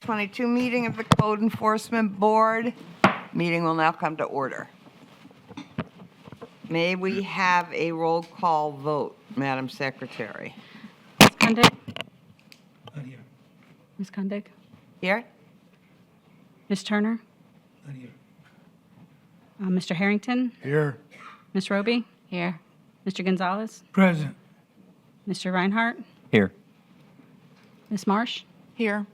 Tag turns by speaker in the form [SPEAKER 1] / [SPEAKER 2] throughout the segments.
[SPEAKER 1] 6/22 meeting of the Code Enforcement Board. Meeting will now come to order. May we have a roll call vote, Madam Secretary?
[SPEAKER 2] Ms. Kundig?
[SPEAKER 3] Not here.
[SPEAKER 2] Ms. Kundig?
[SPEAKER 1] Here?
[SPEAKER 2] Ms. Turner?
[SPEAKER 3] Not here.
[SPEAKER 2] Mr. Harrington?
[SPEAKER 4] Here.
[SPEAKER 2] Ms. Roby? Here. Mr. Gonzalez?
[SPEAKER 3] Present.
[SPEAKER 2] Mr. Reinhardt?
[SPEAKER 5] Here.
[SPEAKER 2] Ms. Marsh?
[SPEAKER 6] Here.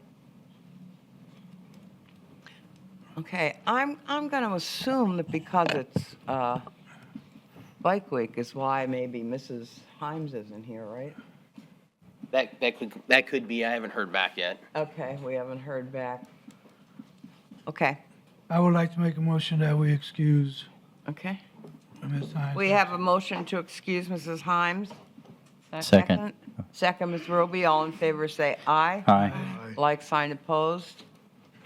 [SPEAKER 1] Okay, I'm going to assume that because it's Bike Week is why maybe Mrs. Himes isn't here, right?
[SPEAKER 5] That could be. I haven't heard back yet.
[SPEAKER 1] Okay, we haven't heard back. Okay,
[SPEAKER 3] I would like to make a motion that we excuse
[SPEAKER 1] okay.
[SPEAKER 3] Ms. Hines.
[SPEAKER 1] We have a motion to excuse Mrs. Himes.
[SPEAKER 5] Second.
[SPEAKER 1] Second, Ms. Roby. All in favor, say aye.
[SPEAKER 5] Aye.
[SPEAKER 1] Like sign opposed.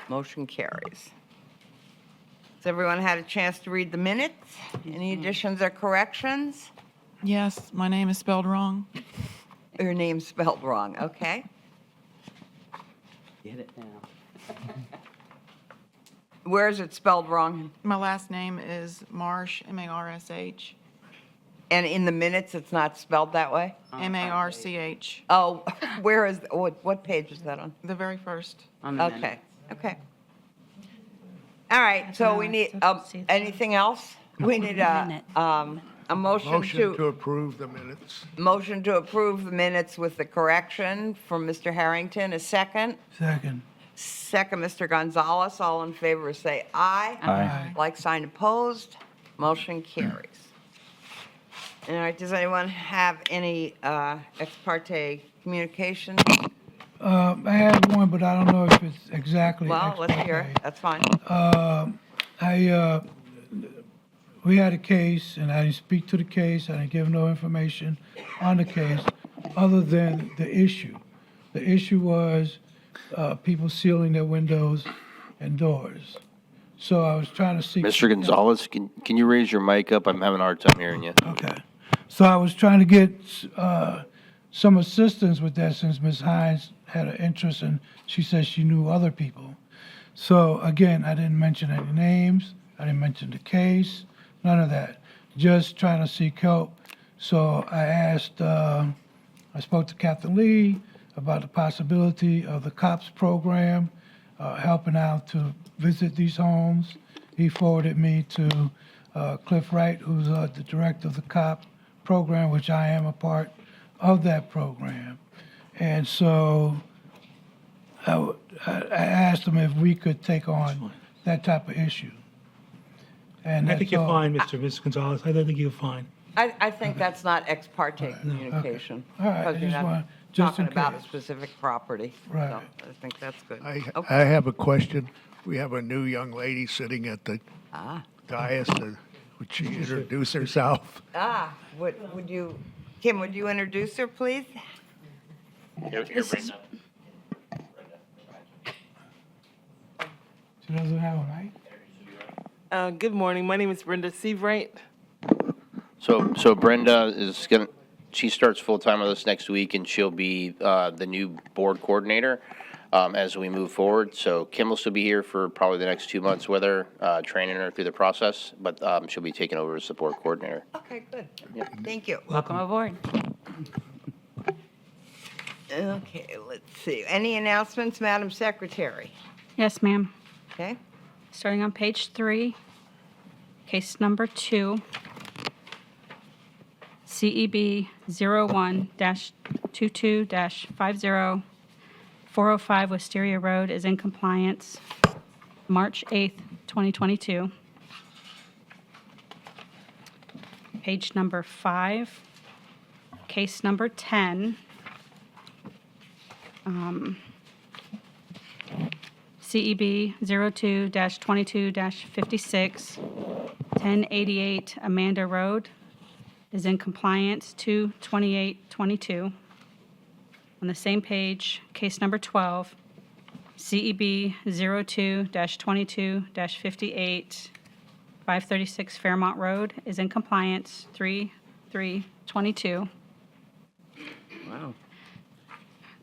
[SPEAKER 1] Motion carries. Has everyone had a chance to read the minutes? Any additions or corrections?
[SPEAKER 6] Yes, my name is spelled wrong.
[SPEAKER 1] Your name's spelled wrong, okay?
[SPEAKER 5] Get it now.
[SPEAKER 1] Where is it spelled wrong?
[SPEAKER 6] My last name is Marsh, M-A-R-S-H,
[SPEAKER 1] And in the minutes, it's not spelled that way?
[SPEAKER 6] M-A-R-C-H,
[SPEAKER 1] Oh, where is, what page is that on?
[SPEAKER 6] the very first.
[SPEAKER 1] Okay, okay. All right, so we need, anything else? We need a motion
[SPEAKER 4] Motion to
[SPEAKER 1] to,
[SPEAKER 4] approve the minutes.
[SPEAKER 1] motion to approve the minutes with the correction from Mr. Harrington. A second?
[SPEAKER 3] Second.
[SPEAKER 1] Second, Mr. Gonzalez. All in favor, say aye.
[SPEAKER 5] Aye.
[SPEAKER 1] Like sign opposed. Motion carries. All right, does anyone have any ex parte communication?
[SPEAKER 3] I had one, but I don't know if it's exactly.
[SPEAKER 1] Well, let's hear it. That's fine.
[SPEAKER 3] We had a case, and I didn't speak to the case, I didn't give no information on the case, other than the issue. The issue was people sealing their windows and doors. So I was trying to see.
[SPEAKER 5] Mr. Gonzalez, can you raise your mic up? I'm having a hard time hearing you.
[SPEAKER 3] Okay. So I was trying to get some assistance with that since Ms. Hines had an interest and she said she knew other people. So again, I didn't mention any names. I didn't mention the case, none of that. Just trying to seek help. So I asked, I spoke to Captain Lee about the possibility of the COPS program, helping out to visit these homes. He forwarded me to Cliff Wright, who's the director of the COP program, which I am a part of that program. And so I asked him if we could take on that type of issue. And
[SPEAKER 7] I think
[SPEAKER 3] that's
[SPEAKER 7] you're
[SPEAKER 3] all.
[SPEAKER 7] fine, Mr. Gonzalez. I think you're fine.
[SPEAKER 1] I think that's not ex parte communication.
[SPEAKER 3] All right, I
[SPEAKER 1] Because you're
[SPEAKER 3] just
[SPEAKER 1] not
[SPEAKER 3] want- just
[SPEAKER 1] talking
[SPEAKER 3] in
[SPEAKER 1] about a
[SPEAKER 3] case.
[SPEAKER 1] specific property.
[SPEAKER 3] Right.
[SPEAKER 1] So I think that's good.
[SPEAKER 4] I
[SPEAKER 1] Okay.
[SPEAKER 4] have a question. We have a new young lady sitting at the
[SPEAKER 1] Ah,
[SPEAKER 4] dais. Would she introduce herself?
[SPEAKER 1] would you, Kim, would you introduce her, please?
[SPEAKER 3] She doesn't have one, right?
[SPEAKER 8] Good morning. My name is Brenda Seavright.
[SPEAKER 5] So Brenda she starts full-time with us next week, and she'll be the new board coordinator as we move forward. So Kim will still be here for probably the next 2 months with her, training her through the process, but she'll be taking over as support coordinator.
[SPEAKER 1] Okay, good. Thank you.
[SPEAKER 2] Welcome aboard.
[SPEAKER 1] Okay, let's see. Any announcements, Madam Secretary?
[SPEAKER 2] Yes, ma'am.
[SPEAKER 1] Okay,
[SPEAKER 2] Starting on page 3, case number 2, CEB 01-22-50, 405 Wisteria Road is in compliance, March 8th, 2022. Page number 5, case number 10, CEB 02-22-56, 1088 Amanda Road is in compliance, 2/28/22. On the same page, case number 12, CEB 02-22-58, 536 Fairmont Road is in compliance, 3/3/22.
[SPEAKER 1] wow.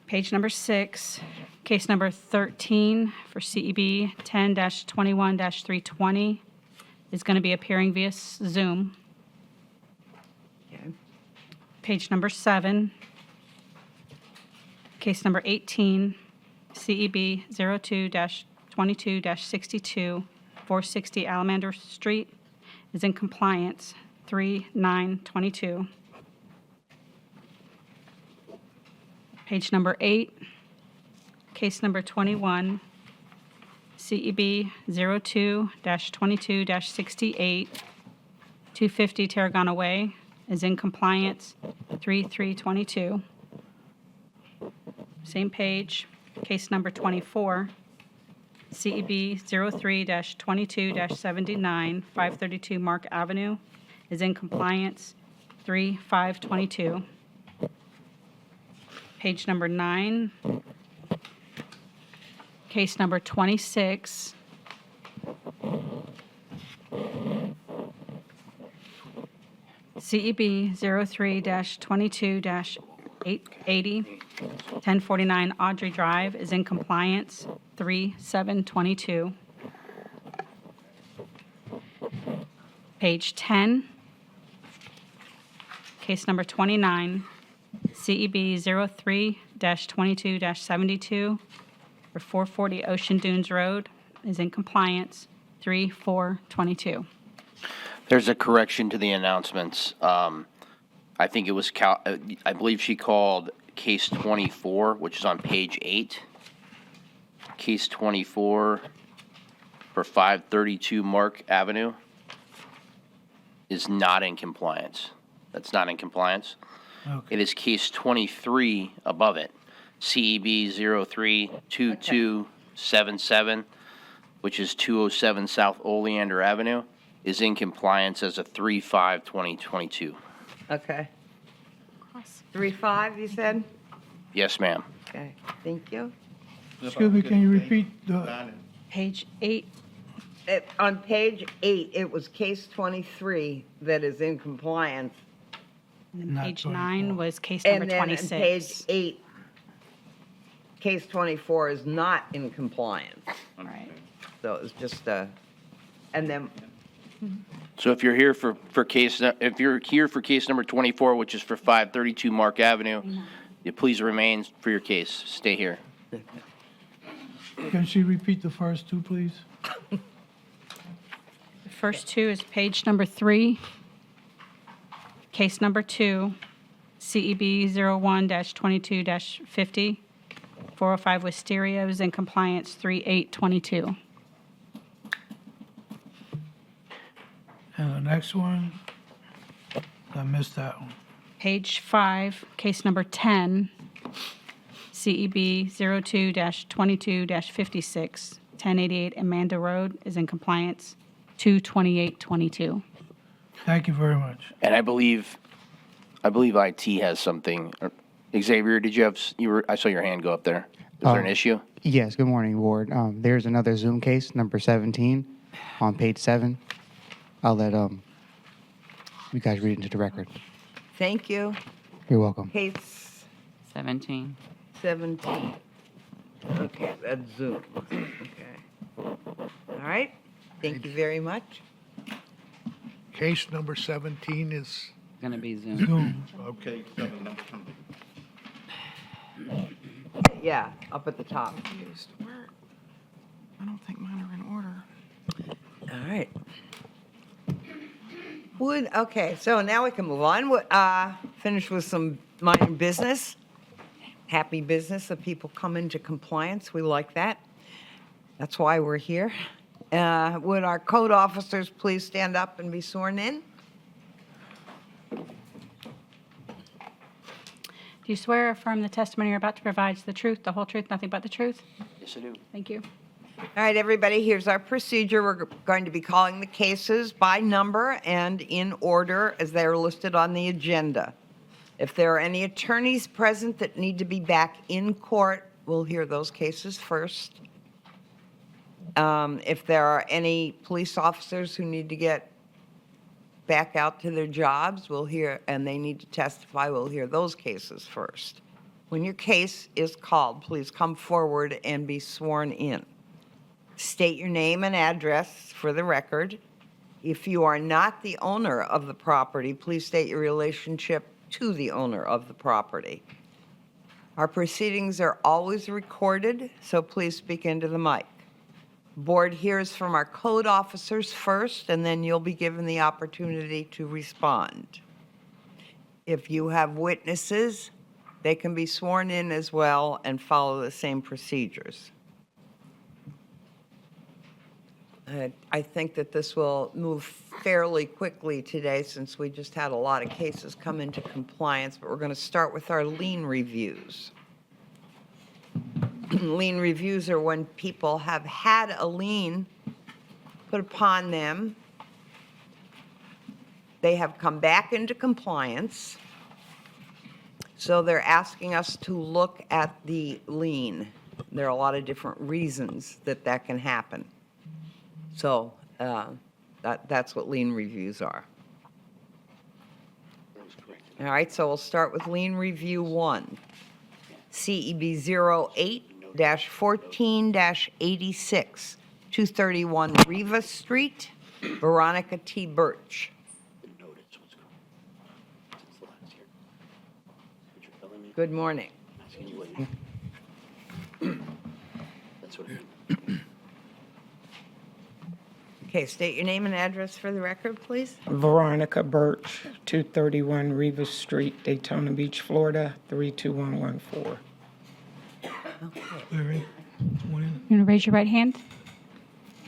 [SPEAKER 2] Page number 6, Case number 13 for CEB 10-21-320 is going to be appearing via Zoom.
[SPEAKER 1] Okay.
[SPEAKER 2] Page number 7. Case number 18, CEB 02-22-62, 460 Alamander Street, is in compliance, 3/9/22. Page number 8, case number 21, CEB 02-22-68, 250 Tarragona Way, is in compliance, 3/3/22. Same page, case number 24, CEB 03-22-79, 532 Mark Avenue, is in compliance, 3/5/22. Page number 9, case number 26, CEB 03-22-880, 1049 Audrey Drive, is in compliance, 3/7/22. Page 10, case number 29, CEB 03-22-72, for 440 Ocean Dunes Road, is in compliance, 3/4/22.
[SPEAKER 5] There's a correction to the announcements. I think it was, I believe she called case 24, which is on page 8. Case 24 for 532 Mark Avenue is not in compliance. That's not in compliance.
[SPEAKER 3] Okay.
[SPEAKER 5] It is case 23 above it, CEB 03-2277, which is 207 South Oleander Avenue, is in compliance as a 3/5/2022.
[SPEAKER 1] Okay. 3/5, you said?
[SPEAKER 5] Yes, ma'am.
[SPEAKER 1] Okay, thank you.
[SPEAKER 3] Excuse me, can you repeat the,
[SPEAKER 2] Page 8,
[SPEAKER 1] On page 8, it was case 23 that is in compliance.
[SPEAKER 2] and then
[SPEAKER 3] Not
[SPEAKER 2] page
[SPEAKER 3] 24.
[SPEAKER 2] 9 was case number
[SPEAKER 1] And then on
[SPEAKER 2] 26.
[SPEAKER 1] page 8, case 24 is not in compliance.
[SPEAKER 2] Right.
[SPEAKER 1] So it's just and then,
[SPEAKER 5] So if you're here for case number 24, which is for 532 Mark Avenue, you please remain for your case. Stay here.
[SPEAKER 3] can she repeat the first two, please?
[SPEAKER 2] The first two is page number 3, case number 2, CEB 01-22-50, 405 Wisteria, is in compliance, 3/8/22.
[SPEAKER 3] And the next one? I missed that one.
[SPEAKER 2] Page 5, case number 10, CEB 02-22-56, 1088 Amanda Road, is in compliance, 2/28/22.
[SPEAKER 3] Thank you very much.
[SPEAKER 5] And I believe IT has something. Xavier, did you have, I saw your hand go up there. Is there an issue?
[SPEAKER 9] Yes, good morning, Ward. There's another Zoom case, number 17, on page 7. I'll let you guys read it into the record.
[SPEAKER 1] thank you.
[SPEAKER 9] You're welcome.
[SPEAKER 1] Case
[SPEAKER 10] 17.
[SPEAKER 1] 17. Okay, that's Zoom. Okay. All right, thank you very much.
[SPEAKER 4] Case number 17 is,
[SPEAKER 10] Going to be Zoom.
[SPEAKER 3] Zoom.
[SPEAKER 4] okay,
[SPEAKER 1] Yeah, up at the top.
[SPEAKER 6] Confused. Where? I don't think mine are in order.
[SPEAKER 1] All right. Okay, so now we can move on. Finish with some minor business. Happy business of people come into compliance. We like that. That's why we're here. Would our code officers please stand up and be sworn in?
[SPEAKER 2] Do you swear or affirm the testimony you're about to provide is the truth, the whole truth, nothing but the truth?
[SPEAKER 5] Yes, I do.
[SPEAKER 2] Thank you.
[SPEAKER 1] All right, everybody, here's our procedure. We're going to be calling the cases by number and in order as they're listed on the agenda. If there are any attorneys present that need to be back in court, we'll hear those cases first. If there are any police officers who need to get back out to their jobs, we'll hear, and they need to testify, we'll hear those cases first. When your case is called, please come forward and be sworn in. State your name and address for the record. If you are not the owner of the property, please state your relationship to the owner of the property. Our proceedings are always recorded, so please speak into the mic. Board hears from our code officers first, and then you'll be given the opportunity to respond. If you have witnesses, they can be sworn in as well and follow the same procedures. I think that this will move fairly quickly today since we just had a lot of cases come into compliance, but we're going to start with our lien reviews. Lien reviews are when people have had a lien put upon them. They have come back into compliance. So they're asking us to look at the lien. There are a lot of different reasons that that can happen. So that's what lien reviews are. All right, so we'll start with lien review 1. CEB 08-14-86, 231 Riva Street, Veronica T. Birch. Good morning. Okay, state your name and address for the record, please.
[SPEAKER 11] Veronica Birch, 231 Rivas Street, Daytona Beach, Florida, 32114.
[SPEAKER 7] Larry, sworn in.
[SPEAKER 2] You want to raise your right hand?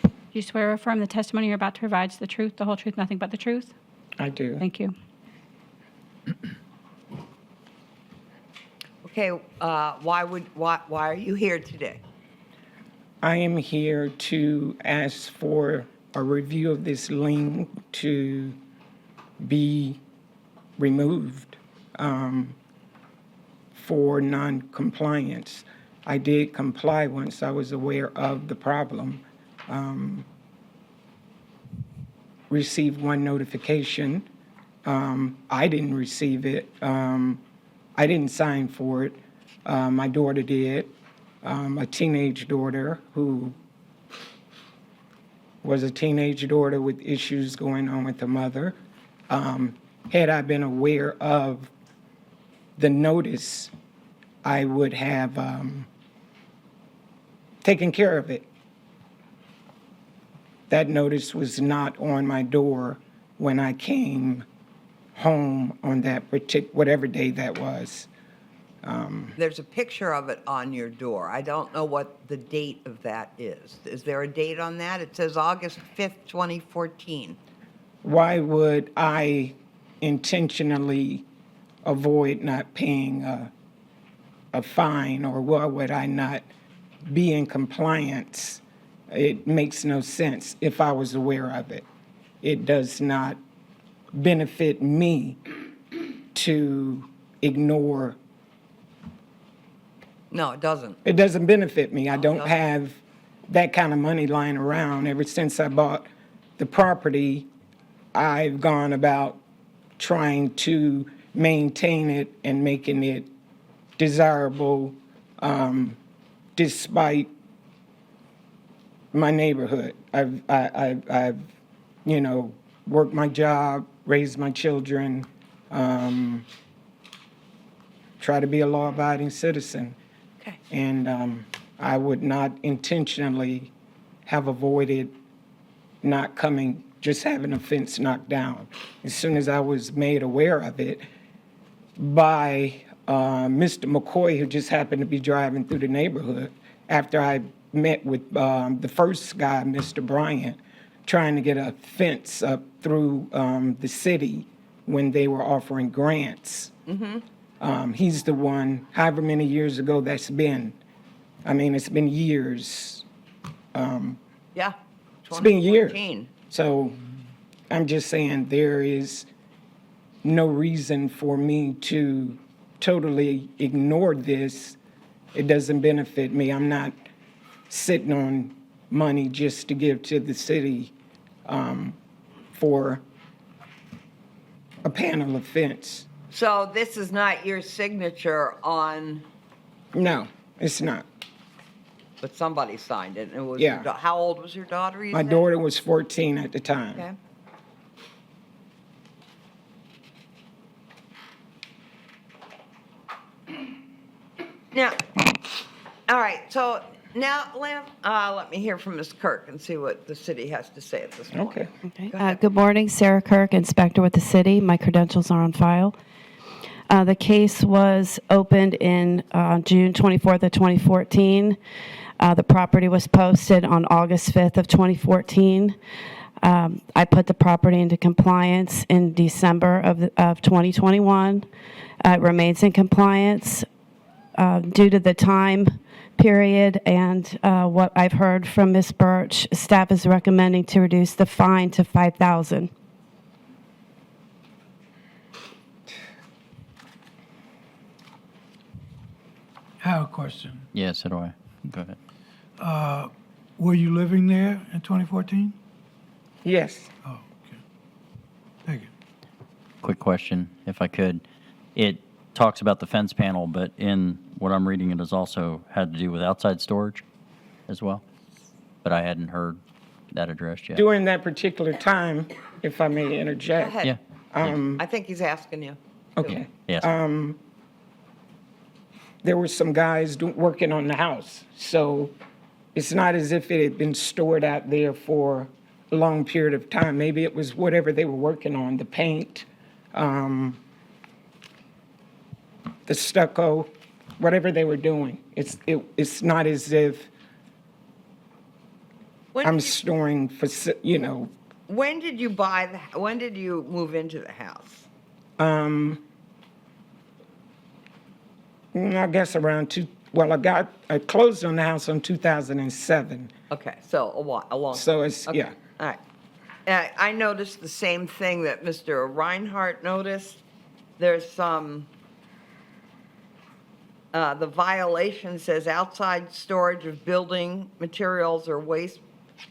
[SPEAKER 2] Do you swear or affirm the testimony you're about to provide is the truth, the whole truth, nothing but the truth?
[SPEAKER 11] I do.
[SPEAKER 2] Thank you.
[SPEAKER 1] Okay, why are you here today?
[SPEAKER 11] I am here to ask for a review of this lien to be removed for non-compliance. I did comply once I was aware of the problem. Received one notification. I didn't receive it. I didn't sign for it. My daughter did. A teenage daughter who was a teenage daughter with issues going on with her mother. Had I been aware of the notice, I would have taken care of it. That notice was not on my door when I came home on that whatever day that was.
[SPEAKER 1] There's a picture of it on your door. I don't know what the date of that is. Is there a date on that? It says August 5th, 2014.
[SPEAKER 11] Why would I intentionally avoid not paying a fine, or why would I not be in compliance? It makes no sense if I was aware of it. It does not benefit me to ignore.
[SPEAKER 1] No, it doesn't.
[SPEAKER 11] It doesn't benefit me. I
[SPEAKER 1] No, it
[SPEAKER 11] don't
[SPEAKER 1] doesn't.
[SPEAKER 11] have that kind of money lying around. Ever since I bought the property, I've gone about trying to maintain it and making it desirable, despite my neighborhood. I've worked my job, raised my children, try to be a law-abiding citizen.
[SPEAKER 1] Okay.
[SPEAKER 11] And I would not intentionally have avoided not coming, just having a fence knocked down. As soon as I was made aware of it by Mr. McCoy, who just happened to be driving through the neighborhood, after I met with the first guy, Mr. Bryant, trying to get a fence up through the city when they were offering grants. He's the one, however many years ago that's been. I mean, it's been years.
[SPEAKER 1] Yeah.
[SPEAKER 11] It's been years.
[SPEAKER 1] 2014.
[SPEAKER 11] So I'm just saying there is no reason for me to totally ignore this. It doesn't benefit me. I'm not sitting on money just to give to the city for a panel of fence.
[SPEAKER 1] So this is not your signature on
[SPEAKER 11] No, it's not.
[SPEAKER 1] But somebody signed it, and it was,
[SPEAKER 11] Yeah.
[SPEAKER 1] how old was your daughter, you
[SPEAKER 11] My
[SPEAKER 1] said?
[SPEAKER 11] daughter was 14 at the time.
[SPEAKER 1] Okay. Now, all right, so now, let me hear from Ms. Kirk and see what the city has to say at this point.
[SPEAKER 11] Okay.
[SPEAKER 12] Okay. Good morning, Sarah Kirk, Inspector with the city. My credentials are on file. The case was opened in June 24th of 2014. The property was posted on August 5th of 2014. I put the property into compliance in December of 2021. It remains in compliance. Due to the time period and what I've heard from Ms. Birch, staff is recommending to reduce the fine to $5,000.
[SPEAKER 3] I have a question.
[SPEAKER 10] Yeah, so do I. Go ahead.
[SPEAKER 3] Were you living there in 2014?
[SPEAKER 11] Yes.
[SPEAKER 3] Oh, okay. Thank you.
[SPEAKER 10] Quick question, if I could. It talks about the fence panel, but in what I'm reading, it has also had to do with outside storage as well. But I hadn't heard that addressed yet.
[SPEAKER 11] During that particular time, if I may
[SPEAKER 1] Go
[SPEAKER 11] interject.
[SPEAKER 1] ahead.
[SPEAKER 10] Yeah.
[SPEAKER 1] I think he's asking you.
[SPEAKER 11] Okay.
[SPEAKER 10] Yes.
[SPEAKER 11] There were some guys working on the house. So it's not as if it had been stored out there for a long period of time. Maybe it was whatever they were working on, the paint, the stucco, whatever they were doing. It's not as if
[SPEAKER 1] When
[SPEAKER 11] I'm
[SPEAKER 1] did you-
[SPEAKER 11] storing for,
[SPEAKER 1] When did you when did you move into the house?
[SPEAKER 11] I guess around I closed on the house in 2007.
[SPEAKER 1] Okay, so a long.
[SPEAKER 11] So it's,
[SPEAKER 1] Okay,
[SPEAKER 11] yeah.
[SPEAKER 1] All right. I noticed the same thing that Mr. Reinhardt noticed. There's some, the violation says outside storage of building materials or waste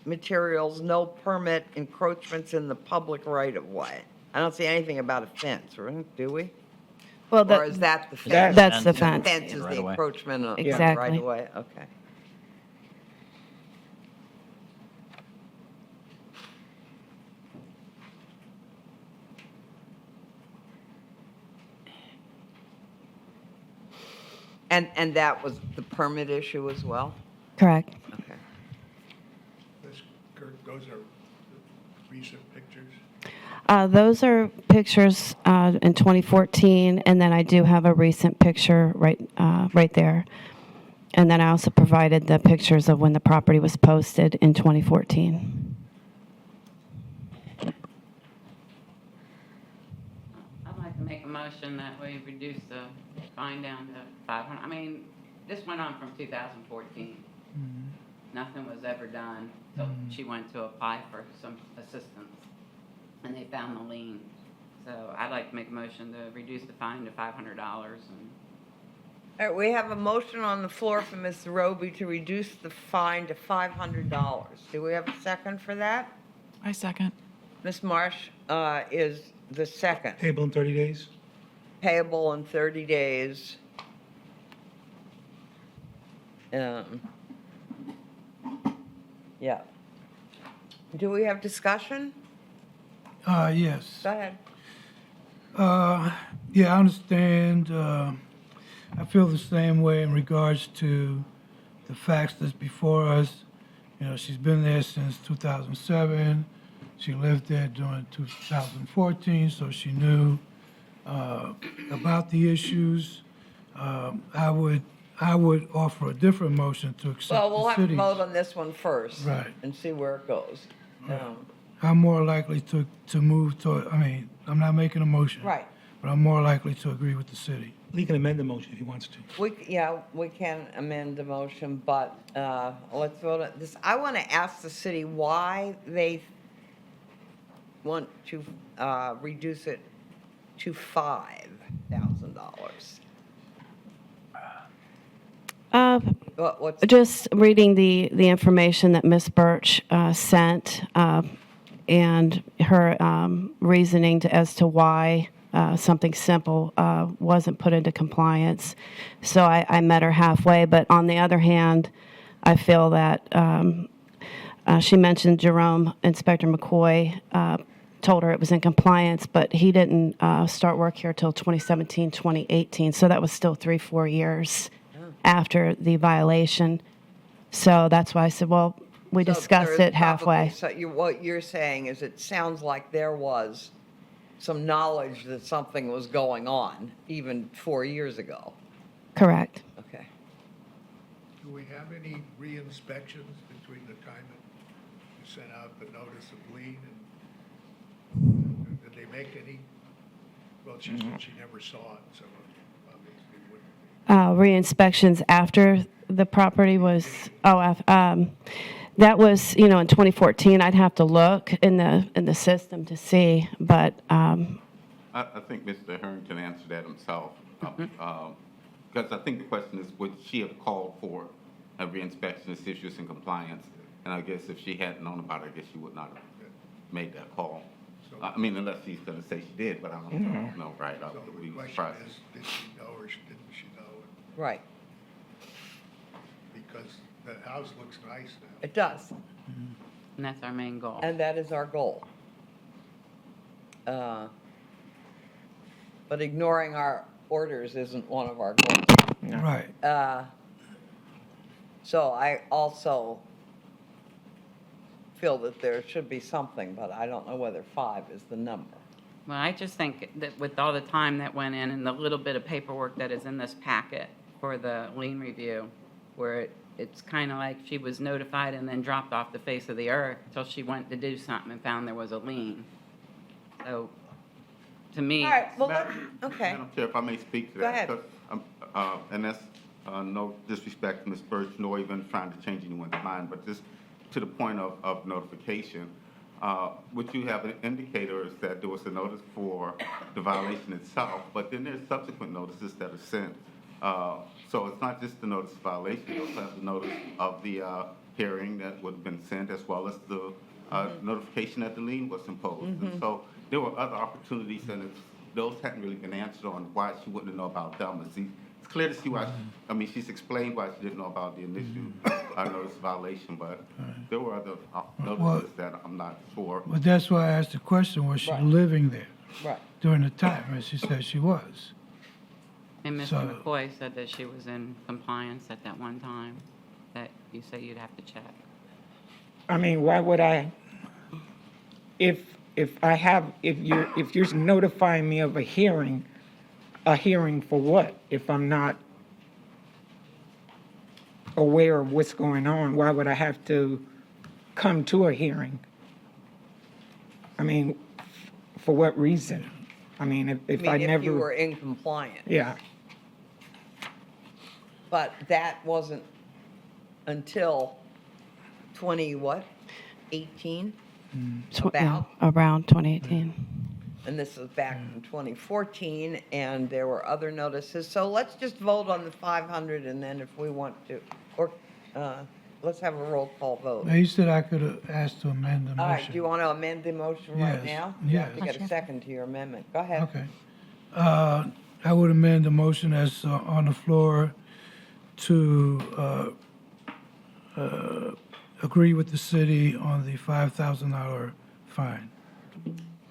[SPEAKER 1] materials, no permit encroachments in the public right-of-way. I don't see anything about a fence, right? Do we?
[SPEAKER 12] Well,
[SPEAKER 1] Or is that the fence?
[SPEAKER 12] that's the
[SPEAKER 10] Fence.
[SPEAKER 12] fence.
[SPEAKER 1] Fence is
[SPEAKER 10] Right
[SPEAKER 1] the
[SPEAKER 10] away.
[SPEAKER 1] encroachment on the
[SPEAKER 12] Exactly.
[SPEAKER 1] right-of-way, okay. And that was the permit issue as well?
[SPEAKER 12] Correct.
[SPEAKER 1] Okay.
[SPEAKER 4] Ms. Kirk, those are recent pictures.
[SPEAKER 12] Those are pictures in 2014, and then I do have a recent picture right there. And then I also provided the pictures of when the property was posted in 2014.
[SPEAKER 10] I'd like to make a motion that we reduce the fine down to 500. I mean, this went on from 2014. Nothing was ever done, so she went to apply for some assistance, and they found the lien. So I'd like to make a motion to reduce the fine to $500 and
[SPEAKER 1] All right, we have a motion on the floor from Ms. Roby to reduce the fine to $500. Do we have a second for that?
[SPEAKER 6] I second.
[SPEAKER 1] Ms. Marsh is the second,
[SPEAKER 7] Table in 30 days?
[SPEAKER 1] payable in 30 days. Yeah. Do we have discussion?
[SPEAKER 3] Yes.
[SPEAKER 1] Go ahead.
[SPEAKER 3] Yeah, I understand. I feel the same way in regards to the facts that's before us. You know, she's been there since 2007. She lived there during 2014, so she knew about the issues. I would offer a different motion to accept
[SPEAKER 1] Well, we'll
[SPEAKER 3] the
[SPEAKER 1] have to
[SPEAKER 3] city's.
[SPEAKER 1] vote on this one first.
[SPEAKER 3] Right.
[SPEAKER 1] And see where it goes.
[SPEAKER 3] I'm more likely to move toward, I mean, I'm not making a motion.
[SPEAKER 1] Right.
[SPEAKER 3] But I'm more likely to agree with the city.
[SPEAKER 7] Lee can amend the motion if he wants to.
[SPEAKER 1] We can amend the motion, but let's vote on this. I want to ask the city why they want to reduce it to $5,000. What's,
[SPEAKER 12] Just reading the information that Ms. Birch sent and her reasoning as to why something simple wasn't put into compliance. So I met her halfway. But on the other hand, I feel that she mentioned Jerome, Inspector McCoy, told her it was in compliance, but he didn't start work here till 2017, 2018. So that was still 3-4 years after the violation. So that's why I said, well, we
[SPEAKER 1] So
[SPEAKER 12] discussed
[SPEAKER 1] there is
[SPEAKER 12] it halfway.
[SPEAKER 1] probably- So what you're saying is it sounds like there was some knowledge that something was going on even 4 years ago.
[SPEAKER 12] Correct.
[SPEAKER 1] Okay.
[SPEAKER 4] Do we have any re-inspections between the time that you sent out the notice of lien and did they make any? Well, she said she never saw it, so obviously wouldn't.
[SPEAKER 12] Re-inspections after the property was, that was, in 2014. I'd have to look in the system to see, but
[SPEAKER 13] I think Mr. Harrington answered that himself. Because I think the question is, would she have called for a reinspection to see if she was in compliance? And I guess if she hadn't known about it, I guess she would not have made that call. I mean, unless she's going to say she did, but I don't know, right?
[SPEAKER 4] So the question is, did she know or didn't she know?
[SPEAKER 1] Right.
[SPEAKER 4] Because the house looks nice now.
[SPEAKER 1] It does.
[SPEAKER 10] And that's our main goal.
[SPEAKER 1] And that is our goal. But ignoring our orders isn't one of our goals.
[SPEAKER 3] Right.
[SPEAKER 1] So I also feel that there should be something, but I don't know whether 5 is the number.
[SPEAKER 10] Well, I just think that with all the time that went in and the little bit of paperwork that is in this packet for the lien review, where it's kind of like she was notified and then dropped off the face of the earth until she went to do something and found there was a lien. So, to me,
[SPEAKER 1] All right, well, okay.
[SPEAKER 13] Madam Chair, if I may speak to
[SPEAKER 1] Go
[SPEAKER 13] that.
[SPEAKER 1] ahead.
[SPEAKER 13] 'Cause, and that's no disrespect to Ms. Birch, nor even trying to change anyone's mind, but just to the point of notification. What you have an indicator is that there was a notice for the violation itself, but then there's subsequent notices that are sent. So it's not just the notice of violation, you also have the notice of the hearing that would have been sent, as well as the notification that the lien was imposed. And so there were other opportunities, and those hadn't really been answered on why she wouldn't know about them. But see, it's clear to see why, she's explained why she didn't know about the initial notice of violation, but there were other notices that I'm not sure.
[SPEAKER 3] But that's why I asked the question, was she
[SPEAKER 1] Right.
[SPEAKER 3] living there
[SPEAKER 1] Right.
[SPEAKER 3] during the time? And she said she was.
[SPEAKER 10] and Mr.
[SPEAKER 3] So-
[SPEAKER 10] McCoy said that she was in compliance at that one time, that you say you'd have to check.
[SPEAKER 11] I mean, why would I, if you're notifying me of a hearing for what? If I'm not aware of what's going on, why would I have to come to a hearing? I mean, for what reason? I mean, if I
[SPEAKER 1] If you were
[SPEAKER 11] never,
[SPEAKER 1] in compliance.
[SPEAKER 11] yeah.
[SPEAKER 1] But that wasn't until 18? About?
[SPEAKER 12] Around 2018.
[SPEAKER 1] And this was back in 2014, and there were other notices. So let's just vote on the 500, and then if we want to, or let's have a roll call vote.
[SPEAKER 3] Now, you said I could have asked to amend the motion.
[SPEAKER 1] All right, do you want to amend the motion right
[SPEAKER 3] Yes,
[SPEAKER 1] now? You have to
[SPEAKER 3] yes.
[SPEAKER 1] get a second to your amendment. Go ahead.
[SPEAKER 3] Okay. I would amend the motion as on the floor to agree with the city on the $5,000 fine.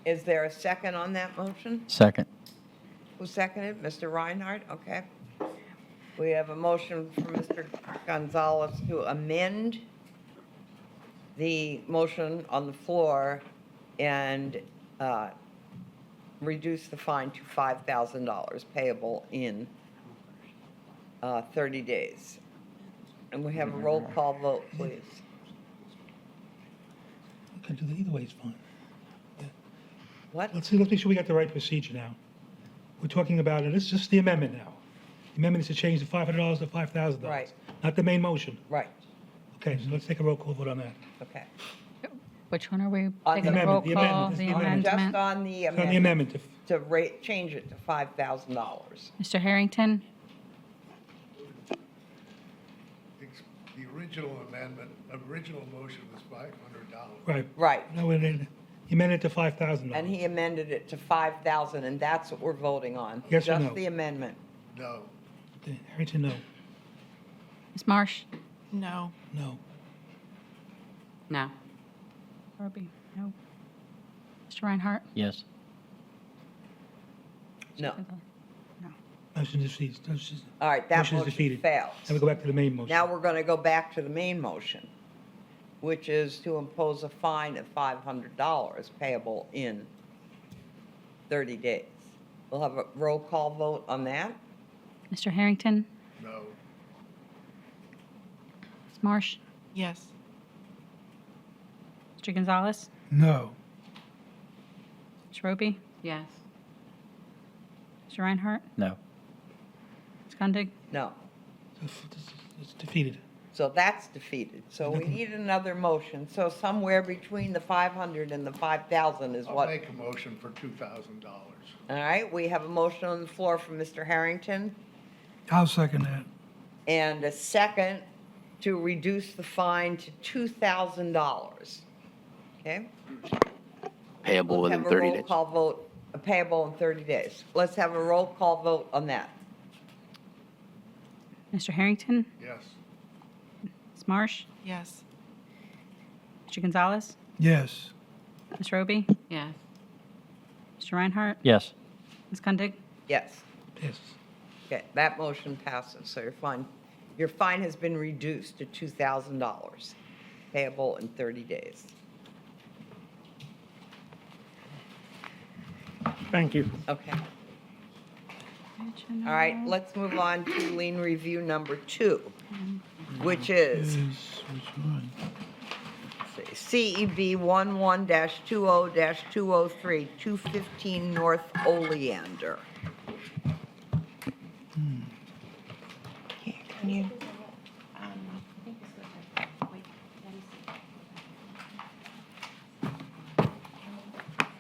[SPEAKER 1] Is there a second on that motion?
[SPEAKER 14] Second.
[SPEAKER 1] Who seconded? Mr. Reinhardt? Okay. We have a motion from Mr. Gonzalez to amend the motion on the floor and reduce the fine to $5,000 payable in 30 days. And we have a roll call vote, please.
[SPEAKER 7] Okay, either way is fine.
[SPEAKER 1] What?
[SPEAKER 7] Let's make sure we got the right procedure now. We're talking about, and it's just the amendment now. The amendment is to change the $500 to $5,000.
[SPEAKER 1] Right.
[SPEAKER 7] Not the main motion.
[SPEAKER 1] Right,
[SPEAKER 7] Okay, so let's take a roll call vote on that.
[SPEAKER 1] okay.
[SPEAKER 2] Which one are we
[SPEAKER 1] On
[SPEAKER 2] taking
[SPEAKER 1] the
[SPEAKER 2] a roll
[SPEAKER 7] amendment, the
[SPEAKER 2] call?
[SPEAKER 7] amendment,
[SPEAKER 2] The
[SPEAKER 7] the amendment.
[SPEAKER 1] Just
[SPEAKER 2] amendment?
[SPEAKER 1] on the
[SPEAKER 7] On the
[SPEAKER 1] amendment,
[SPEAKER 7] amendment,
[SPEAKER 1] to change it to $5,000.
[SPEAKER 2] Mr. Harrington?
[SPEAKER 4] The original amendment, original motion was $500.
[SPEAKER 7] right.
[SPEAKER 1] Right.
[SPEAKER 7] No, yeah, He amended it to $5,000.
[SPEAKER 1] and he amended it to 5,000, and that's what we're voting on.
[SPEAKER 7] Yes or no?
[SPEAKER 1] Just the amendment.
[SPEAKER 4] No.
[SPEAKER 7] Harrington, no.
[SPEAKER 2] Ms. Marsh?
[SPEAKER 6] No.
[SPEAKER 7] No.
[SPEAKER 10] No.
[SPEAKER 2] Roby? No. Mr. Reinhardt?
[SPEAKER 5] Yes.
[SPEAKER 1] No.
[SPEAKER 7] Motion defeated.
[SPEAKER 1] All right, that
[SPEAKER 7] Motion is
[SPEAKER 1] motion
[SPEAKER 7] defeated.
[SPEAKER 1] fails.
[SPEAKER 7] Then we go back to the main motion.
[SPEAKER 1] Now we're going to go back to the main motion, which is to impose a fine of $500 payable in 30 days. We'll have a roll call vote on that.
[SPEAKER 2] Mr. Harrington?
[SPEAKER 4] No.
[SPEAKER 2] Ms. Marsh?
[SPEAKER 6] Yes.
[SPEAKER 2] Mr. Gonzalez?
[SPEAKER 3] No.
[SPEAKER 2] Ms. Roby?
[SPEAKER 10] Yes.
[SPEAKER 2] Mr. Reinhardt?
[SPEAKER 5] No.
[SPEAKER 2] Ms. Gundig?
[SPEAKER 1] No.
[SPEAKER 7] It's defeated.
[SPEAKER 1] So that's defeated. So we need another motion. So somewhere between the 500 and the 5,000 is
[SPEAKER 4] I'll
[SPEAKER 1] what.
[SPEAKER 4] make a motion for $2,000.
[SPEAKER 1] All right, we have a motion on the floor from Mr. Harrington
[SPEAKER 3] I'll second that.
[SPEAKER 1] and a second to reduce the fine to $2,000. Okay?
[SPEAKER 5] Payable
[SPEAKER 1] Let's
[SPEAKER 5] within
[SPEAKER 1] have a
[SPEAKER 5] 30
[SPEAKER 1] roll
[SPEAKER 5] days.
[SPEAKER 1] call vote, payable in 30 days. Let's have a roll call vote on that.
[SPEAKER 2] Mr. Harrington?
[SPEAKER 4] Yes.
[SPEAKER 2] Ms. Marsh?
[SPEAKER 6] Yes.
[SPEAKER 2] Mr. Gonzalez?
[SPEAKER 3] Yes.
[SPEAKER 2] Ms. Roby?
[SPEAKER 10] Yes.
[SPEAKER 2] Mr. Reinhardt?
[SPEAKER 5] Yes.
[SPEAKER 2] Ms. Gundig?
[SPEAKER 1] Yes.
[SPEAKER 7] Yes.
[SPEAKER 1] Okay, that motion passes, so your fine has been reduced to $2,000, payable in 30 days.
[SPEAKER 11] Thank you.
[SPEAKER 1] Okay. All right, let's move on to lien review number 2, which is
[SPEAKER 3] Which one?
[SPEAKER 1] CEB 11-20-203, 215 North Oleander.
[SPEAKER 6] Here, can you?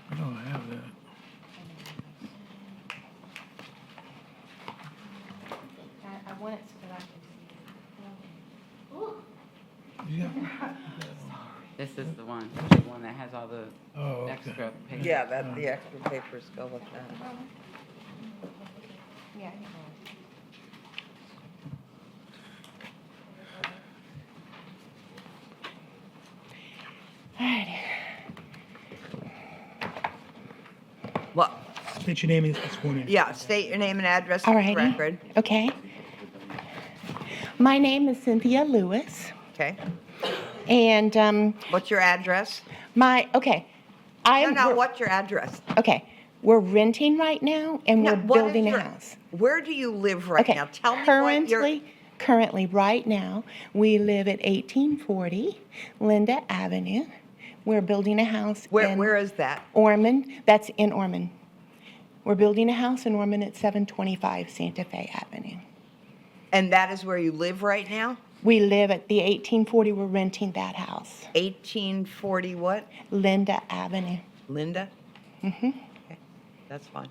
[SPEAKER 3] I don't have that.
[SPEAKER 6] I want it so that I can.
[SPEAKER 3] Yeah.
[SPEAKER 10] This is the one that has all the
[SPEAKER 3] Oh, okay.
[SPEAKER 10] extra paper.
[SPEAKER 1] Yeah, that, the extra papers go with that.
[SPEAKER 6] Yeah. Alrighty.
[SPEAKER 1] Well,
[SPEAKER 7] State your name and sworn in.
[SPEAKER 1] yeah, state your name and address for the
[SPEAKER 6] Alrighty.
[SPEAKER 1] record.
[SPEAKER 6] Okay. My name is Cynthia Lewis,
[SPEAKER 1] Okay,
[SPEAKER 6] and
[SPEAKER 1] what's your address?
[SPEAKER 6] okay,
[SPEAKER 1] No, what's your address?
[SPEAKER 6] Okay, we're renting right now, and we're
[SPEAKER 1] No, what is
[SPEAKER 6] building a
[SPEAKER 1] your-
[SPEAKER 6] house.
[SPEAKER 1] Where do you live right
[SPEAKER 6] Okay,
[SPEAKER 1] now? Tell me what your,
[SPEAKER 6] currently, right now, we live at 1840 Linda Avenue. We're building a house in
[SPEAKER 1] where is that?
[SPEAKER 6] Ormond. That's in Ormond. We're building a house in Ormond at 725 Santa Fe Avenue.
[SPEAKER 1] And that is where you live right now?
[SPEAKER 6] We live at the 1840. We're renting that house.
[SPEAKER 1] 1840 what?
[SPEAKER 6] Linda Avenue.
[SPEAKER 1] Linda? Mm-hmm. Okay, that's fine.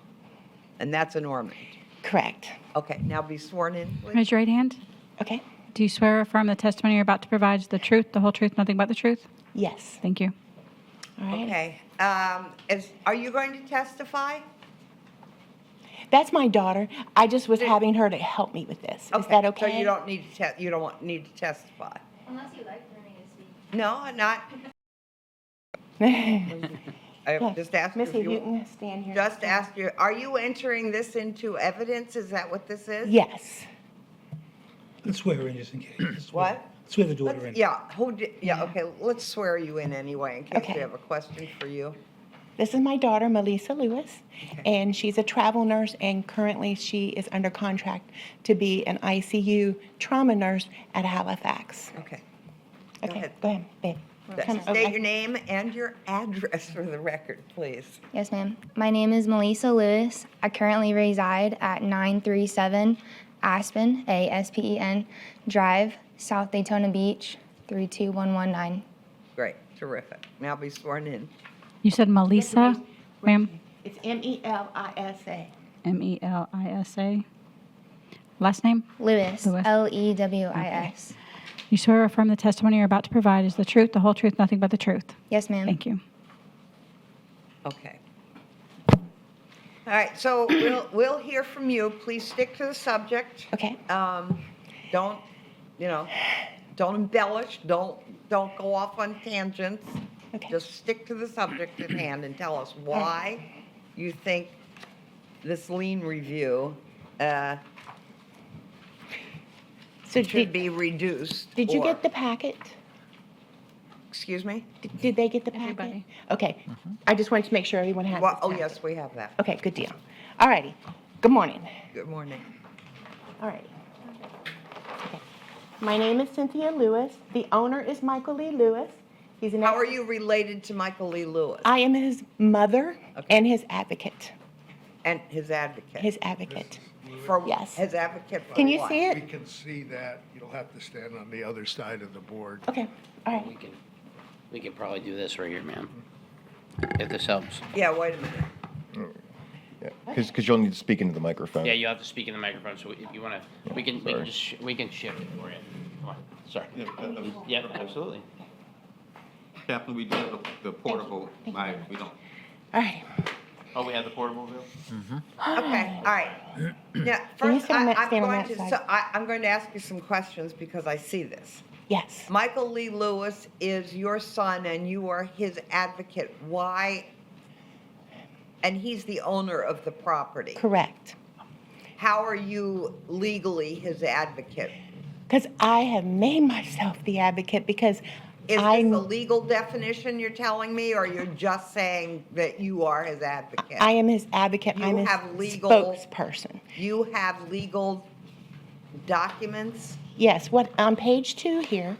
[SPEAKER 1] And that's in Ormond.
[SPEAKER 6] Correct.
[SPEAKER 1] Okay, now be sworn in, please.
[SPEAKER 2] Raise your right hand.
[SPEAKER 6] Okay.
[SPEAKER 2] Do you swear or affirm the testimony you're about to provide is the truth, the whole truth, nothing but the truth?
[SPEAKER 6] Yes.
[SPEAKER 2] Thank you.
[SPEAKER 6] All right.
[SPEAKER 1] Okay, are you going to testify?
[SPEAKER 6] That's my daughter. I just was having her to help me with this. Is that okay?
[SPEAKER 1] So you don't need to, you don't need to testify?
[SPEAKER 14] Unless you like learning to speak.
[SPEAKER 1] No, I'm not. I just asked you if
[SPEAKER 6] Missy, you
[SPEAKER 1] you,
[SPEAKER 6] can stand here.
[SPEAKER 1] just asked you, are you entering this into evidence? Is that what this is?
[SPEAKER 6] Yes.
[SPEAKER 7] Let's swear her in just in case. Let's swear-
[SPEAKER 1] What?
[SPEAKER 7] Swear the daughter in.
[SPEAKER 1] Yeah, okay, let's swear you in anyway, in case
[SPEAKER 6] Okay.
[SPEAKER 1] we have a question for you.
[SPEAKER 6] This is my daughter, Melissa Lewis, and she's a travel nurse, and currently she is under contract to be an ICU trauma nurse at Halifax.
[SPEAKER 1] Okay. Go
[SPEAKER 6] Okay,
[SPEAKER 1] ahead.
[SPEAKER 6] go ahead, baby. Come-
[SPEAKER 1] State
[SPEAKER 6] okay.
[SPEAKER 1] your name and your address for the record, please.
[SPEAKER 14] Yes, ma'am. My name is Melissa Lewis. I currently reside at 937 Aspen, A-S-P-E-N, Drive, South Daytona Beach, 32119.
[SPEAKER 1] Great, terrific. Now be sworn in.
[SPEAKER 2] You said Melissa, ma'am?
[SPEAKER 6] It's M-E-L-I-S-A.
[SPEAKER 2] M-E-L-I-S-A. Last name?
[SPEAKER 14] Lewis,
[SPEAKER 2] Lewis.
[SPEAKER 14] L-E-W-I-S.
[SPEAKER 2] You swear or affirm the testimony you're about to provide is the truth, the whole truth, nothing but the truth?
[SPEAKER 14] Yes, ma'am.
[SPEAKER 2] Thank you.
[SPEAKER 1] Okay. All right, so we'll hear from you. Please stick to the subject.
[SPEAKER 6] Okay.
[SPEAKER 1] Don't, don't embellish, don't go off on tangents.
[SPEAKER 6] Okay.
[SPEAKER 1] Just stick to the subject at hand and tell us why you think this lien review
[SPEAKER 6] So
[SPEAKER 1] should be reduced.
[SPEAKER 6] did you
[SPEAKER 1] or-
[SPEAKER 6] get the packet?
[SPEAKER 1] Excuse me?
[SPEAKER 6] Did they get the packet?
[SPEAKER 2] Everybody.
[SPEAKER 6] Okay. I just wanted to make sure everyone had
[SPEAKER 1] Well,
[SPEAKER 6] this
[SPEAKER 1] oh,
[SPEAKER 6] packet.
[SPEAKER 1] yes, we have that.
[SPEAKER 6] Okay, good deal. All righty. Good morning.
[SPEAKER 1] Good morning.
[SPEAKER 6] All right. Okay. My name is Cynthia Lewis. The owner is Michael Lee Lewis. He's an
[SPEAKER 1] How are you related to Michael Lee Lewis
[SPEAKER 6] I am his mother and his advocate.
[SPEAKER 1] and his advocate?
[SPEAKER 6] His advocate.
[SPEAKER 1] For,
[SPEAKER 6] Yes.
[SPEAKER 1] his advocate for
[SPEAKER 6] Can you
[SPEAKER 1] what?
[SPEAKER 6] see
[SPEAKER 4] We
[SPEAKER 6] it?
[SPEAKER 4] can see that. You'll have to stand on the other side of the board.
[SPEAKER 6] Okay. All right.
[SPEAKER 5] We can probably do this right here, ma'am, if this helps.
[SPEAKER 1] Yeah, wait a minute.
[SPEAKER 15] Because you'll need to speak into the microphone.
[SPEAKER 5] Yeah, you have to speak in the microphone, so if you want to, we can just, we can shift it for you. Come on, sorry. Yeah, absolutely.
[SPEAKER 13] Captain, we do have the portable mic, we don't.
[SPEAKER 6] All right.
[SPEAKER 5] Oh, we have the portable bill?
[SPEAKER 1] Okay, all right. Now,
[SPEAKER 6] Can you
[SPEAKER 1] first,
[SPEAKER 6] sit on that-
[SPEAKER 1] I'm
[SPEAKER 6] stand on
[SPEAKER 1] going
[SPEAKER 6] that
[SPEAKER 1] to,
[SPEAKER 6] side?
[SPEAKER 1] so I'm going to ask you some questions because I see this.
[SPEAKER 6] Yes.
[SPEAKER 1] Michael Lee Lewis is your son and you are his advocate. Why? And he's the owner of the property.
[SPEAKER 6] Correct.
[SPEAKER 1] How are you legally his advocate?
[SPEAKER 6] Because I have made myself the advocate because
[SPEAKER 1] Is
[SPEAKER 6] I
[SPEAKER 1] this a legal definition you're telling me, or you're just saying that you are his advocate?
[SPEAKER 6] I am his advocate.
[SPEAKER 1] You
[SPEAKER 6] I'm his
[SPEAKER 1] have legal-
[SPEAKER 6] spokesperson.
[SPEAKER 1] You have legal documents?
[SPEAKER 6] Yes, what, on page 2 here,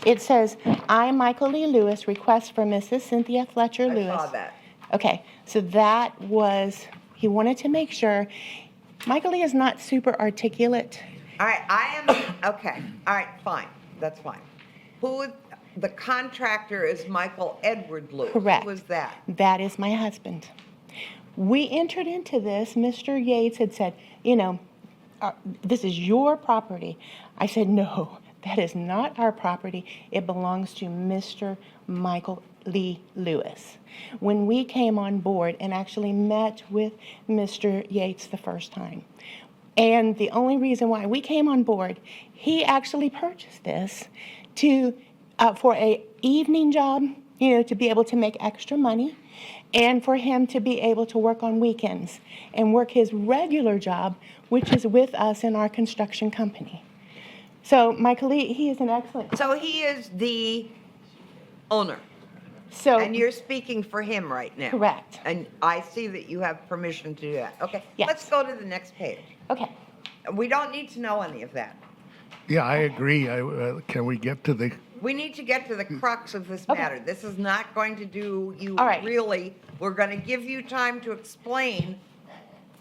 [SPEAKER 6] it says, I, Michael Lee Lewis, request for Mrs. Cynthia Fletcher
[SPEAKER 1] I
[SPEAKER 6] Lewis.
[SPEAKER 1] saw that.
[SPEAKER 6] Okay, so that was, he wanted to make sure, Michael Lee is not super articulate.
[SPEAKER 1] All right, I am, okay, all right, fine, that's fine. The contractor is Michael Edward Lewis.
[SPEAKER 6] Correct.
[SPEAKER 1] Who was that?
[SPEAKER 6] That is my husband. We entered into this, Mr. Yates had said, this is your property. I said, no, that is not our property. It belongs to Mr. Michael Lee Lewis. When we came on board and actually met with Mr. Yates the first time, and the only reason why we came on board, he actually purchased this for a evening job, to be able to make extra money, and for him to be able to work on weekends and work his regular job, which is with us in our construction company. So Michael Lee, he is an excellent.
[SPEAKER 1] So he is the owner,
[SPEAKER 6] So
[SPEAKER 1] and you're speaking for him right now?
[SPEAKER 6] correct.
[SPEAKER 1] And I see that you have permission to do that. Okay,
[SPEAKER 6] Yes.
[SPEAKER 1] let's go to the next page.
[SPEAKER 6] Okay.
[SPEAKER 1] We don't need to know any of that.
[SPEAKER 4] Yeah, I agree. Can we get to the,
[SPEAKER 1] We need to get to the crux of this
[SPEAKER 6] Okay.
[SPEAKER 1] matter. This is not going to do you
[SPEAKER 6] All right.
[SPEAKER 1] really, we're going to give you time to explain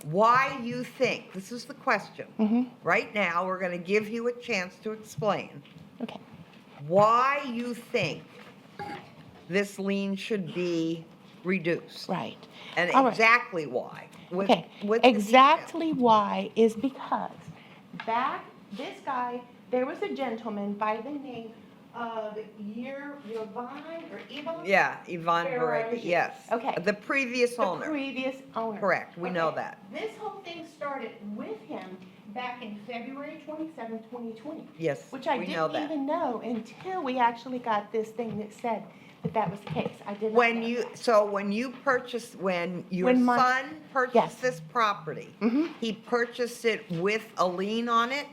[SPEAKER 1] why you think, this is the question.
[SPEAKER 6] Mm-hmm.
[SPEAKER 1] Right now, we're going to give you a chance to explain
[SPEAKER 6] Okay.
[SPEAKER 1] why you think this lien should be reduced.
[SPEAKER 6] Right.
[SPEAKER 1] And
[SPEAKER 6] All right.
[SPEAKER 1] exactly why. with-
[SPEAKER 6] Okay,
[SPEAKER 1] with the detail.
[SPEAKER 6] exactly why is because this guy, there was a gentleman by the name of Yvonne or Yvonne?
[SPEAKER 1] Yeah, Yvonne
[SPEAKER 6] Ferrari.
[SPEAKER 1] Barretti, yes.
[SPEAKER 6] Okay.
[SPEAKER 1] The previous
[SPEAKER 6] The
[SPEAKER 1] owner.
[SPEAKER 6] previous owner.
[SPEAKER 1] Correct, we know
[SPEAKER 6] Okay.
[SPEAKER 1] that.
[SPEAKER 6] This whole thing started with him back in February 27, 2020.
[SPEAKER 1] Yes,
[SPEAKER 6] Which I
[SPEAKER 1] we know
[SPEAKER 6] didn't
[SPEAKER 1] that.
[SPEAKER 6] even know until we actually got this thing that said that was the case. I did not
[SPEAKER 1] When
[SPEAKER 6] know.
[SPEAKER 1] when you purchased, when your
[SPEAKER 6] When my-
[SPEAKER 1] son
[SPEAKER 6] Yes.
[SPEAKER 1] purchased this property,
[SPEAKER 6] Mhm.
[SPEAKER 1] he purchased it with a lien on it,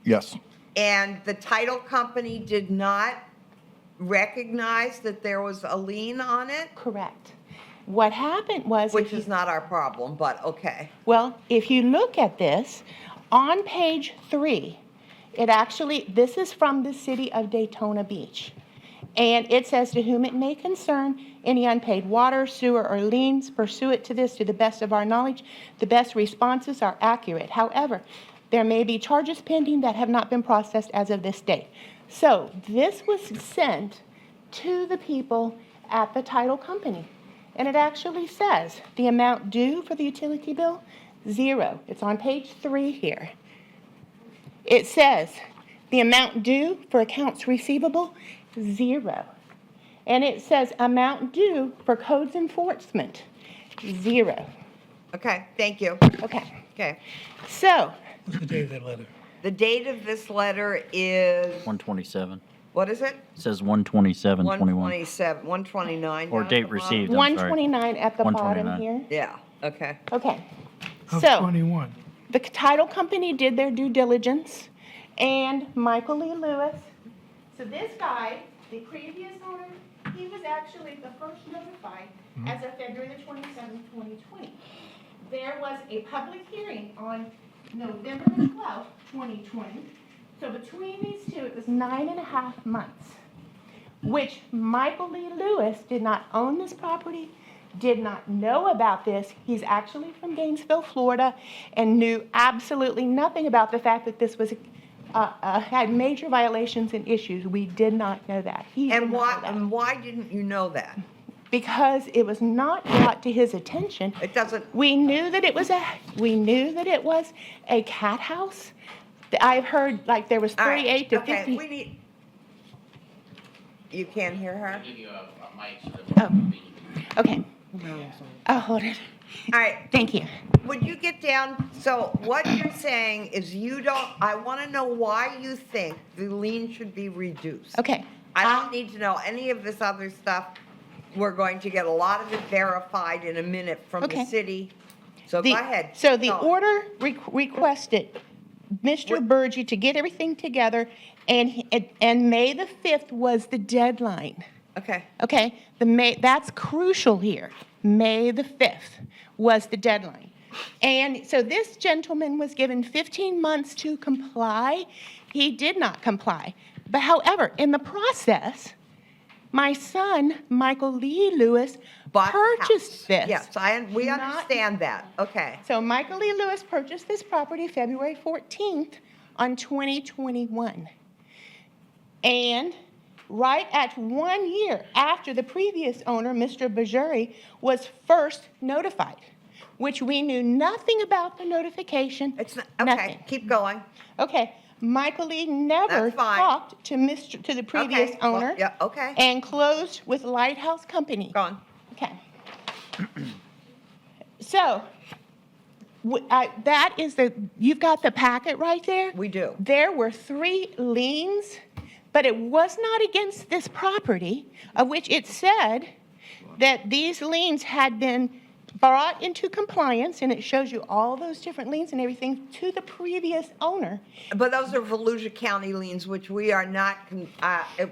[SPEAKER 15] Yes.
[SPEAKER 1] and the title company did not recognize that there was a lien on it,
[SPEAKER 6] Correct. What happened was.
[SPEAKER 1] which
[SPEAKER 6] if you-
[SPEAKER 1] is not our problem, but okay.
[SPEAKER 6] Well, if you look at this, on page 3, this is from the city of Daytona Beach. And it says, to whom it may concern, any unpaid water, sewer, or liens pursuant to this, to the best of our knowledge, the best responses are accurate. However, there may be charges pending that have not been processed as of this date. So this was sent to the people at the title company. And it actually says the amount due for the utility bill, 0. It's on page 3 here. It says the amount due for accounts receivable, 0. And it says amount due for codes enforcement 0.
[SPEAKER 1] Okay, thank you.
[SPEAKER 6] Okay,
[SPEAKER 1] Okay.
[SPEAKER 6] so
[SPEAKER 7] What's the date of that letter?
[SPEAKER 1] The date of this letter is,
[SPEAKER 16] 127.
[SPEAKER 1] what is it?
[SPEAKER 16] It says 127, 21.
[SPEAKER 1] 127, 129.
[SPEAKER 16] Or
[SPEAKER 1] down at
[SPEAKER 16] date
[SPEAKER 1] the bottom?
[SPEAKER 16] received, I'm sorry.
[SPEAKER 6] 129 at the bottom
[SPEAKER 16] 129.
[SPEAKER 6] here.
[SPEAKER 1] Yeah, okay.
[SPEAKER 6] Okay,
[SPEAKER 3] Of
[SPEAKER 6] so
[SPEAKER 3] 21.
[SPEAKER 6] the title company did their due diligence, and Michael Lee Lewis. So this guy, the previous owner, he was actually the first notified as of February the 27th, 2020. There was a public hearing on November the 12th, 2020. So between these two, it was 9.5 months, which Michael Lee Lewis did not own this property, did not know about this. He's actually from Gainesville, Florida, and knew absolutely nothing about the fact that this was had major violations and issues. We did not know that. He did
[SPEAKER 1] And
[SPEAKER 6] not
[SPEAKER 1] why,
[SPEAKER 6] know that.
[SPEAKER 1] and why didn't you know that?
[SPEAKER 6] Because it was not brought to his attention.
[SPEAKER 1] It doesn't,
[SPEAKER 6] We knew that it was a cat house. I've heard like there was
[SPEAKER 1] all right,
[SPEAKER 6] 38 to 50.
[SPEAKER 1] okay, we need, you can't hear her?
[SPEAKER 5] Give you a mic so that.
[SPEAKER 6] Oh. Okay. Oh, hold it.
[SPEAKER 1] All right,
[SPEAKER 6] Thank you.
[SPEAKER 1] would you get down, so what you're saying is you don't, I want to know why you think the lien should be reduced.
[SPEAKER 6] Okay.
[SPEAKER 1] I don't need to know any of this other stuff. We're going to get a lot of it verified in a minute from the
[SPEAKER 6] Okay.
[SPEAKER 1] city. So go ahead.
[SPEAKER 6] So the
[SPEAKER 1] No.
[SPEAKER 6] order requested Mr. Burgee to get everything together, and May the 5th was the deadline.
[SPEAKER 1] Okay,
[SPEAKER 6] Okay, that's crucial here. May the 5th was the deadline. And so this gentleman was given 15 months to comply. He did not comply. But however, in the process, my son, Michael Lee Lewis,
[SPEAKER 1] bought the
[SPEAKER 6] purchased
[SPEAKER 1] house.
[SPEAKER 6] this.
[SPEAKER 1] Yes, we
[SPEAKER 6] Not-
[SPEAKER 1] understand that, okay.
[SPEAKER 6] So Michael Lee Lewis purchased this property February 14th on 2021. And right at 1 year after the previous owner, Mr. Bajuri, was first notified, which we knew nothing about the notification.
[SPEAKER 1] It's not,
[SPEAKER 6] nothing.
[SPEAKER 1] okay, keep going.
[SPEAKER 6] Okay, Michael Lee never
[SPEAKER 1] That's fine.
[SPEAKER 6] talked to the previous
[SPEAKER 1] Okay, well,
[SPEAKER 6] owner.
[SPEAKER 1] yeah, okay.
[SPEAKER 6] And closed with Lighthouse Company.
[SPEAKER 1] Go on.
[SPEAKER 6] Okay. So, that is you've got the packet right there?
[SPEAKER 1] We do.
[SPEAKER 6] There were 3 liens, but it was not against this property, of which it said that these liens had been brought into compliance, and it shows you all those different liens and everything to the previous owner.
[SPEAKER 1] But those are Volusia County liens, which we are not,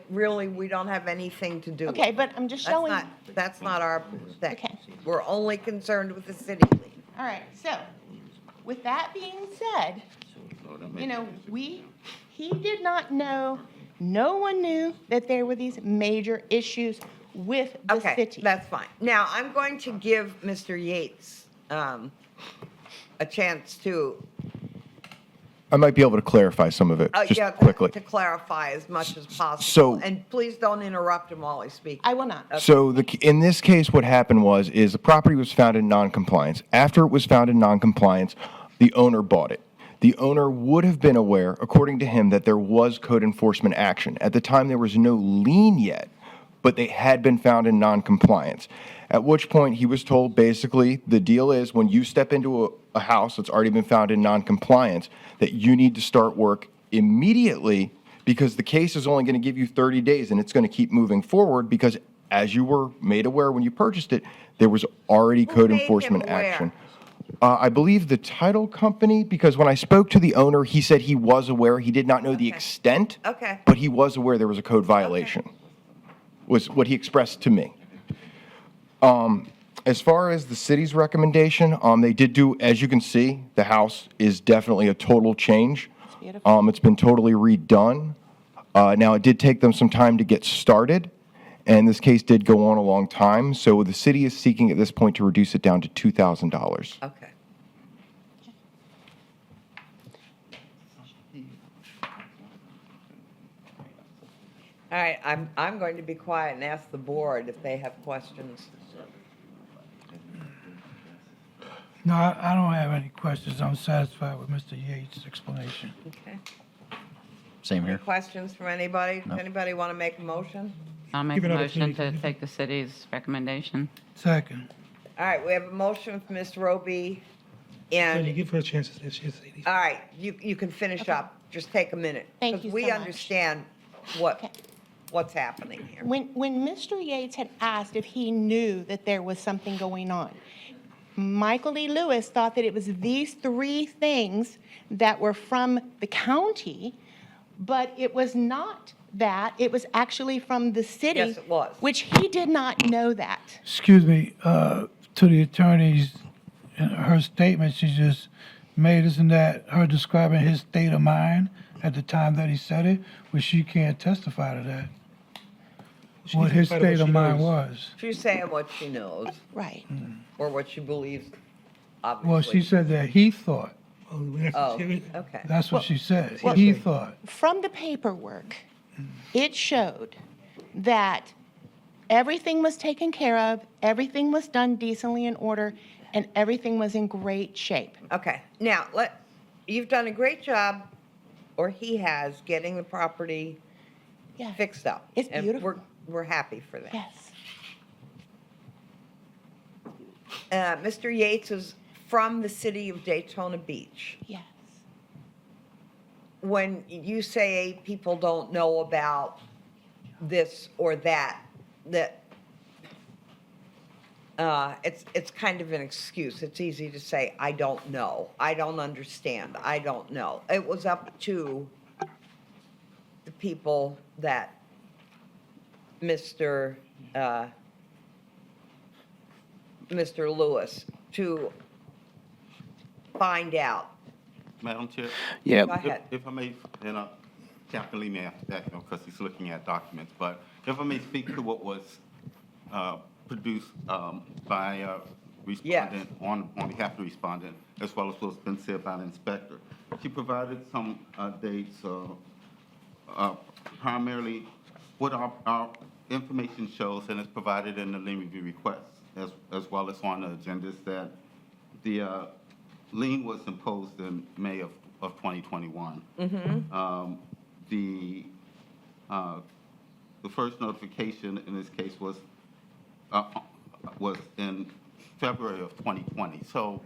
[SPEAKER 1] really, we don't have anything to do with.
[SPEAKER 6] Okay, but I'm just showing.
[SPEAKER 1] That's not our thing.
[SPEAKER 6] Okay.
[SPEAKER 1] We're only concerned with the city lien.
[SPEAKER 6] All right, so with that being said, he did not know, no one knew that there were these major issues with the
[SPEAKER 1] Okay,
[SPEAKER 6] city.
[SPEAKER 1] that's fine. Now, I'm going to give Mr. Yates a chance to,
[SPEAKER 15] I might be able to clarify some of it,
[SPEAKER 1] yeah,
[SPEAKER 15] just quickly.
[SPEAKER 1] to clarify as much as possible.
[SPEAKER 15] So-
[SPEAKER 1] And please don't interrupt him while he's speaking.
[SPEAKER 6] I will not.
[SPEAKER 15] So in this case, what happened is the property was found in noncompliance. After it was found in noncompliance, the owner bought it. The owner would have been aware, according to him, that there was code enforcement action. At the time, there was no lien yet, but they had been found in noncompliance. At which point, he was told, basically, the deal is when you step into a house that's already been found in noncompliance, that you need to start work immediately because the case is only going to give you 30 days and it's going to keep moving forward because, as you were made aware when you purchased it, there was already code
[SPEAKER 1] made him
[SPEAKER 15] enforcement
[SPEAKER 1] aware?
[SPEAKER 15] action. I believe the title company, because when I spoke to the owner, he said he was aware. He did not know the extent,
[SPEAKER 1] Okay.
[SPEAKER 15] but he was aware there was a code violation, was what he expressed to me. As far as the city's recommendation, they did do, as you can see, the house is definitely a total change. It's been totally redone. Now, it did take them some time to get started, and this case did go on a long time. So the city is seeking at this point to reduce it down to $2,000.
[SPEAKER 1] Okay. All right, I'm going to be quiet and ask the board if they have questions.
[SPEAKER 3] No, I don't have any questions. I'm satisfied with Mr. Yates' explanation.
[SPEAKER 1] Okay.
[SPEAKER 16] Same
[SPEAKER 1] Any
[SPEAKER 16] here.
[SPEAKER 1] questions from anybody?
[SPEAKER 16] No.
[SPEAKER 1] Does anybody want to make a motion?
[SPEAKER 10] I'll make
[SPEAKER 7] Give
[SPEAKER 10] a
[SPEAKER 7] an
[SPEAKER 10] motion
[SPEAKER 7] opportunity
[SPEAKER 10] to
[SPEAKER 7] to-
[SPEAKER 10] take the city's recommendation.
[SPEAKER 3] Second.
[SPEAKER 1] All right, we have a motion from Ms. Roby,
[SPEAKER 7] Can you
[SPEAKER 1] and,
[SPEAKER 7] give her a chance to say she has to say these?
[SPEAKER 1] all right, you can finish up. Just take a minute.
[SPEAKER 6] Thank you
[SPEAKER 1] Because we
[SPEAKER 6] so much.
[SPEAKER 1] understand what's happening here.
[SPEAKER 6] When Mr. Yates had asked if he knew that there was something going on, Michael E. Lewis thought that it was these three things that were from the county, but it was not that. It was actually from the city.
[SPEAKER 1] Yes, it was.
[SPEAKER 6] Which he did not know that.
[SPEAKER 3] Excuse me, to the attorneys, in her statement she just made, isn't that her describing his state of mind at the time that he said it? Well, she can't testify to that.
[SPEAKER 7] She
[SPEAKER 3] What
[SPEAKER 7] can
[SPEAKER 3] his
[SPEAKER 7] testify to what
[SPEAKER 3] state of
[SPEAKER 7] she
[SPEAKER 3] mind
[SPEAKER 7] knows.
[SPEAKER 3] was.
[SPEAKER 1] She's saying what she knows,
[SPEAKER 6] Right.
[SPEAKER 1] or what she believes, obviously.
[SPEAKER 3] Well, she said that he thought.
[SPEAKER 7] Oh, we have to
[SPEAKER 1] Oh,
[SPEAKER 7] hear it.
[SPEAKER 1] okay.
[SPEAKER 3] That's what she said.
[SPEAKER 6] well-
[SPEAKER 3] He thought.
[SPEAKER 6] From the paperwork, it showed that everything was taken care of, everything was done decently in order, and everything was in great shape.
[SPEAKER 1] Okay, now, you've done a great job, or he has, getting the property
[SPEAKER 6] Yeah.
[SPEAKER 1] fixed up.
[SPEAKER 6] It's
[SPEAKER 1] And
[SPEAKER 6] beautiful.
[SPEAKER 1] we're happy for that.
[SPEAKER 6] Yes.
[SPEAKER 1] Mr. Yates is from the city of Daytona Beach.
[SPEAKER 6] Yes.
[SPEAKER 1] When you say people don't know about this or that it's kind of an excuse. It's easy to say, I don't know, I don't understand, I don't know. It was up to the people that Mr. Lewis to find out.
[SPEAKER 13] Madam Chair?
[SPEAKER 5] Yeah.
[SPEAKER 1] Go ahead.
[SPEAKER 13] If I may, and Captain Lee may have that, because he's looking at documents, but if I may speak to what was produced by respondent, on behalf of the respondent, as well as what's been said by the inspector. She provided some dates, primarily what our information shows, and it's provided in the lien review request, as well as on the agendas, that the lien was imposed in May of 2021. The first notification in this case was in February of 2020. So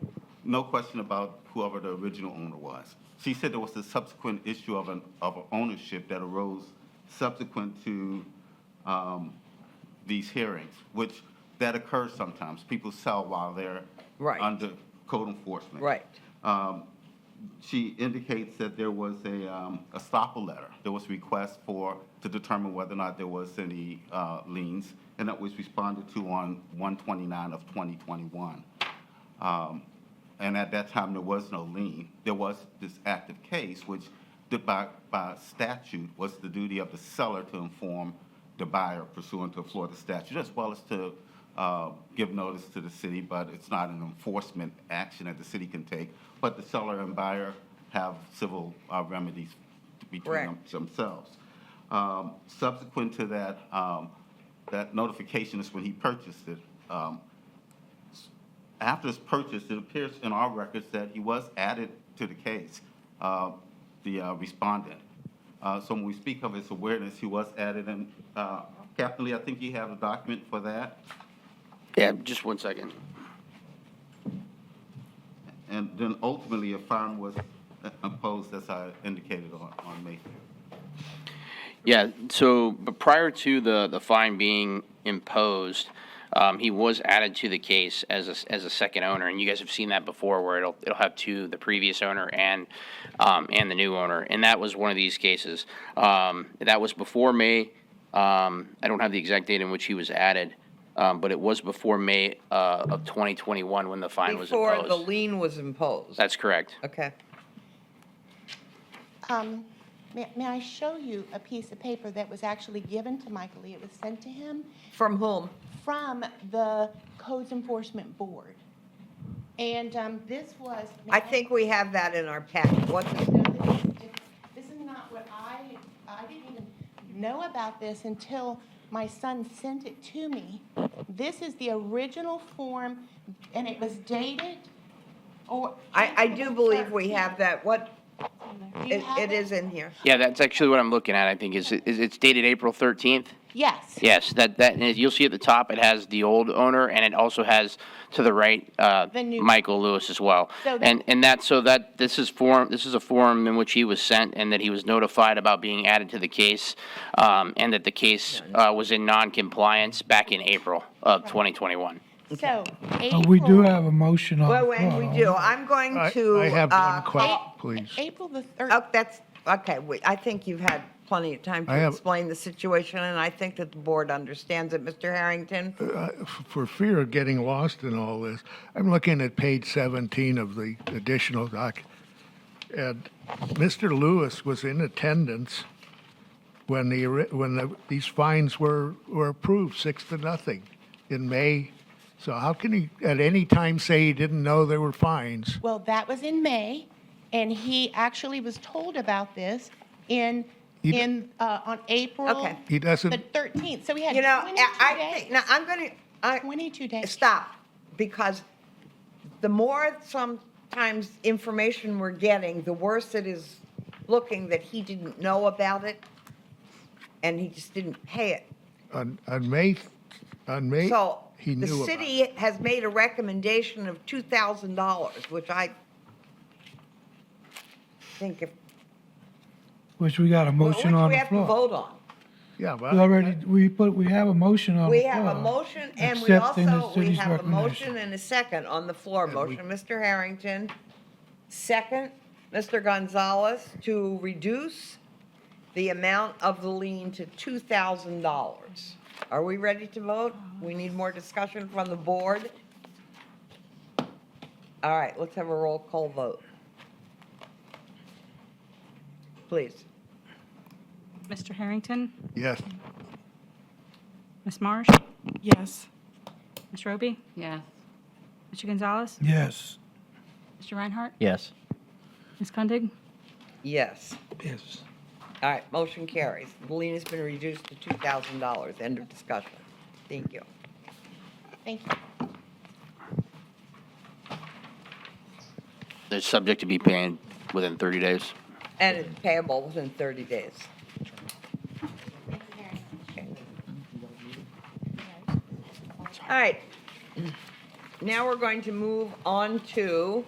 [SPEAKER 13] no question about whoever the original owner was. She said there was a subsequent issue of ownership that arose subsequent to these hearings, which that occurs sometimes. People sell while they're under code enforcement.
[SPEAKER 1] Right.
[SPEAKER 13] She indicates that there was a stopper letter. There was a request to determine whether or not there was any liens, and that was responded to on 1/29 of 2021. And at that time, there was no lien. There was this active case, which by statute was the duty of the seller to inform the buyer pursuant to a Florida statute, as well as to give notice to the city, but it's not an enforcement action that the city can take. But the seller and buyer have civil remedies between themselves. Subsequent to that, that notification is when he purchased it. After his purchase, it appears in our records that he was added to the case, the respondent. So when we speak of his awareness, he was added, and Captain Lee, I think you have a document for that.
[SPEAKER 5] Yeah, just 1 second.
[SPEAKER 13] And then ultimately, a fine was imposed, as I indicated, on May 5th.
[SPEAKER 5] Yeah, so but prior to the fine being imposed, he was added to the case as a second owner, and you guys have seen that before, where it'll have the previous owner and the new owner, and that was one of these cases. That was before May. I don't have the exact date in which he was added, but it was before May of 2021 when the fine was imposed.
[SPEAKER 1] Before the lien was imposed.
[SPEAKER 5] That's correct.
[SPEAKER 1] Okay.
[SPEAKER 6] May I show you a piece of paper that was actually given to Michael Lee? It was sent to him
[SPEAKER 1] From whom?
[SPEAKER 6] from the Codes Enforcement Board. And this was.
[SPEAKER 1] I think we have that in our packet. What's it?
[SPEAKER 6] This is not what I didn't even know about this until my son sent it to me. This is the original form, and it was dated, or.
[SPEAKER 1] I do believe we have that. What?
[SPEAKER 6] Do you have
[SPEAKER 1] It is in here.
[SPEAKER 5] Yeah, that's actually what I'm looking at. I think it's dated April 13th.
[SPEAKER 6] Yes.
[SPEAKER 5] Yes, and you'll see at the top, it has the old owner, and it also has to the right,
[SPEAKER 6] new-
[SPEAKER 5] Michael Lewis as well.
[SPEAKER 6] So that-
[SPEAKER 5] This is a form in which he was sent and that he was notified about being added to the case, and that the case, was in non-compliance back in April of 2021.
[SPEAKER 6] So,
[SPEAKER 3] We do have a motion on the
[SPEAKER 1] Well,
[SPEAKER 3] floor.
[SPEAKER 1] when we do, I'm going to.
[SPEAKER 4] I have one question,
[SPEAKER 1] call-
[SPEAKER 4] please.
[SPEAKER 6] April the 3rd.
[SPEAKER 1] Oh, that's, okay, I think you've had plenty of time
[SPEAKER 4] I
[SPEAKER 1] to
[SPEAKER 4] have-
[SPEAKER 1] explain the situation, and I think that the board understands it. Mr. Harrington?
[SPEAKER 4] For fear of getting lost in all this, I'm looking at page 17 of the additional doc. And Mr. Lewis was in attendance when these fines were approved, 6-0 in May. So how can he at any time say he didn't know there were fines?
[SPEAKER 6] Well, that was in May, and he actually was told about this on April
[SPEAKER 1] Okay.
[SPEAKER 4] He doesn't,
[SPEAKER 6] the 13th. So we had
[SPEAKER 1] You know,
[SPEAKER 6] 22
[SPEAKER 1] I
[SPEAKER 6] days.
[SPEAKER 1] think, now, I'm going to,
[SPEAKER 6] 22 days.
[SPEAKER 1] stop, because the more sometimes information we're getting, the worse it is looking that he didn't know about it, and he just didn't pay it.
[SPEAKER 4] on May,
[SPEAKER 1] So,
[SPEAKER 4] he
[SPEAKER 1] the
[SPEAKER 4] knew about it.
[SPEAKER 1] city has made a recommendation of $2,000, which I think if,
[SPEAKER 3] Which we got a
[SPEAKER 1] which
[SPEAKER 3] motion on
[SPEAKER 1] we
[SPEAKER 3] the
[SPEAKER 1] have to
[SPEAKER 3] floor.
[SPEAKER 1] vote on.
[SPEAKER 4] Yeah,
[SPEAKER 3] We already, we have a motion on the
[SPEAKER 1] We
[SPEAKER 3] floor.
[SPEAKER 1] have a motion, and we
[SPEAKER 3] accepting the
[SPEAKER 1] also, we
[SPEAKER 3] city's
[SPEAKER 1] have a
[SPEAKER 3] recommendation.
[SPEAKER 1] motion and a second on the floor. Motion, Mr. Harrington. Second, Mr. Gonzalez, to reduce the amount of the lien to $2,000. Are we ready to vote? We need more discussion from the board. All right, let's have a roll call vote. Please.
[SPEAKER 2] Mr. Harrington?
[SPEAKER 4] Yes.
[SPEAKER 2] Ms. Marsh?
[SPEAKER 8] Yes.
[SPEAKER 2] Ms. Roby?
[SPEAKER 10] Yes.
[SPEAKER 2] Mr. Gonzalez?
[SPEAKER 3] Yes.
[SPEAKER 2] Mr. Reinhardt?
[SPEAKER 16] Yes.
[SPEAKER 2] Ms. Kundig?
[SPEAKER 1] Yes.
[SPEAKER 3] Yes.
[SPEAKER 1] All right, motion carries. The lien has been reduced to $2,000. End of discussion. Thank you.
[SPEAKER 6] Thank you.
[SPEAKER 5] They're subject to be paid within 30 days.
[SPEAKER 1] And it's payable within 30 days. Okay. All right. Now we're going to move on to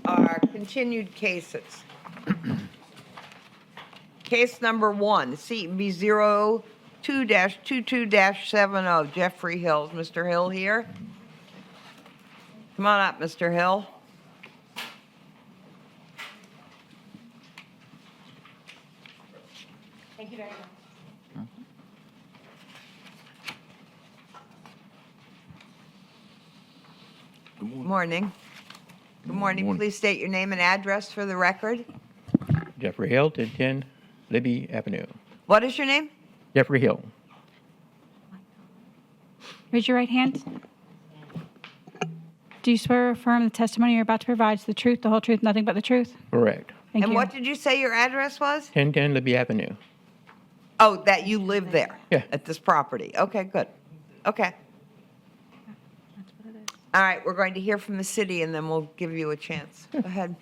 [SPEAKER 1] our continued cases. Case number 1, CB 02-22-70, Jeffrey Hills. Mr. Hill here. Come on up, Mr. Hill.
[SPEAKER 6] Thank you very much.
[SPEAKER 1] Morning. Good morning. Please state your name and address for the record.
[SPEAKER 17] Jeffrey Hill, 1010 Libby Avenue.
[SPEAKER 1] What is your name?
[SPEAKER 17] Jeffrey Hill.
[SPEAKER 2] Raise your right hand. Do you swear or affirm the testimony you're about to provide is the truth, the whole truth, nothing but the truth?
[SPEAKER 17] Correct.
[SPEAKER 2] Thank
[SPEAKER 1] And
[SPEAKER 2] you.
[SPEAKER 1] what did you say your address was?
[SPEAKER 17] 1010 Libby Avenue.
[SPEAKER 1] Oh, that you live there?
[SPEAKER 17] Yeah.
[SPEAKER 1] At this property? Okay, good. Okay. All right, we're going to hear from the city, and then we'll give you a chance. Go ahead.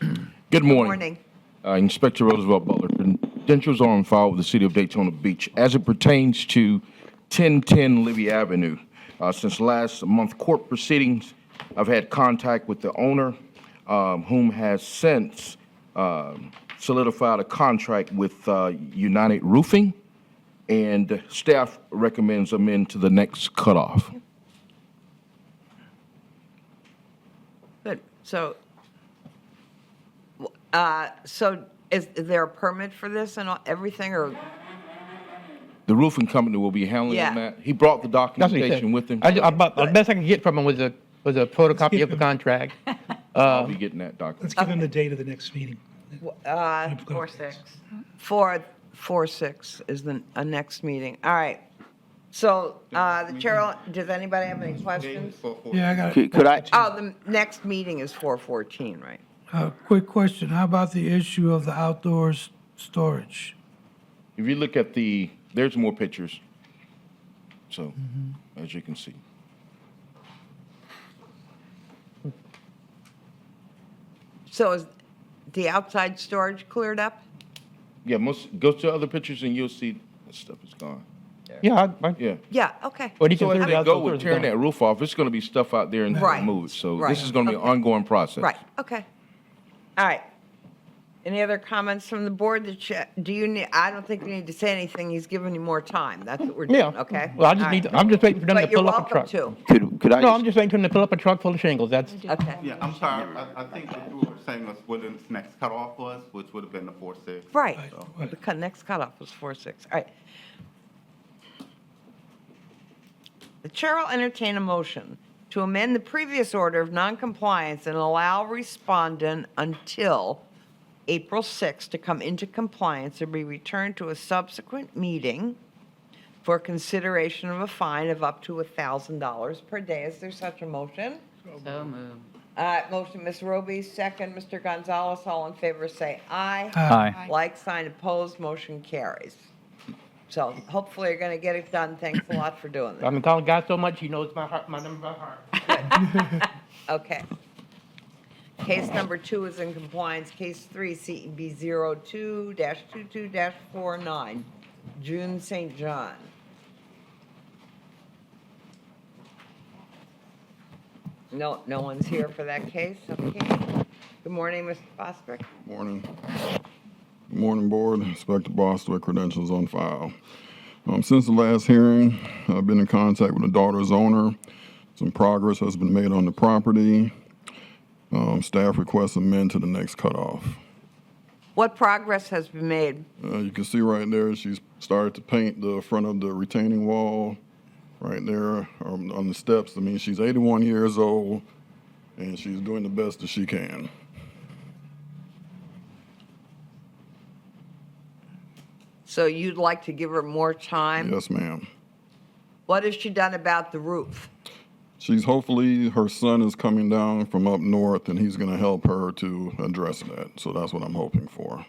[SPEAKER 18] Good morning.
[SPEAKER 1] Morning.
[SPEAKER 18] Inspector Roosevelt Butler. Credentials are on file with the City of Daytona Beach. As it pertains to 1010 Libby Avenue, since last month court proceedings, I've had contact with the owner, whom has since solidified a contract with United Roofing, and staff recommends amend to the next cutoff.
[SPEAKER 1] Good. So is there a permit for this and everything, or?
[SPEAKER 18] The roofing company will be handling
[SPEAKER 1] Yeah.
[SPEAKER 18] that. He brought the
[SPEAKER 17] That's what he said.
[SPEAKER 18] documentation with him.
[SPEAKER 17] The best I can get from him was a photocopy of the contract.
[SPEAKER 18] I'll be getting that document.
[SPEAKER 7] Let's give him the date of the next meeting.
[SPEAKER 10] 4-6.
[SPEAKER 1] 4/6 is the next meeting. All right. So the chair, does anybody have any questions?
[SPEAKER 3] Yeah, I got it.
[SPEAKER 5] Could I,
[SPEAKER 1] Oh, the next meeting is 4/14, right?
[SPEAKER 3] Quick question. How about the issue of the outdoors storage?
[SPEAKER 18] If you look at there's more pictures. So, as you can see.
[SPEAKER 1] So is the outside storage cleared up?
[SPEAKER 18] Yeah, go to other pictures and you'll see that stuff is gone.
[SPEAKER 17] Yeah,
[SPEAKER 18] Yeah.
[SPEAKER 1] Yeah, okay.
[SPEAKER 17] What do you
[SPEAKER 18] So
[SPEAKER 17] consider
[SPEAKER 18] if
[SPEAKER 17] the
[SPEAKER 18] they
[SPEAKER 17] outdoor
[SPEAKER 18] go with
[SPEAKER 17] tourism
[SPEAKER 18] tearing
[SPEAKER 17] zone?
[SPEAKER 18] that roof off, it's gonna be stuff out there and they
[SPEAKER 1] Right.
[SPEAKER 18] move it. So
[SPEAKER 1] Right.
[SPEAKER 18] this is gonna be an
[SPEAKER 1] Okay.
[SPEAKER 18] ongoing process.
[SPEAKER 1] Right, okay. All right. Any other comments from the board that do you need, I don't think you need to say anything, he's giving you more time, that's what we're doing,
[SPEAKER 17] Yeah.
[SPEAKER 1] okay?
[SPEAKER 17] Well, I just
[SPEAKER 1] All
[SPEAKER 17] need,
[SPEAKER 1] right.
[SPEAKER 17] I'm just waiting for them to
[SPEAKER 1] But you're
[SPEAKER 17] pull up a
[SPEAKER 1] welcome
[SPEAKER 17] truck.
[SPEAKER 1] to.
[SPEAKER 5] Could I
[SPEAKER 17] No,
[SPEAKER 5] just
[SPEAKER 17] I'm just waiting for them to pull up a truck full of shingles. That's,
[SPEAKER 1] Okay.
[SPEAKER 13] Yeah, I'm sorry, I think what you were saying was what the next cutoff was, which would have been the 4/6.
[SPEAKER 1] Right.
[SPEAKER 13] So-
[SPEAKER 1] The next cutoff was 4/6. All right. The chair will entertain a motion to amend the previous order of noncompliance and allow respondent until April 6th to come into compliance or be returned to a subsequent meeting for consideration of a fine of up to $1,000 per day. Is there such a motion?
[SPEAKER 10] So moved.
[SPEAKER 1] Motion, Ms. Roby, second, Mr. Gonzalez, all in favor, say aye.
[SPEAKER 16] Aye.
[SPEAKER 1] Like sign opposed, motion carries. So hopefully you're gonna get it done. Thanks a lot for doing
[SPEAKER 17] I've
[SPEAKER 1] this.
[SPEAKER 17] been calling God so much, he knows my heart, my number by heart.
[SPEAKER 1] Okay. Case number 2 is in compliance. Case 3, CEB 02-22-49, June St. John. No one's here for that case, okay. Good morning, Mr. Bostwick.
[SPEAKER 19] Morning. Morning, Board. Inspector Bostwick, credentials on file. Since the last hearing, I've been in contact with the daughter's owner. Some progress has been made on the property. Staff requests amend to the next cutoff.
[SPEAKER 1] What progress has been made?
[SPEAKER 19] You can see right there, she's started to paint the front of the retaining wall right there on the steps. I mean, she's 81 years old, and she's doing the best that she can.
[SPEAKER 1] So you'd like to give her more time?
[SPEAKER 19] Yes, ma'am.
[SPEAKER 1] What has she done about the roof?
[SPEAKER 19] She's hopefully, her son is coming down from up north, and he's going to help her to address that. So that's what I'm hoping for.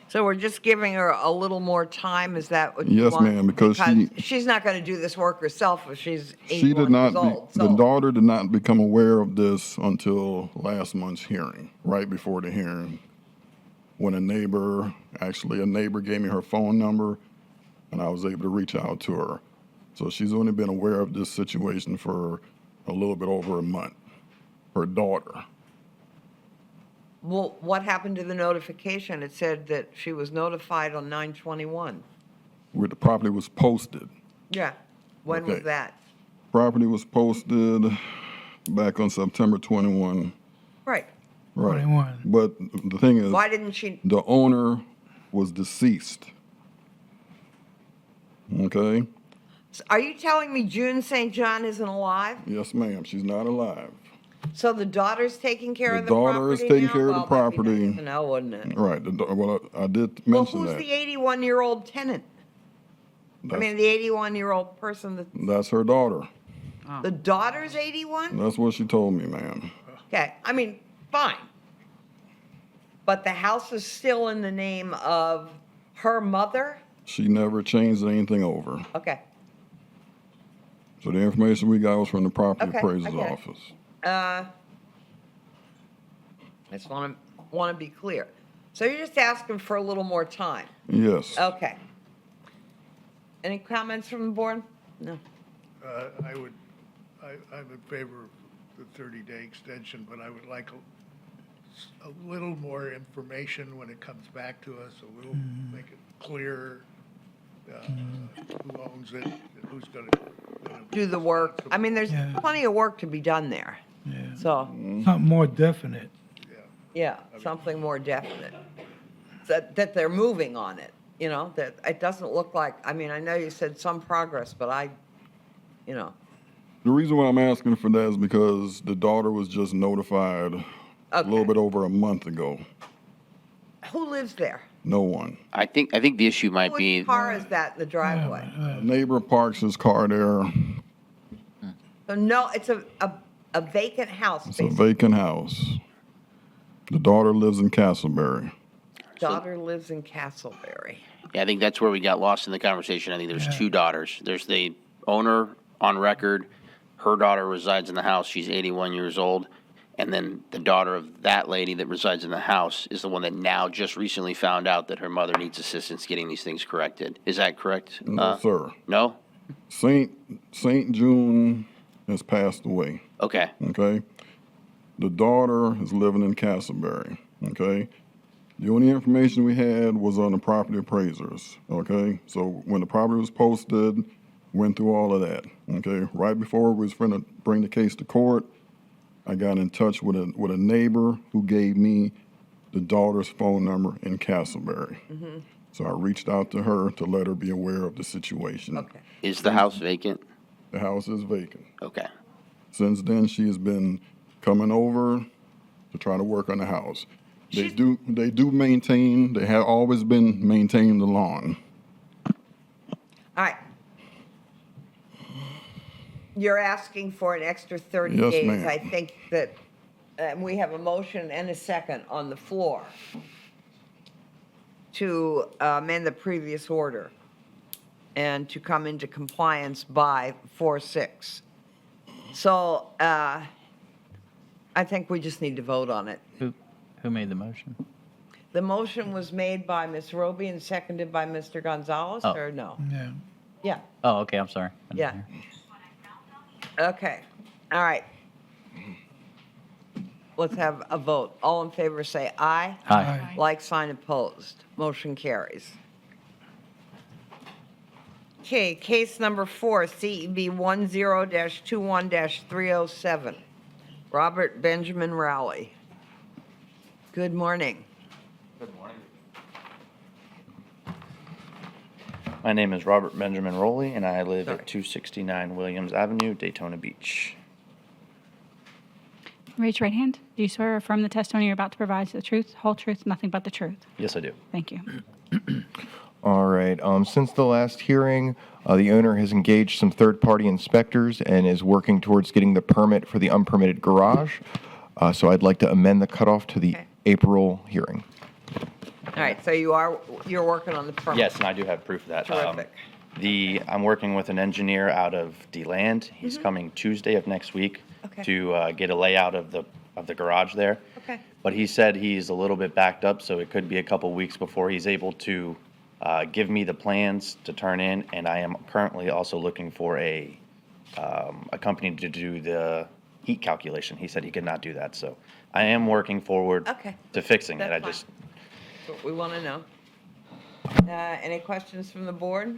[SPEAKER 1] So we're just giving her a little more time, is that what you
[SPEAKER 19] Yes,
[SPEAKER 1] want?
[SPEAKER 19] ma'am, because
[SPEAKER 1] she's not going to do this work herself if she's
[SPEAKER 19] she
[SPEAKER 1] 81
[SPEAKER 19] did not,
[SPEAKER 1] years old.
[SPEAKER 19] the
[SPEAKER 1] So
[SPEAKER 19] daughter did not become aware of this until last month's hearing, right before the hearing, when a neighbor gave me her phone number, and I was able to reach out to her. So she's only been aware of this situation for a little bit over a month, her daughter.
[SPEAKER 1] well, what happened to the notification? It said that she was notified on 9/21.
[SPEAKER 19] Where the property was posted.
[SPEAKER 1] Yeah. When was
[SPEAKER 19] Okay.
[SPEAKER 1] that?
[SPEAKER 19] Property was posted back on September 21.
[SPEAKER 1] Right.
[SPEAKER 19] Right.
[SPEAKER 3] 21.
[SPEAKER 19] But the thing is,
[SPEAKER 1] Why didn't she?
[SPEAKER 19] the owner was deceased. Okay?
[SPEAKER 1] Are you telling me June St. John isn't alive?
[SPEAKER 19] Yes, ma'am. She's not alive.
[SPEAKER 1] So the daughter's taking care
[SPEAKER 19] The
[SPEAKER 1] of the property
[SPEAKER 19] daughter is taking
[SPEAKER 1] now?
[SPEAKER 19] care of the
[SPEAKER 1] Well, that'd be
[SPEAKER 19] property.
[SPEAKER 1] nice to know, wouldn't it?
[SPEAKER 19] Right. Well, I did
[SPEAKER 1] Well,
[SPEAKER 19] mention
[SPEAKER 1] who's
[SPEAKER 19] that.
[SPEAKER 1] the 81-year-old tenant? I mean, the 81-year-old person that,
[SPEAKER 19] That's her daughter.
[SPEAKER 1] the daughter's 81?
[SPEAKER 19] That's what she told me, ma'am.
[SPEAKER 1] Okay, I mean, fine. But the house is still in the name of her mother?
[SPEAKER 19] She never changed anything over.
[SPEAKER 1] Okay.
[SPEAKER 19] So the information we got was from the property
[SPEAKER 1] Okay, I
[SPEAKER 19] appraiser's
[SPEAKER 1] get it.
[SPEAKER 19] office.
[SPEAKER 1] I just want to be clear. So you're just asking for a little more time?
[SPEAKER 19] Yes.
[SPEAKER 1] Okay. Any comments from the board? No.
[SPEAKER 4] I'm in favor of the 30-day extension, but I would like a little more information when it comes back to us, a little, make it clearer, who owns it, and who's gonna
[SPEAKER 1] Do the work. I mean, there's
[SPEAKER 3] Yeah.
[SPEAKER 1] plenty of work to be done there.
[SPEAKER 3] Yeah.
[SPEAKER 1] So,
[SPEAKER 3] Something more definite.
[SPEAKER 1] yeah, something more definite. That they're moving on it, you know, that it doesn't look like, I mean, I know you said some progress, but you know.
[SPEAKER 19] The reason why I'm asking for that is because the daughter was just notified a little bit over a month ago.
[SPEAKER 1] Who lives there?
[SPEAKER 19] No one.
[SPEAKER 5] I think the issue might be,
[SPEAKER 1] Whose car is that in the driveway?
[SPEAKER 19] A neighbor parks his car there.
[SPEAKER 1] So no, it's a vacant house,
[SPEAKER 19] It's a
[SPEAKER 1] basically.
[SPEAKER 19] vacant house. The daughter lives in Castleberry.
[SPEAKER 1] Daughter lives in Castleberry.
[SPEAKER 5] yeah, I think that's where we got lost in the conversation. I think there's two daughters. There's the owner on record. Her daughter resides in the house. She's 81 years old. And then the daughter of that lady that resides in the house is the one that now just recently found out that her mother needs assistance getting these things corrected. Is that correct?
[SPEAKER 19] No, sir.
[SPEAKER 5] No?
[SPEAKER 19] Saint June has passed away.
[SPEAKER 5] Okay.
[SPEAKER 19] Okay. The daughter is living in Castleberry. Okay. The only information we had was on the property appraisers. Okay. So when the property was posted, went through all of that. Okay. Right before we was going to bring the case to court, I got in touch with a neighbor who gave me the daughter's phone number in Castleberry.
[SPEAKER 1] Mhm.
[SPEAKER 19] So I reached out to her to let her be aware of the situation.
[SPEAKER 1] Okay.
[SPEAKER 5] Is the house vacant?
[SPEAKER 19] The house is vacant.
[SPEAKER 5] Okay.
[SPEAKER 19] Since then, she has been coming over to try to work on the house. They do maintain, they have always been maintaining the lawn.
[SPEAKER 1] All right. You're asking for an extra 30
[SPEAKER 19] Yes,
[SPEAKER 1] days.
[SPEAKER 19] ma'am.
[SPEAKER 1] I think that we have a motion and a second on the floor to amend the previous order and to come into compliance by 4/6. So I think we just need to vote on it.
[SPEAKER 16] Who made the motion?
[SPEAKER 1] The motion was made by Ms. Roby and seconded by Mr. Gonzalez,
[SPEAKER 16] Oh.
[SPEAKER 1] or no?
[SPEAKER 3] Yeah.
[SPEAKER 1] Yeah,
[SPEAKER 16] Oh, okay, I'm sorry. I didn't
[SPEAKER 1] yeah.
[SPEAKER 16] hear.
[SPEAKER 1] Okay, all right. Let's have a vote. All in favor, say aye.
[SPEAKER 16] Aye.
[SPEAKER 1] Like sign opposed. Motion carries. Okay, case number 4, CEB 10-21-307. Robert Benjamin Rowley. Good morning.
[SPEAKER 20] Good morning. My name is Robert Benjamin Rowley, and I live at 269 Williams Avenue, Daytona Beach.
[SPEAKER 2] Raise your right hand. Do you swear or affirm the testimony you're about to provide is the truth, whole truth, nothing but the truth?
[SPEAKER 20] Yes, I do.
[SPEAKER 2] Thank you.
[SPEAKER 15] All right. Since the last hearing, the owner has engaged some third-party inspectors and is working towards getting the permit for the unpermitted garage. So I'd like to amend the cutoff to the April hearing.
[SPEAKER 1] All right, so you're working on the permit.
[SPEAKER 20] Yes, and I do have proof of that.
[SPEAKER 1] Terrific.
[SPEAKER 20] I'm working with an engineer out of DeLand. He's coming Tuesday of next week
[SPEAKER 1] Okay.
[SPEAKER 20] to get a layout of the garage there.
[SPEAKER 1] Okay.
[SPEAKER 20] But he said he's a little bit backed up, so it could be a couple weeks before he's able to give me the plans to turn in. And I am currently also looking for a company to do the heat calculation. He said he could not do that, so I am working forward
[SPEAKER 1] Okay.
[SPEAKER 20] to fixing it.
[SPEAKER 1] That's
[SPEAKER 20] I
[SPEAKER 1] fine.
[SPEAKER 20] just
[SPEAKER 1] That's what we want to know. Any questions from the board?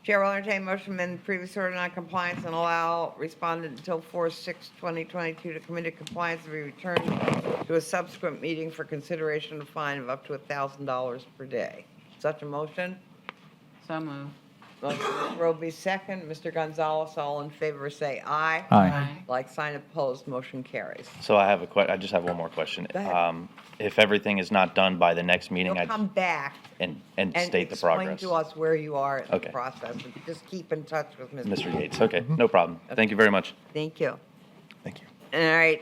[SPEAKER 1] Chair will entertain motion to amend the previous order non-compliance and allow respondent until 4/6/2022 to come into compliance and be returned to a subsequent meeting for consideration of fine of up to $1,000 per day. Such a motion?
[SPEAKER 10] So moved.
[SPEAKER 1] Motion, Ms. Roby, second. Mr. Gonzalez, all in favor, say aye.
[SPEAKER 20] Aye.
[SPEAKER 1] Like sign opposed, motion carries.
[SPEAKER 20] So I have I just have one more question.
[SPEAKER 1] Go ahead.
[SPEAKER 20] If everything is not done by the next meeting,
[SPEAKER 1] You'll come back
[SPEAKER 20] and
[SPEAKER 1] and
[SPEAKER 20] state the
[SPEAKER 1] explain
[SPEAKER 20] progress.
[SPEAKER 1] to us where you are in the
[SPEAKER 20] Okay.
[SPEAKER 1] process. And just keep in touch with
[SPEAKER 20] Mr. Yates, okay, no problem. Thank you very much.
[SPEAKER 1] Thank you.
[SPEAKER 15] Thank you.
[SPEAKER 1] All right,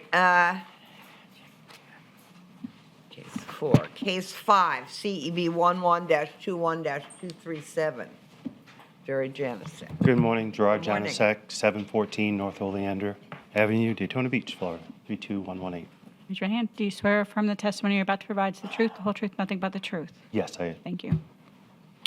[SPEAKER 1] case 4, case 5, CEB 11-21-237. Jerry Janicek.
[SPEAKER 21] Good morning, Gerard
[SPEAKER 1] Good morning.
[SPEAKER 21] Janasek, 714 North Oleander Avenue, Daytona Beach, Florida, 32118.
[SPEAKER 2] Raise your hand. Do you swear or affirm the testimony you're about to provide is the truth, the whole truth, nothing but the truth?
[SPEAKER 21] Yes, I,
[SPEAKER 2] Thank you.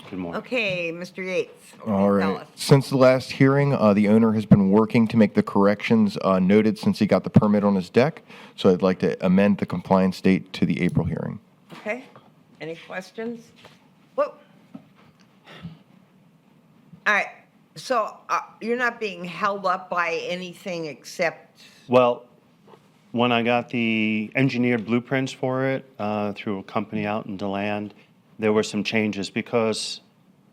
[SPEAKER 21] good morning.
[SPEAKER 1] Okay, Mr. Yates.
[SPEAKER 15] All
[SPEAKER 1] Tell
[SPEAKER 15] right.
[SPEAKER 1] us.
[SPEAKER 15] Since the last hearing, the owner has been working to make the corrections noted since he got the permit on his deck. So I'd like to amend the compliance date to the April hearing.
[SPEAKER 1] Okay, any questions? Whoa. All right, so you're not being held up by anything except,
[SPEAKER 21] Well, when I got the engineered blueprints for it through a company out in DeLand, there were some changes because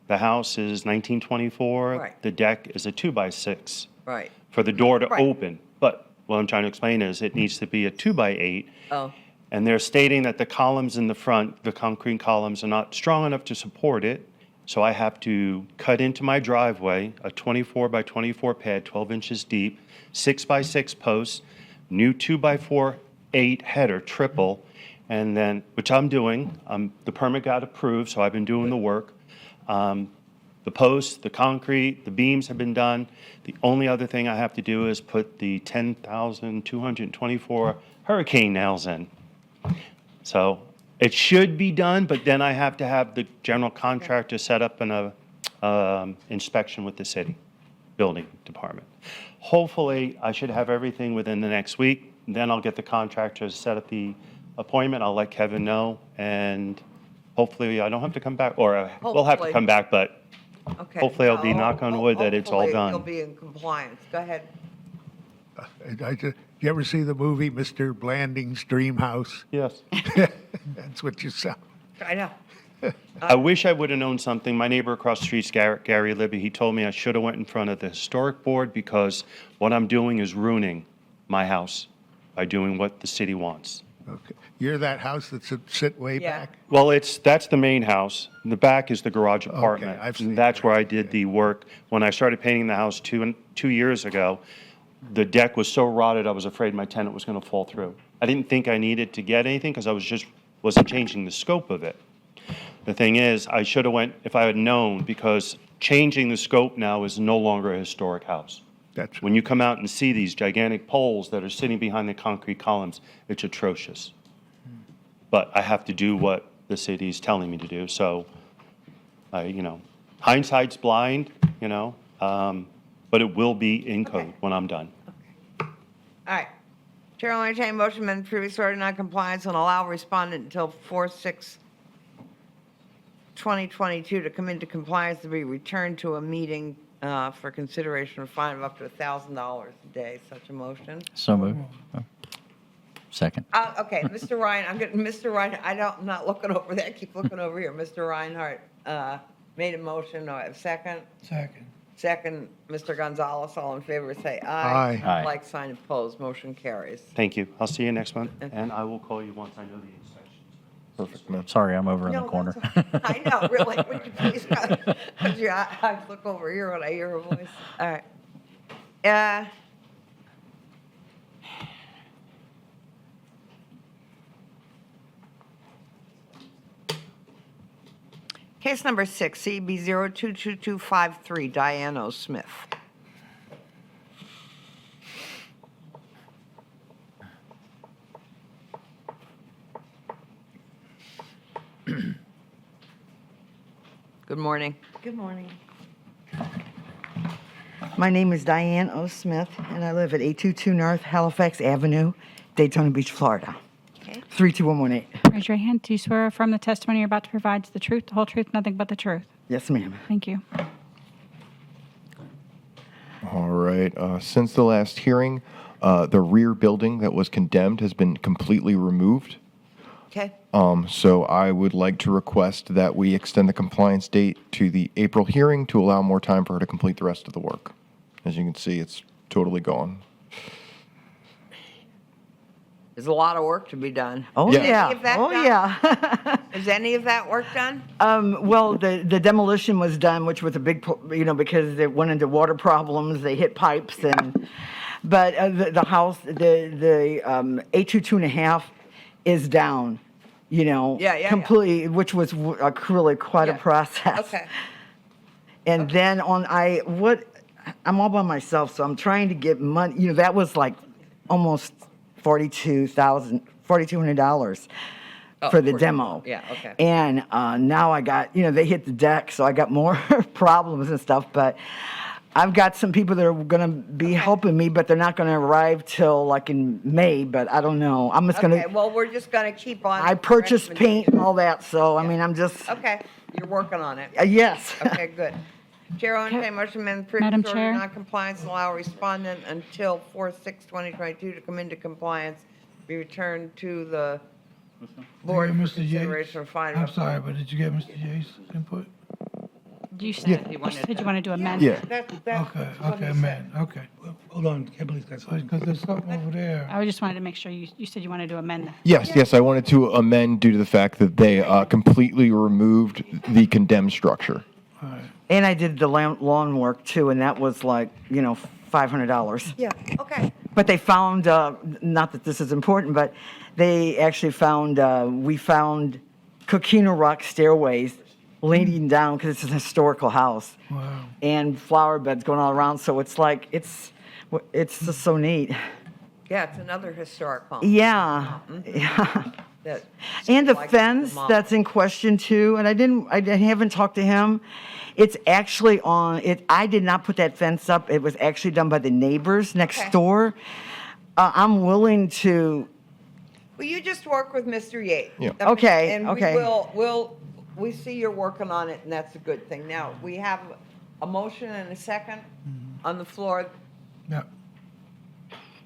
[SPEAKER 21] the house is 1924.
[SPEAKER 1] Right.
[SPEAKER 21] The deck is a 2x6
[SPEAKER 1] right,
[SPEAKER 21] for the door to
[SPEAKER 1] Right.
[SPEAKER 21] open. But what I'm trying to explain is it needs to be a 2x8.
[SPEAKER 1] oh,
[SPEAKER 21] And they're stating that the columns in the front, the concrete columns, are not strong enough to support it. So I have to cut into my driveway a 24 by 24 pad, 12 inches deep, 6x6 posts, new 2x4 8 header, triple, and then, which I'm doing. The permit got approved, so I've been doing the work. The posts, the concrete, the beams have been done. The only other thing I have to do is put the 10,224 hurricane nails in. So it should be done, but then I have to have the general contractor set up an inspection with the city building department. Hopefully, I should have everything within the next week. Then I'll get the contractor to set up the appointment. I'll let Kevin know, and hopefully I don't have to come back, or we'll have to
[SPEAKER 1] Hopefully.
[SPEAKER 21] come back, but
[SPEAKER 1] Okay.
[SPEAKER 21] hopefully I'll be
[SPEAKER 1] No,
[SPEAKER 21] knock on wood that it's all
[SPEAKER 1] hopefully
[SPEAKER 21] done.
[SPEAKER 1] You'll be in compliance. Go ahead.
[SPEAKER 4] You ever see the movie Mr. Blanding's Dream House?
[SPEAKER 21] Yes.
[SPEAKER 4] That's what you sound.
[SPEAKER 1] I know.
[SPEAKER 21] I wish I would have known something. My neighbor across the street's Gary Libby. He told me I should have went in front of the historic board because what I'm doing is ruining my house by doing what the city wants.
[SPEAKER 4] Okay. You're that house that's sit way
[SPEAKER 1] Yeah.
[SPEAKER 4] back?
[SPEAKER 21] Well, that's the main house. The back is the garage apartment.
[SPEAKER 4] I've seen
[SPEAKER 21] And that's where I did the work. When I started painting the house 2 years ago, the deck was so rotted, I was afraid my tenant was going to fall through. I didn't think I needed to get anything because I wasn't changing the scope of it. The thing is, I should have went, if I had known, because changing the scope now is no longer a historic house.
[SPEAKER 4] That's
[SPEAKER 21] When you come out and see these gigantic poles that are sitting behind the concrete columns, it's atrocious. But I have to do what the city is telling me to do, so, hindsight's blind, but it will be in code when I'm done.
[SPEAKER 1] All right. Chair will entertain a motion amend previous order non-compliance and allow respondent until 4/6/2022 to come into compliance to be returned to a meeting for consideration of fine of up to $1,000 a day. Such a motion.
[SPEAKER 16] So moved. Oh. Second.
[SPEAKER 1] Okay, Mr. Ryan, Mr. Ryan, I'm not looking over that, keep looking over here. Mr. Reinhardt made a motion, or a second?
[SPEAKER 3] Second.
[SPEAKER 1] Second, Mr. Gonzalez, all in favor, say aye.
[SPEAKER 4] Aye.
[SPEAKER 16] Aye.
[SPEAKER 1] Like sign opposed, motion carries.
[SPEAKER 21] Thank you. I'll see you next month, and I will call you once I know the inspections.
[SPEAKER 15] Perfect, man.
[SPEAKER 16] Sorry, I'm over in the
[SPEAKER 1] No,
[SPEAKER 16] corner.
[SPEAKER 1] that's I know, really, would you please, because your eyes look over here when I hear her voice. All right. Case number 6, CB 022253, Diane O. Smith. Good morning.
[SPEAKER 9] Good morning. My name is Diane O. Smith, and I live at 822 North Halifax Avenue, Daytona Beach, Florida.
[SPEAKER 1] Okay.
[SPEAKER 9] 32118.
[SPEAKER 2] Raise your hand. Do you swear or affirm the testimony you're about to provide is the truth, the whole truth, nothing but the truth?
[SPEAKER 9] Yes, ma'am.
[SPEAKER 2] Thank you.
[SPEAKER 15] All right. Since the last hearing, the rear building that was condemned has been completely removed.
[SPEAKER 1] Okay.
[SPEAKER 15] So I would like to request that we extend the compliance date to the April hearing to allow more time for her to complete the rest of the work. As you can see, it's totally gone.
[SPEAKER 1] There's a lot of work to be done.
[SPEAKER 9] Oh,
[SPEAKER 1] Is any
[SPEAKER 9] yeah.
[SPEAKER 1] of that
[SPEAKER 9] Oh,
[SPEAKER 1] done?
[SPEAKER 9] yeah.
[SPEAKER 1] Is any of that work done?
[SPEAKER 9] Well, the demolition was done, which was a big, because they went into water problems, they hit pipes but the house, the 822.5 is down,
[SPEAKER 1] Yeah.
[SPEAKER 9] completely, which was really quite a
[SPEAKER 1] Yeah.
[SPEAKER 9] process.
[SPEAKER 1] Okay.
[SPEAKER 9] And then I'm all by myself, so I'm trying to get money, that was like almost $4,200 for the demo.
[SPEAKER 1] Yeah, okay.
[SPEAKER 9] And now I got, they hit the deck, so I got more problems and stuff, but I've got some people that are gonna be helping me, but they're not gonna arrive till like in May, but I don't know. I'm just
[SPEAKER 1] Okay,
[SPEAKER 9] gonna,
[SPEAKER 1] well, we're just going to keep on.
[SPEAKER 9] I purchased paint and all that, so I mean, I'm just,
[SPEAKER 1] Okay, you're working on it.
[SPEAKER 9] yes.
[SPEAKER 1] Okay, good. Chair will entertain a motion to amend previous
[SPEAKER 2] Madam
[SPEAKER 1] order
[SPEAKER 2] Chair?
[SPEAKER 1] non-compliance and allow respondent until 4/6/2022 to come into compliance, be returned to the board for
[SPEAKER 3] Mr. Yates?
[SPEAKER 1] consideration of fine.
[SPEAKER 3] I'm sorry, but did you get Mr. Yates' input?
[SPEAKER 2] You said you wanted to amend.
[SPEAKER 15] Yeah.
[SPEAKER 9] Oh,
[SPEAKER 3] Okay, man, okay.
[SPEAKER 7] Hold on, Kimberly's got something.
[SPEAKER 3] Because there's something over there.
[SPEAKER 2] I just wanted to make sure you said you wanted to amend that.
[SPEAKER 15] Yes, I wanted to amend due to the fact that they completely removed the condemned structure.
[SPEAKER 9] And I did the lawn work too, and that was like, $500.
[SPEAKER 1] Yeah, okay.
[SPEAKER 9] But they found, not that this is important, but they actually found, we found coquina rock stairways leaning down because it's an historical house.
[SPEAKER 3] Wow.
[SPEAKER 9] And flower beds going all around, so it's like, it's just so neat.
[SPEAKER 1] Yeah, it's another historic home.
[SPEAKER 9] Yeah, yeah.
[SPEAKER 1] That
[SPEAKER 9] And the
[SPEAKER 1] like
[SPEAKER 9] fence
[SPEAKER 1] mom.
[SPEAKER 9] that's in question too, and I haven't talked to him. It's actually on, I did not put that fence up. It was actually done by the neighbors next
[SPEAKER 1] Okay.
[SPEAKER 9] door. I'm willing to,
[SPEAKER 1] Well, you just work with Mr. Yates.
[SPEAKER 15] Yeah.
[SPEAKER 9] Okay,
[SPEAKER 1] And
[SPEAKER 9] okay.
[SPEAKER 1] we see you're working on it, and that's a good thing. Now, we have a motion and a second on the floor.
[SPEAKER 3] Yeah,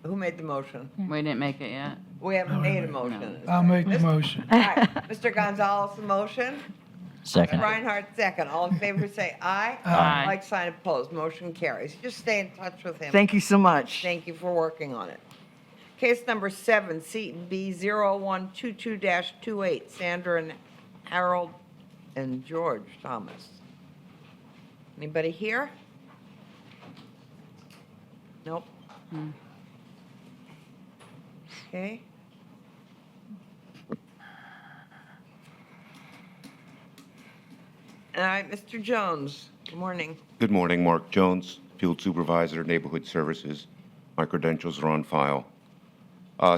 [SPEAKER 1] Who made the motion?
[SPEAKER 10] We didn't make it yet.
[SPEAKER 1] We haven't made a motion.
[SPEAKER 3] I'll make the motion.
[SPEAKER 1] All right, Mr. Gonzalez, the motion.
[SPEAKER 16] Second.
[SPEAKER 1] Reinhardt, second. All in favor, say aye.
[SPEAKER 10] Aye.
[SPEAKER 1] Like sign opposed, motion carries. Just stay in touch with him.
[SPEAKER 9] thank you so much.
[SPEAKER 1] Thank you for working on it. Case number 7, CB 0122-28, Sandra and Harold and George Thomas. Anybody here? Nope. Okay. All right, Mr. Jones, good morning.
[SPEAKER 12] Good morning, Mark Jones, Field Supervisor, Neighborhood Services. My credentials are on file.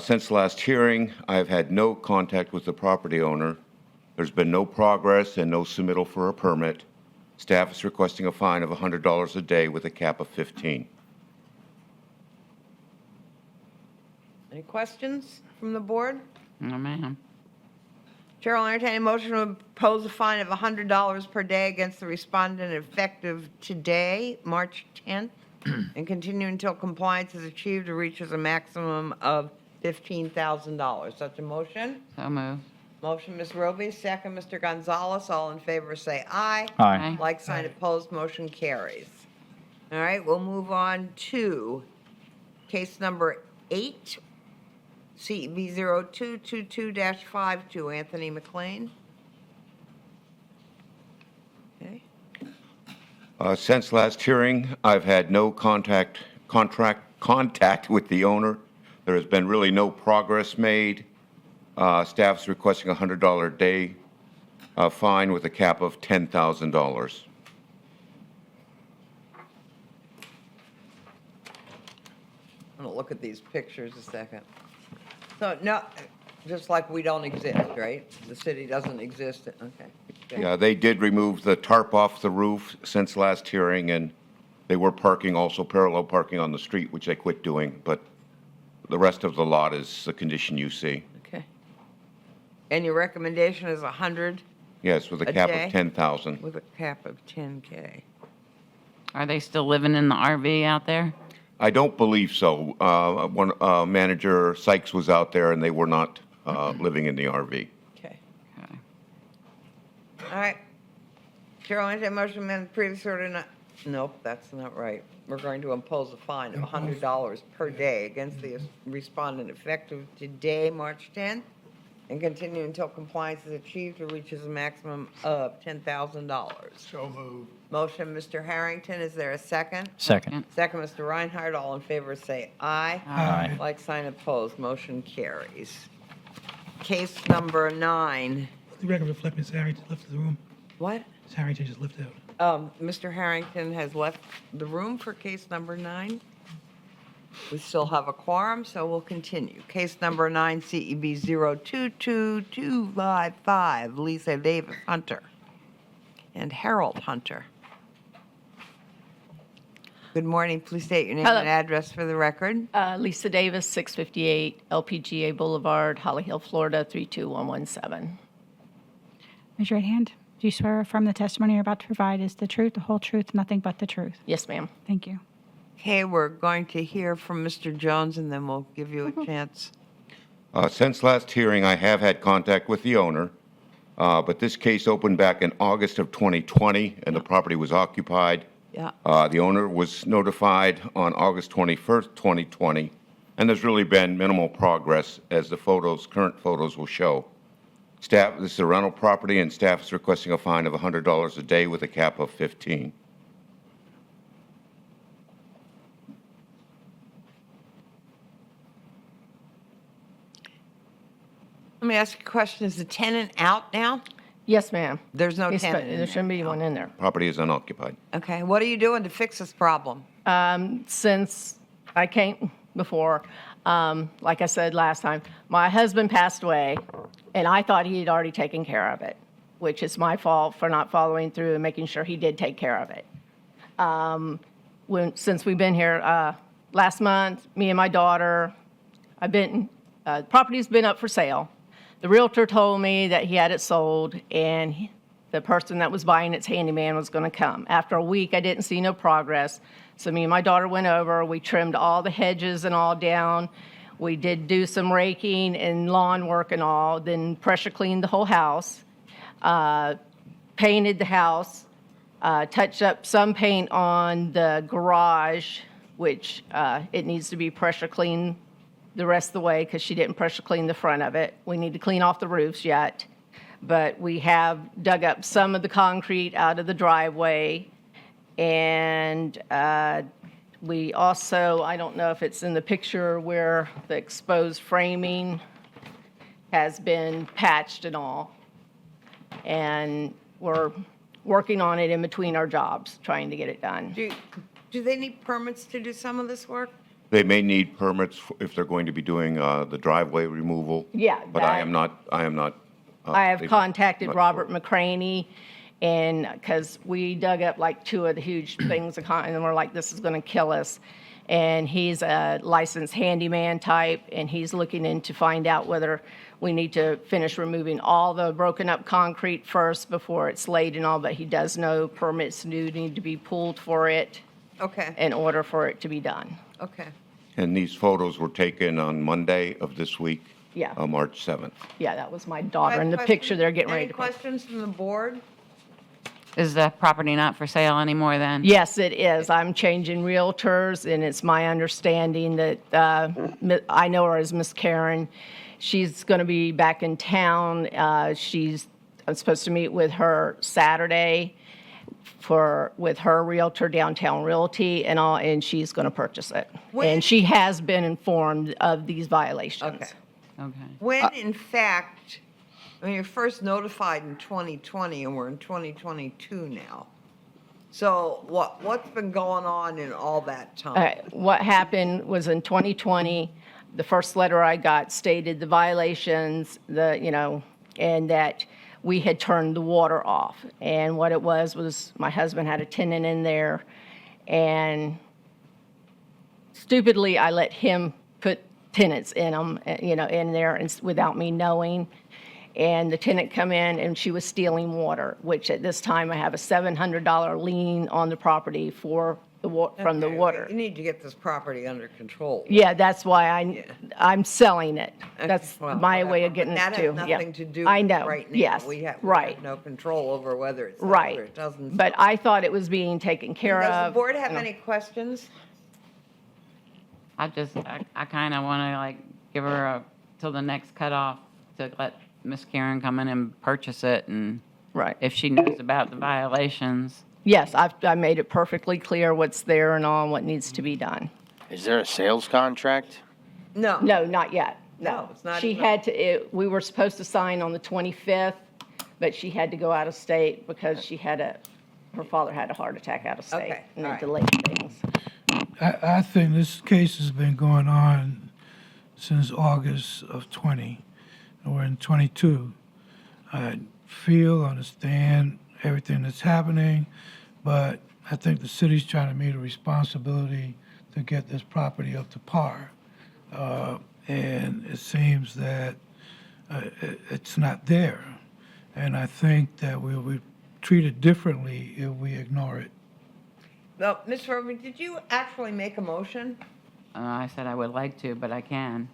[SPEAKER 12] Since last hearing, I've had no contact with the property owner. There's been no progress and no submittal for a permit. Staff is requesting a fine of $100 a day with a cap of 15.
[SPEAKER 1] Any questions from the board?
[SPEAKER 10] No, ma'am.
[SPEAKER 1] Chair will entertain a motion to impose a fine of $100 per day against the respondent effective today, March 10th, and continue until compliance is achieved or reaches a maximum of $15,000. Such a motion?
[SPEAKER 10] So moved.
[SPEAKER 1] Motion, Ms. Roby, second, Mr. Gonzalez. All in favor, say aye.
[SPEAKER 16] Aye.
[SPEAKER 1] Like sign opposed, motion carries. All right, we'll move on to case number 8, CB 0222-52, Anthony McLean. Okay.
[SPEAKER 12] Since last hearing, I've had no contact with the owner. There has been really no progress made. Staff's requesting a $100 a day fine with a cap of $10,000.
[SPEAKER 1] I'm gonna look at these pictures a second. So, no, just like we don't exist, right? The city doesn't exist, okay. Good.
[SPEAKER 12] Yeah, they did remove the tarp off the roof since last hearing, and they were parking, also parallel parking on the street, which they quit doing, but the rest of the lot is the condition you see.
[SPEAKER 1] Okay. And your recommendation is 100
[SPEAKER 12] Yes, with a
[SPEAKER 1] A
[SPEAKER 12] cap
[SPEAKER 1] day?
[SPEAKER 12] of 10,000.
[SPEAKER 1] with a cap of 10K.
[SPEAKER 10] Are they still living in the RV out there?
[SPEAKER 12] I don't believe so. One manager Sykes was out there, and they were not living in the RV.
[SPEAKER 1] Okay. All right. Chair will entertain a motion to amend the previous order not, nope, that's not right. We're going to impose a fine of $100 per day against the respondent effective today, March 10th, and continue until compliance is achieved or reaches a maximum of $10,000.
[SPEAKER 4] So moved.
[SPEAKER 1] Motion, Mr. Harrington, is there a second?
[SPEAKER 16] Second.
[SPEAKER 1] Second, Mr. Reinhardt, all in favor say aye.
[SPEAKER 16] Aye.
[SPEAKER 1] Like sign opposed, motion carries. Case number 9.
[SPEAKER 7] Let the record reflect Ms. Harrington left the room.
[SPEAKER 1] What?
[SPEAKER 7] Ms. Harrington just left out.
[SPEAKER 1] Mr. Harrington has left the room for case number 9. We still have a quorum, so we'll continue. Case number 9, CEB 022255, Lisa Davis Hunter and Harold Hunter. Good morning. Please state your name
[SPEAKER 22] Hello.
[SPEAKER 1] and address for the record.
[SPEAKER 22] Lisa Davis, 658 LPGA Boulevard, Holly Hill, Florida, 32117.
[SPEAKER 2] Raise your right hand. Do you swear or affirm the testimony you're about to provide is the truth, the whole truth, nothing but the truth?
[SPEAKER 22] Yes, ma'am.
[SPEAKER 2] Thank you.
[SPEAKER 1] Okay, we're going to hear from Mr. Jones, and then we'll give you a chance.
[SPEAKER 12] Since last hearing, I have had contact with the owner, but this case opened back in August of 2020, and the property was occupied.
[SPEAKER 1] Yeah.
[SPEAKER 12] The owner was notified on August 21st, 2020, and there's really been minimal progress, as the current photos will show. Staff, this is a rental property, and staff is requesting a fine of $100 a day with a cap of 15.
[SPEAKER 1] Let me ask you a question. Is the tenant out now?
[SPEAKER 22] Yes, ma'am.
[SPEAKER 1] There's no
[SPEAKER 22] He's put-
[SPEAKER 1] tenant in
[SPEAKER 22] There
[SPEAKER 1] there.
[SPEAKER 22] shouldn't be one in there.
[SPEAKER 12] Property is unoccupied.
[SPEAKER 1] Okay, what are you doing to fix this problem?
[SPEAKER 22] Since I came before, like I said last time, my husband passed away, and I thought he had already taken care of it, which is my fault for not following through and making sure he did take care of it. Since we've been here, last month, me and my daughter, property's been up for sale. The realtor told me that he had it sold, and the person that was buying its handyman was going to come. After a week, I didn't see no progress, so me and my daughter went over. We trimmed all the hedges and all down. We did do some raking and lawn work and all, then pressure cleaned the whole house, painted the house, touched up some paint on the garage, which it needs to be pressure cleaned the rest of the way because she didn't pressure clean the front of it. We need to clean off the roofs yet, but we have dug up some of the concrete out of the driveway, and we also, I don't know if it's in the picture where the exposed framing has been patched and all, and we're working on it in between our jobs, trying to get it done.
[SPEAKER 1] Do they need permits to do some of this work?
[SPEAKER 12] They may need permits if they're going to be doing the driveway removal.
[SPEAKER 22] Yeah,
[SPEAKER 12] But I am not.
[SPEAKER 22] I have
[SPEAKER 12] they've-
[SPEAKER 22] contacted
[SPEAKER 12] not
[SPEAKER 22] Robert McCraney, and, because we dug up like two of the huge things, and we're like, this is going to kill us. And he's a licensed handyman type, and he's looking in to find out whether we need to finish removing all the broken up concrete first before it's laid and all, but he does know permits do need to be pulled for it
[SPEAKER 1] Okay,
[SPEAKER 22] in order for it to be done.
[SPEAKER 1] okay.
[SPEAKER 12] And these photos were taken on Monday of this week.
[SPEAKER 22] Yeah.
[SPEAKER 12] March 7th.
[SPEAKER 22] Yeah, that was my daughter in the picture they're getting ready
[SPEAKER 1] Any
[SPEAKER 22] to.
[SPEAKER 1] questions from the board?
[SPEAKER 10] Is the property not for sale anymore then?
[SPEAKER 22] Yes, it is. I'm changing realtors, and it's my understanding that, I know her as Miss Karen. She's going to be back in town. I'm supposed to meet with her Saturday with her realtor, Downtown Realty, and all, and she's going to purchase it. And she has been informed of these violations.
[SPEAKER 1] Okay.
[SPEAKER 10] Okay.
[SPEAKER 1] When, in fact, I mean, you're first notified in 2020, and we're in 2022 now. So what's been going on in all that time?
[SPEAKER 22] What happened was in 2020, the first letter I got stated the violations, and that we had turned the water off. And what it was my husband had a tenant in there, and stupidly, I let him put tenants in them, in there, and without me knowing. And the tenant come in, and she was stealing water, which at this time, I have a $700 lien on the property from the water.
[SPEAKER 1] You need to get this property under control.
[SPEAKER 22] Yeah, that's why I'm selling it.
[SPEAKER 1] Okay,
[SPEAKER 22] That's
[SPEAKER 1] well,
[SPEAKER 22] my
[SPEAKER 1] whatever.
[SPEAKER 22] way of getting
[SPEAKER 1] But
[SPEAKER 22] it too.
[SPEAKER 1] That has
[SPEAKER 22] Yeah.
[SPEAKER 1] nothing to do
[SPEAKER 22] I
[SPEAKER 1] with
[SPEAKER 22] know.
[SPEAKER 1] right now.
[SPEAKER 22] Yes,
[SPEAKER 1] We have
[SPEAKER 22] right.
[SPEAKER 1] no control over whether it sells
[SPEAKER 22] Right.
[SPEAKER 1] or it doesn't.
[SPEAKER 22] But I thought it was being taken care
[SPEAKER 1] Does the
[SPEAKER 22] of.
[SPEAKER 1] board have any questions?
[SPEAKER 10] I kind of want to give her till the next cutoff to let Miss Karen come in and purchase it, and
[SPEAKER 22] Right.
[SPEAKER 10] if she knows about the violations.
[SPEAKER 22] Yes, I made it perfectly clear what's there and all, and what needs to be done.
[SPEAKER 5] Is there a sales contract?
[SPEAKER 1] No.
[SPEAKER 22] No, not yet.
[SPEAKER 1] No, it's not
[SPEAKER 22] She
[SPEAKER 1] even-
[SPEAKER 22] had to, we were supposed to sign on the 25th, but she had to go out of state because her father had a heart attack out of state.
[SPEAKER 1] Okay,
[SPEAKER 22] And
[SPEAKER 1] all
[SPEAKER 22] it
[SPEAKER 1] right.
[SPEAKER 22] delayed things.
[SPEAKER 3] I think this case has been going on since August of 20, and we're in 22. I understand everything that's happening, but I think the city's trying to meet a responsibility to get this property up to par. And it seems that it's not there. And I think that we'll be treated differently if we ignore it.
[SPEAKER 1] No, Ms. Rubin, did you actually make a motion?
[SPEAKER 10] I said I would like to, but I can.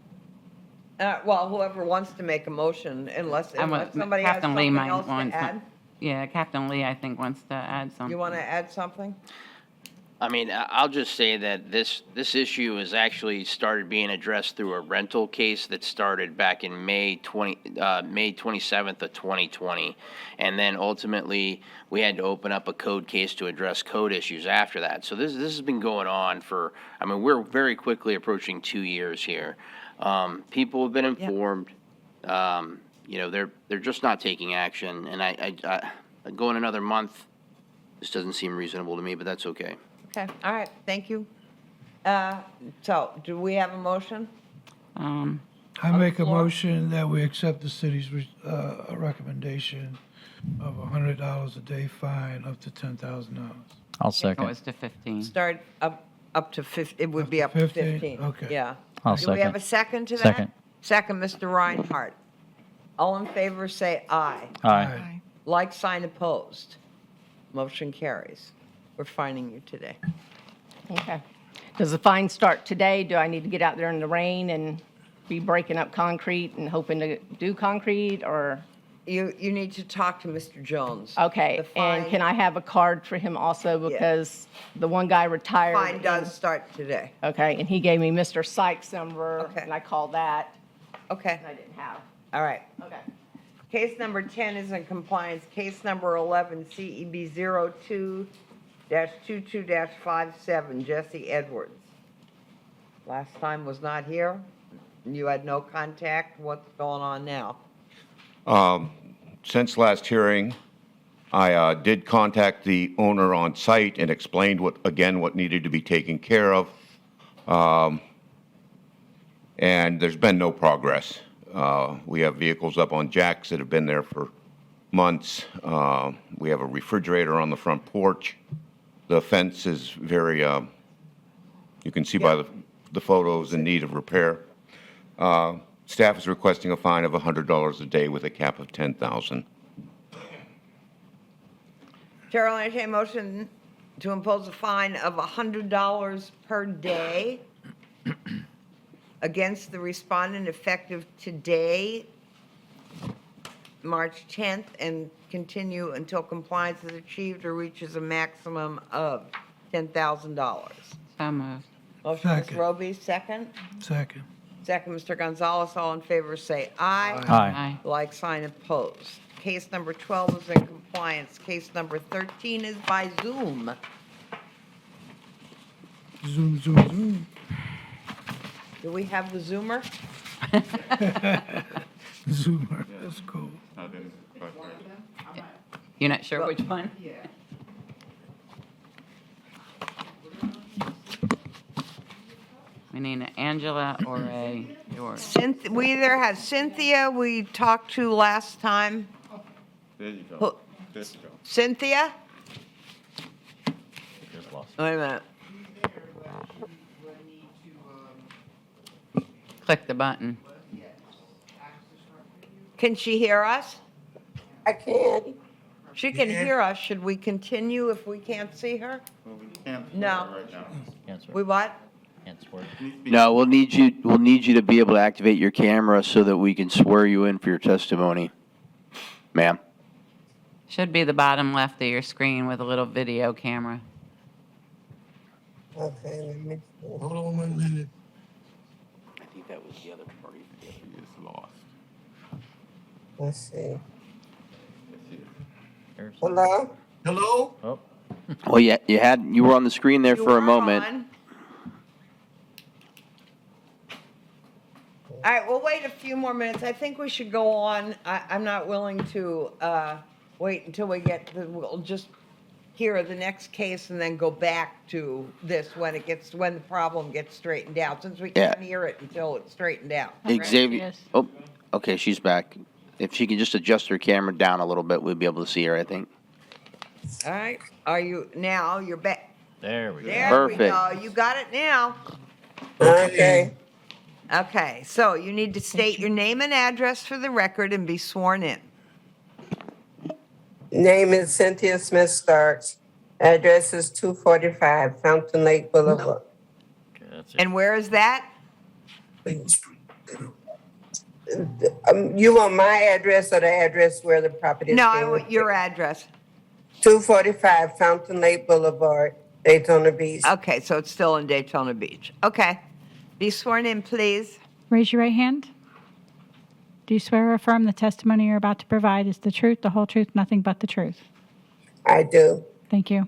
[SPEAKER 1] Well, whoever wants to make a motion, unless somebody has
[SPEAKER 10] Captain Lee
[SPEAKER 1] something
[SPEAKER 10] might
[SPEAKER 1] else to
[SPEAKER 10] want some-
[SPEAKER 1] add.
[SPEAKER 10] Yeah, Captain Lee, I think, wants to add something.
[SPEAKER 1] You want to add something?
[SPEAKER 5] I mean, I'll just say that this issue has actually started being addressed through a rental case that started back in May 27th of 2020. And then ultimately, we had to open up a code case to address code issues after that. So this has been going on we're very quickly approaching 2 years here. People have been informed. you know, they're just not taking action, and I going another month, this doesn't seem reasonable to me, but that's okay.
[SPEAKER 1] Okay, all right, thank you. So, do we have a motion?
[SPEAKER 3] I make a motion that we accept the city's recommendation of $100 a day fine up to $10,000.
[SPEAKER 16] I'll
[SPEAKER 10] It
[SPEAKER 16] second.
[SPEAKER 10] goes to 15.
[SPEAKER 1] Start up to 50, it would be up to
[SPEAKER 3] 15?
[SPEAKER 1] 15.
[SPEAKER 3] Okay.
[SPEAKER 1] Yeah.
[SPEAKER 16] I'll
[SPEAKER 1] Do we have
[SPEAKER 16] second.
[SPEAKER 1] a second to that?
[SPEAKER 16] Second.
[SPEAKER 1] Second, Mr. Reinhardt. All in favor, say aye.
[SPEAKER 16] Aye.
[SPEAKER 1] Like sign opposed. Motion carries. We're fining you today.
[SPEAKER 22] Okay. Does the fine start today? Do I need to get out there in the rain and be breaking up concrete and hoping to do concrete, or?
[SPEAKER 1] You need to talk to Mr. Jones.
[SPEAKER 22] Okay,
[SPEAKER 1] The
[SPEAKER 22] and
[SPEAKER 1] fine-
[SPEAKER 22] can I have a card for him also, because the one guy retired?
[SPEAKER 1] Fine
[SPEAKER 22] and-
[SPEAKER 1] does start today.
[SPEAKER 22] Okay, and he gave me Mr. Sykes' number,
[SPEAKER 1] Okay.
[SPEAKER 22] and I called that,
[SPEAKER 1] Okay,
[SPEAKER 22] and I didn't have.
[SPEAKER 1] all right.
[SPEAKER 22] Okay.
[SPEAKER 1] Case number 10 is in compliance. Case number 11, CEB 02-22-57, Jesse Edwards. Last time was not here. You had no contact. What's going on now?
[SPEAKER 12] Since last hearing, I did contact the owner on site and explained what needed to be taken care of. And there's been no progress. We have vehicles up on jacks that have been there for months. We have a refrigerator on the front porch. The fence is very, you can see by the photos, in need of repair. Staff is requesting a fine of $100 a day with a cap of $10,000.
[SPEAKER 1] Chair will entertain a motion to impose a fine of $100 per day against the respondent effective today, March 10th, and continue until compliance is achieved or reaches a maximum of $10,000.
[SPEAKER 10] So moved.
[SPEAKER 1] Motion, Ms.
[SPEAKER 3] Second.
[SPEAKER 1] Roby, second.
[SPEAKER 3] Second.
[SPEAKER 1] Second, Mr. Gonzalez. All in favor, say aye.
[SPEAKER 16] Aye.
[SPEAKER 1] Like sign opposed. Case number 12 is in compliance. Case number 13 is by Zoom.
[SPEAKER 3] Zoom, zoom, zoom.
[SPEAKER 1] Do we have the Zoomer?
[SPEAKER 3] Zoomer, that's cool.
[SPEAKER 10] You're not sure which one? We need an Angela or a George.
[SPEAKER 1] We either have Cynthia, we talked to last time.
[SPEAKER 13] There you
[SPEAKER 1] Who-
[SPEAKER 13] go. There you go.
[SPEAKER 1] Cynthia? Wait a minute.
[SPEAKER 10] Click the button.
[SPEAKER 1] Can she hear us?
[SPEAKER 11] I can.
[SPEAKER 1] She can hear us. Should we continue if we can't see her?
[SPEAKER 13] Well, we can't
[SPEAKER 1] No.
[SPEAKER 13] right now.
[SPEAKER 1] We what?
[SPEAKER 5] No, we'll need you to be able to activate your camera so that we can swear you in for your testimony. Ma'am?
[SPEAKER 10] Should be the bottom left of your screen with a little video camera.
[SPEAKER 11] Okay, let me, hold on 1 minute.
[SPEAKER 5] I think that was the other party.
[SPEAKER 13] She is lost.
[SPEAKER 11] Let's see. Hello? Hello?
[SPEAKER 16] Oh,
[SPEAKER 5] Well, yeah, you were on the screen there
[SPEAKER 1] You
[SPEAKER 5] for a
[SPEAKER 1] were
[SPEAKER 5] moment.
[SPEAKER 1] on. All right, we'll wait a few more minutes. I think we should go on. I'm not willing to wait until we'll just hear the next case and then go back to this when the problem gets straightened out, since we
[SPEAKER 5] Yeah.
[SPEAKER 1] can't hear it until it's straightened out.
[SPEAKER 5] Xavier,
[SPEAKER 2] Yes.
[SPEAKER 5] oh, okay, she's back. If she can just adjust her camera down a little bit, we'll be able to see her, I think.
[SPEAKER 1] All right, you're back.
[SPEAKER 16] there we go.
[SPEAKER 1] There we
[SPEAKER 5] Perfect.
[SPEAKER 1] go. You got it now.
[SPEAKER 11] Okay.
[SPEAKER 1] Okay, so you need to state your name and address for the record and be sworn in.
[SPEAKER 11] Name is Cynthia Smith Starks. Address is 245 Fountain Lake Boulevard.
[SPEAKER 16] Okay, that's it.
[SPEAKER 1] And where is that?
[SPEAKER 11] You want my address or the address where the property is?
[SPEAKER 1] No, I
[SPEAKER 11] being
[SPEAKER 1] want your
[SPEAKER 11] located?
[SPEAKER 1] address.
[SPEAKER 11] 245 Fountain Lake Boulevard, Daytona Beach.
[SPEAKER 1] Okay, so it's still in Daytona Beach. Okay. Be sworn in, please.
[SPEAKER 2] Raise your right hand. Do you swear or affirm the testimony you're about to provide is the truth, the whole truth, nothing but the truth?
[SPEAKER 11] I do.
[SPEAKER 2] Thank you.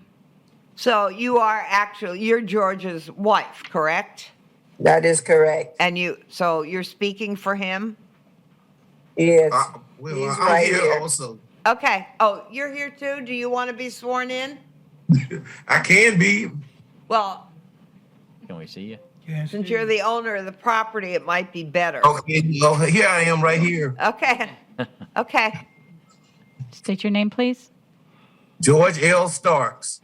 [SPEAKER 1] So you're George's wife, correct?
[SPEAKER 11] That is correct.
[SPEAKER 1] And so you're speaking for him?
[SPEAKER 11] Yes.
[SPEAKER 1] He's
[SPEAKER 8] I'm
[SPEAKER 1] right
[SPEAKER 8] here
[SPEAKER 1] here.
[SPEAKER 8] also.
[SPEAKER 1] Okay. Oh, you're here too? Do you want to be sworn in?
[SPEAKER 8] I can be.
[SPEAKER 1] Well,
[SPEAKER 16] Can we see you?
[SPEAKER 1] since you're the owner of the property, it might be better.
[SPEAKER 8] Okay, here I am right here.
[SPEAKER 1] Okay. Okay.
[SPEAKER 2] State your name, please.
[SPEAKER 8] George L. Starks.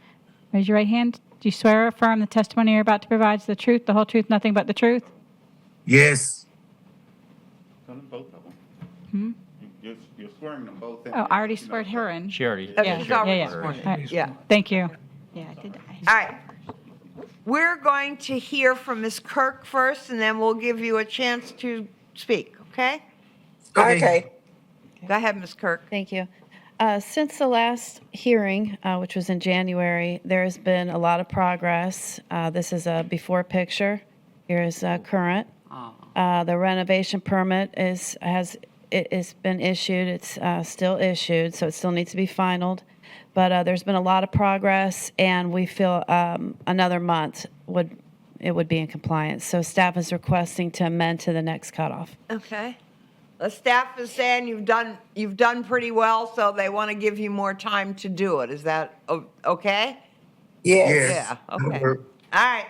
[SPEAKER 2] Raise your right hand. Do you swear or affirm the testimony you're about to provide is the truth, the whole truth, nothing but the truth?
[SPEAKER 8] Yes.
[SPEAKER 13] Both of them.
[SPEAKER 2] Hmm?
[SPEAKER 13] You're swearing them both in.
[SPEAKER 2] Oh, I already sweared her in.
[SPEAKER 16] She already.
[SPEAKER 1] Oh,
[SPEAKER 2] Yeah,
[SPEAKER 1] she's
[SPEAKER 2] yeah,
[SPEAKER 1] already
[SPEAKER 2] yeah.
[SPEAKER 1] sworn in.
[SPEAKER 2] All right.
[SPEAKER 1] Yeah.
[SPEAKER 2] Thank you. Yeah, I did.
[SPEAKER 1] All right. We're going to hear from Ms. Kirk first, and then we'll give you a chance to speak, okay?
[SPEAKER 11] Okay.
[SPEAKER 1] Go ahead, Ms. Kirk.
[SPEAKER 14] Thank you. Since the last hearing, which was in January, there has been a lot of progress. This is a before picture. Here is current. The renovation permit has been issued. It's still issued, so it still needs to be finalized. But there's been a lot of progress, and we feel another month would be in compliance. So staff is requesting to amend to the next cutoff.
[SPEAKER 1] Okay. The staff is saying you've done pretty well, so they want to give you more time to do it. Is that okay?
[SPEAKER 11] Yes.
[SPEAKER 1] Yeah, okay. All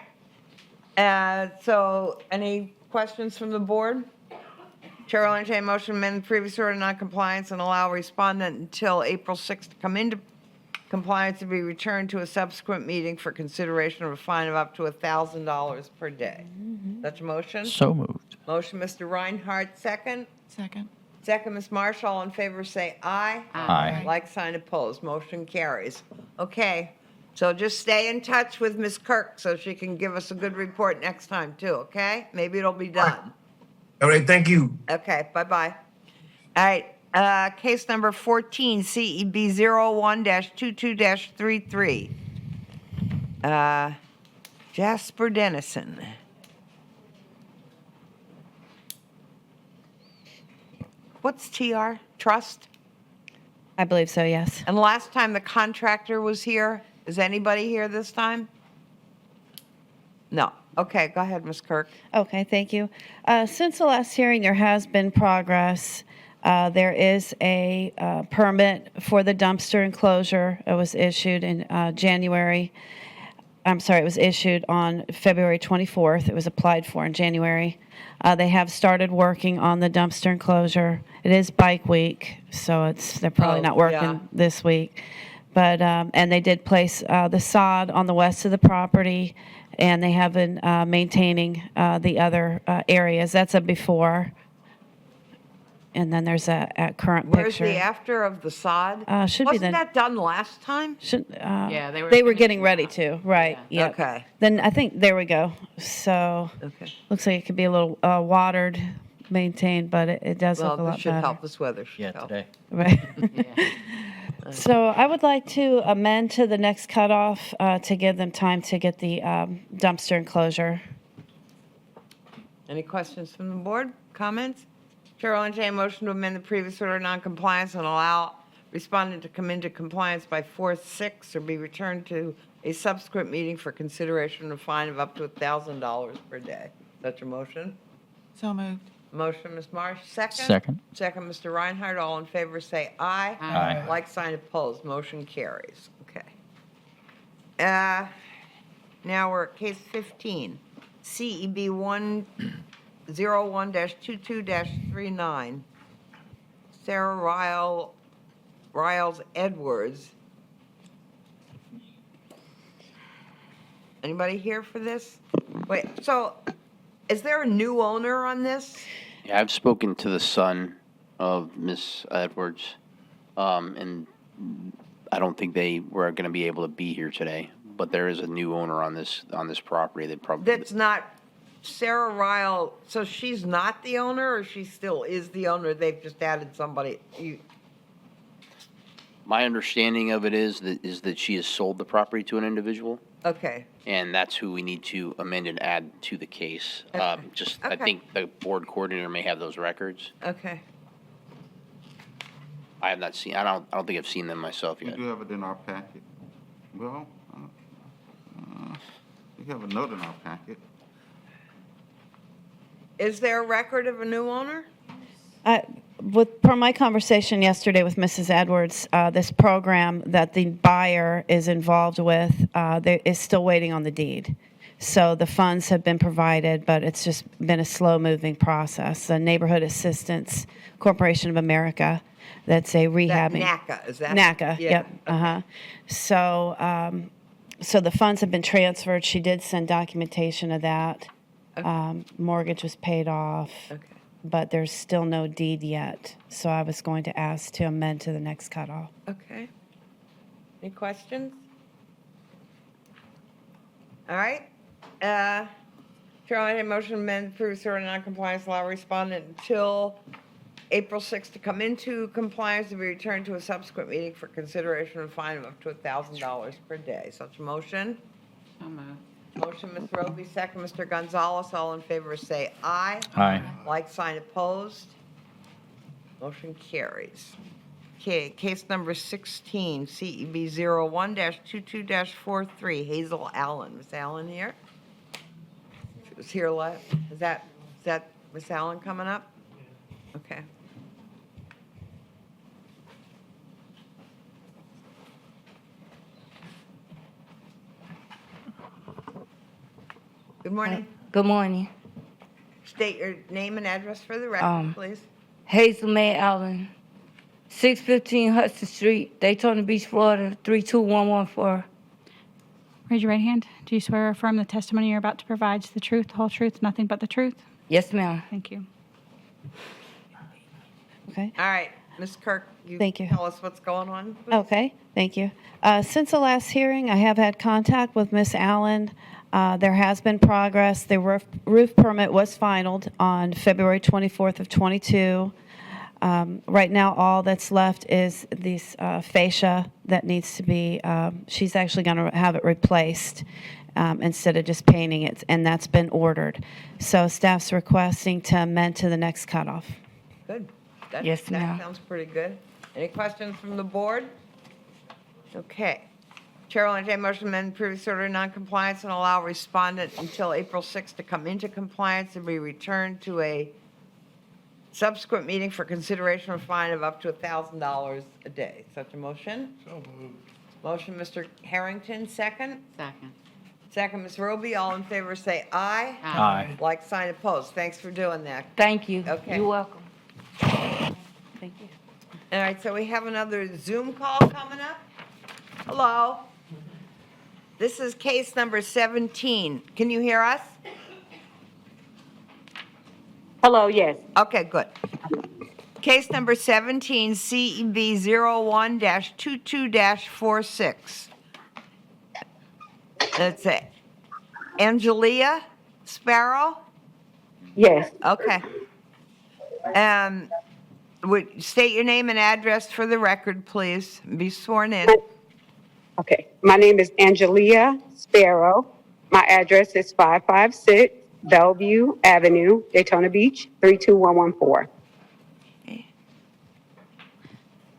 [SPEAKER 1] right. So any questions from the board? Chair will entertain a motion to amend the previous order of noncompliance and allow respondent until April 6th to come into compliance to be returned to a subsequent meeting for consideration of a fine of up to $1,000 per day. That's a motion?
[SPEAKER 16] So moved.
[SPEAKER 1] Motion, Mr. Reinhardt, second.
[SPEAKER 22] Second.
[SPEAKER 1] Second, Ms. Marshall, all in favor, say aye.
[SPEAKER 16] Aye.
[SPEAKER 1] Like sign opposed, motion carries. Okay, so just stay in touch with Ms. Kirk so she can give us a good report next time too, okay? Maybe it'll be done.
[SPEAKER 8] All right, thank you.
[SPEAKER 1] Okay, bye-bye. All right, case number 14, CEB 01-22-33. Jasper Dennison. What's TR? Trust?
[SPEAKER 14] I believe so, yes.
[SPEAKER 1] And last time the contractor was here, is anybody here this time? No. Okay, go ahead, Ms. Kirk.
[SPEAKER 14] Okay, thank you. Since the last hearing, there has been progress. There is a permit for the dumpster enclosure. It was issued in January. I'm sorry, it was issued on February 24th. It was applied for in January. They have started working on the dumpster enclosure. It is bike week, so they're probably not working this week. But, and they did place the sod on the west of the property, and they have been maintaining the other areas. That's a before. And then there's a current
[SPEAKER 1] Where's
[SPEAKER 14] picture.
[SPEAKER 1] the after of the sod?
[SPEAKER 14] Should be
[SPEAKER 1] Wasn't
[SPEAKER 14] the-
[SPEAKER 1] that done last time?
[SPEAKER 10] Yeah,
[SPEAKER 14] They were getting ready to, right, yeah.
[SPEAKER 1] Okay.
[SPEAKER 14] Then I think, there we go. So, looks like it could be a little watered, maintained, but it does look a
[SPEAKER 1] Well,
[SPEAKER 14] lot
[SPEAKER 1] this should
[SPEAKER 14] better.
[SPEAKER 1] help. This weather should
[SPEAKER 16] Yeah,
[SPEAKER 1] help.
[SPEAKER 16] today.
[SPEAKER 14] Right. So I would like to amend to the next cutoff to give them time to get the dumpster enclosure.
[SPEAKER 1] Any questions from the board? Comments? Chair will entertain a motion to amend the previous order of noncompliance and allow respondent to come into compliance by 4/6 or be returned to a subsequent meeting for consideration of a fine of up to $1,000 per day. That's your motion?
[SPEAKER 22] So moved.
[SPEAKER 1] Motion, Ms. Marsh, second?
[SPEAKER 16] Second.
[SPEAKER 1] Second, Mr. Reinhardt. All in favor, say aye.
[SPEAKER 16] Aye.
[SPEAKER 1] Like sign opposed, motion carries. Okay. Now we're at case 15, CEB 101-22-39. Sarah Riles Edwards. Anybody here for this? Wait, so is there a new owner on this?
[SPEAKER 5] Yeah, I've spoken to the son of Miss Edwards, and I don't think they were going to be able to be here today. But there is a new owner on this property that probably.
[SPEAKER 1] That's not Sarah Ryle, so she's not the owner, or she still is the owner? They've just added somebody.
[SPEAKER 5] My understanding of it is that she has sold the property to an individual,
[SPEAKER 1] Okay,
[SPEAKER 5] and that's who we need to amend and add to the case.
[SPEAKER 1] Okay.
[SPEAKER 5] I
[SPEAKER 1] Okay.
[SPEAKER 5] think the board coordinator may have those records.
[SPEAKER 1] okay.
[SPEAKER 5] I have not seen. I don't think I've seen them myself
[SPEAKER 13] We
[SPEAKER 5] yet.
[SPEAKER 13] do have it in our packet. Well, we have a note in our packet.
[SPEAKER 1] Is there a record of a new owner?
[SPEAKER 14] Per my conversation yesterday with Mrs. Edwards, this program that the buyer is involved with, is still waiting on the deed. So the funds have been provided, but it's just been a slow-moving process. The Neighborhood Assistance Corporation of America, that's a rehabbing.
[SPEAKER 1] NACA, is that?
[SPEAKER 14] NACA,
[SPEAKER 1] Yeah.
[SPEAKER 14] yep, uh-huh. So, so the funds have been transferred. She did send documentation of that. Mortgage was paid off.
[SPEAKER 1] Okay.
[SPEAKER 14] But there's still no deed yet. So I was going to ask to amend to the next cutoff.
[SPEAKER 1] Okay. Any questions? All right. Chair, I entertain a motion to amend approve sewer non-compliance allow respondent until April 6th to come into compliance and be returned to a subsequent meeting for consideration of fine of up to $1,000 per day. Such a motion?
[SPEAKER 10] So moved.
[SPEAKER 1] Motion, Ms. Roby, second, Mr. Gonzalez. All in favor say aye.
[SPEAKER 16] Aye.
[SPEAKER 1] Like sign opposed. Motion carries. Okay, case number 16, CEB 01-22-43, Hazel Allen. Ms. Allen here? She was here last, is that Ms. Allen coming up? Okay. Good morning.
[SPEAKER 6] Good morning.
[SPEAKER 1] State your name and address for the record, please.
[SPEAKER 6] Hazel May Allen, 615 Hudson Street, Daytona Beach, Florida, 32114.
[SPEAKER 2] Raise your right hand. Do you swear or affirm the testimony you're about to provide is the truth, the whole truth, nothing but the truth?
[SPEAKER 6] Yes, ma'am.
[SPEAKER 2] Thank you.
[SPEAKER 14] Okay.
[SPEAKER 1] All right, Ms. Kirk,
[SPEAKER 14] Thank you.
[SPEAKER 1] tell us what's going on, please.
[SPEAKER 14] Okay, thank you. Since the last hearing, I have had contact with Miss Allen. There has been progress. The roof permit was finalized on February 24th of '22. Right now, all that's left is this fascia that needs to be, she's actually going to have it replaced instead of just painting it, and that's been ordered. So staff's requesting to amend to the next cutoff.
[SPEAKER 1] Good.
[SPEAKER 6] Yes, ma'am.
[SPEAKER 1] That sounds pretty good. Any questions from the board? Okay. Chair will entertain a motion to amend previous order of noncompliance and allow respondent until April 6th to come into compliance and be returned to a subsequent meeting for consideration of fine of up to $1,000 a day. Such a motion?
[SPEAKER 4] So moved.
[SPEAKER 1] Motion, Mr. Harrington, second.
[SPEAKER 10] Second.
[SPEAKER 1] Second, Ms. Roby. All in favor say aye.
[SPEAKER 16] Aye.
[SPEAKER 1] Like sign opposed. Thanks for doing that.
[SPEAKER 6] Thank you.
[SPEAKER 1] Okay.
[SPEAKER 6] You're welcome.
[SPEAKER 14] Thank you.
[SPEAKER 1] All right, so we have another Zoom call coming up. Hello. This is case number 17. Can you hear us?
[SPEAKER 6] Hello, yes.
[SPEAKER 1] Okay, good. Case number 17, CEB 01-22-46. That's it. Angelia Sparrow?
[SPEAKER 6] Yes.
[SPEAKER 1] Okay. Would state your name and address for the record, please. Be sworn in.
[SPEAKER 6] Okay. My name is Angelia Sparrow. My address is 556 Bellevue Avenue, Daytona Beach, 32114.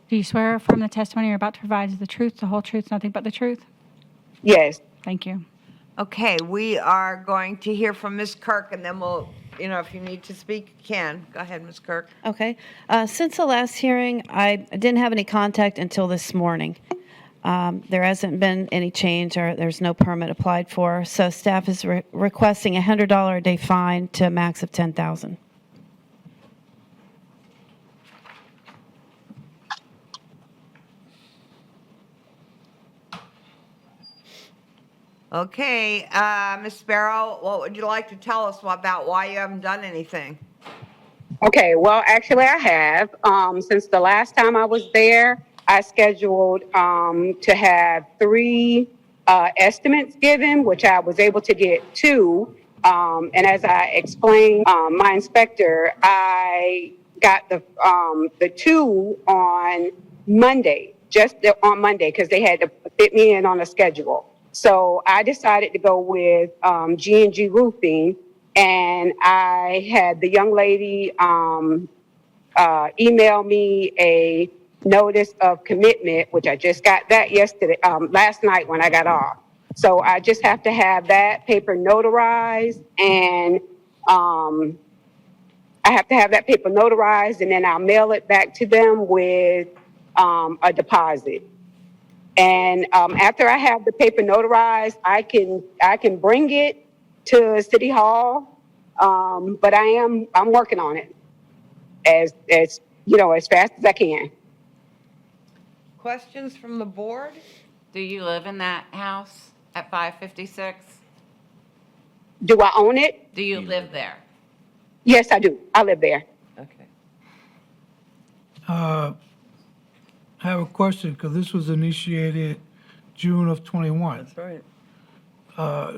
[SPEAKER 2] Do you swear or affirm the testimony you're about to provide is the truth, the whole truth, nothing but the truth?
[SPEAKER 6] Yes.
[SPEAKER 2] Thank you.
[SPEAKER 1] Okay, we are going to hear from Ms. Kirk, and then we'll, if you need to speak, you can. Go ahead, Ms. Kirk.
[SPEAKER 14] Okay. Since the last hearing, I didn't have any contact until this morning. There hasn't been any change, or there's no permit applied for, so staff is requesting a $100 a day fine to a max of $10,000.
[SPEAKER 1] Okay, Ms. Sparrow, what would you like to tell us about why you haven't done anything?
[SPEAKER 6] Okay, well, actually, I have. Since the last time I was there, I scheduled to have 3 estimates given, which I was able to get 2. And as I explained, my inspector, I got the 2 on Monday, on Monday, because they had to fit me in on a schedule. So I decided to go with G&G Roofing, and I had the young lady email me a notice of commitment, which I just got that last night when I got off. So I just have to have that paper notarized and I have to have that paper notarized, and then I'll mail it back to them with a deposit. And after I have the paper notarized, I can bring it to City Hall. But I'm working on it as as fast as I can.
[SPEAKER 1] Questions from the board?
[SPEAKER 10] Do you live in that house at 556?
[SPEAKER 6] Do I own it?
[SPEAKER 10] Do you live there?
[SPEAKER 6] Yes, I do. I live there.
[SPEAKER 10] Okay.
[SPEAKER 3] I have a question, because this was initiated June of '21.
[SPEAKER 1] That's right.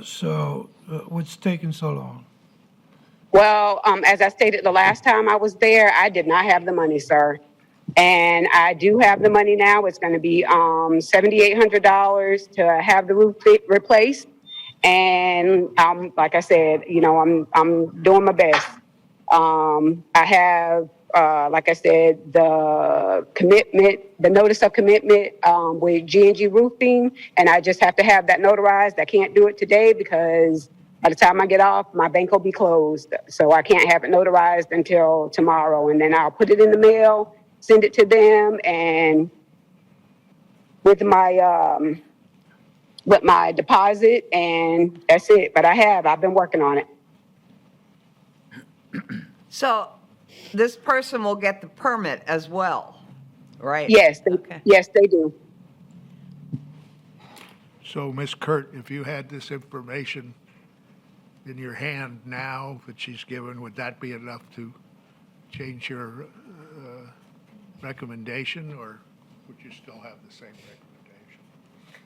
[SPEAKER 3] So what's taking so long?
[SPEAKER 6] Well, as I stated the last time I was there, I did not have the money, sir. And I do have the money now. It's going to be $7,800 to have the roof replaced. And like I said, I'm doing my best. I have, like I said, the commitment, the notice of commitment with G&G Roofing, and I just have to have that notarized. I can't do it today because by the time I get off, my bank will be closed. So I can't have it notarized until tomorrow, and then I'll put it in the mail, send it to them, and with my deposit, and that's it. But I've been working on it.
[SPEAKER 1] So this person will get the permit as well, right?
[SPEAKER 6] Yes,
[SPEAKER 1] Okay.
[SPEAKER 6] yes, they do.
[SPEAKER 4] So, Ms. Kurt, if you had this information in your hand now that she's given, would that be enough to change your recommendation, or would you still have the same recommendation?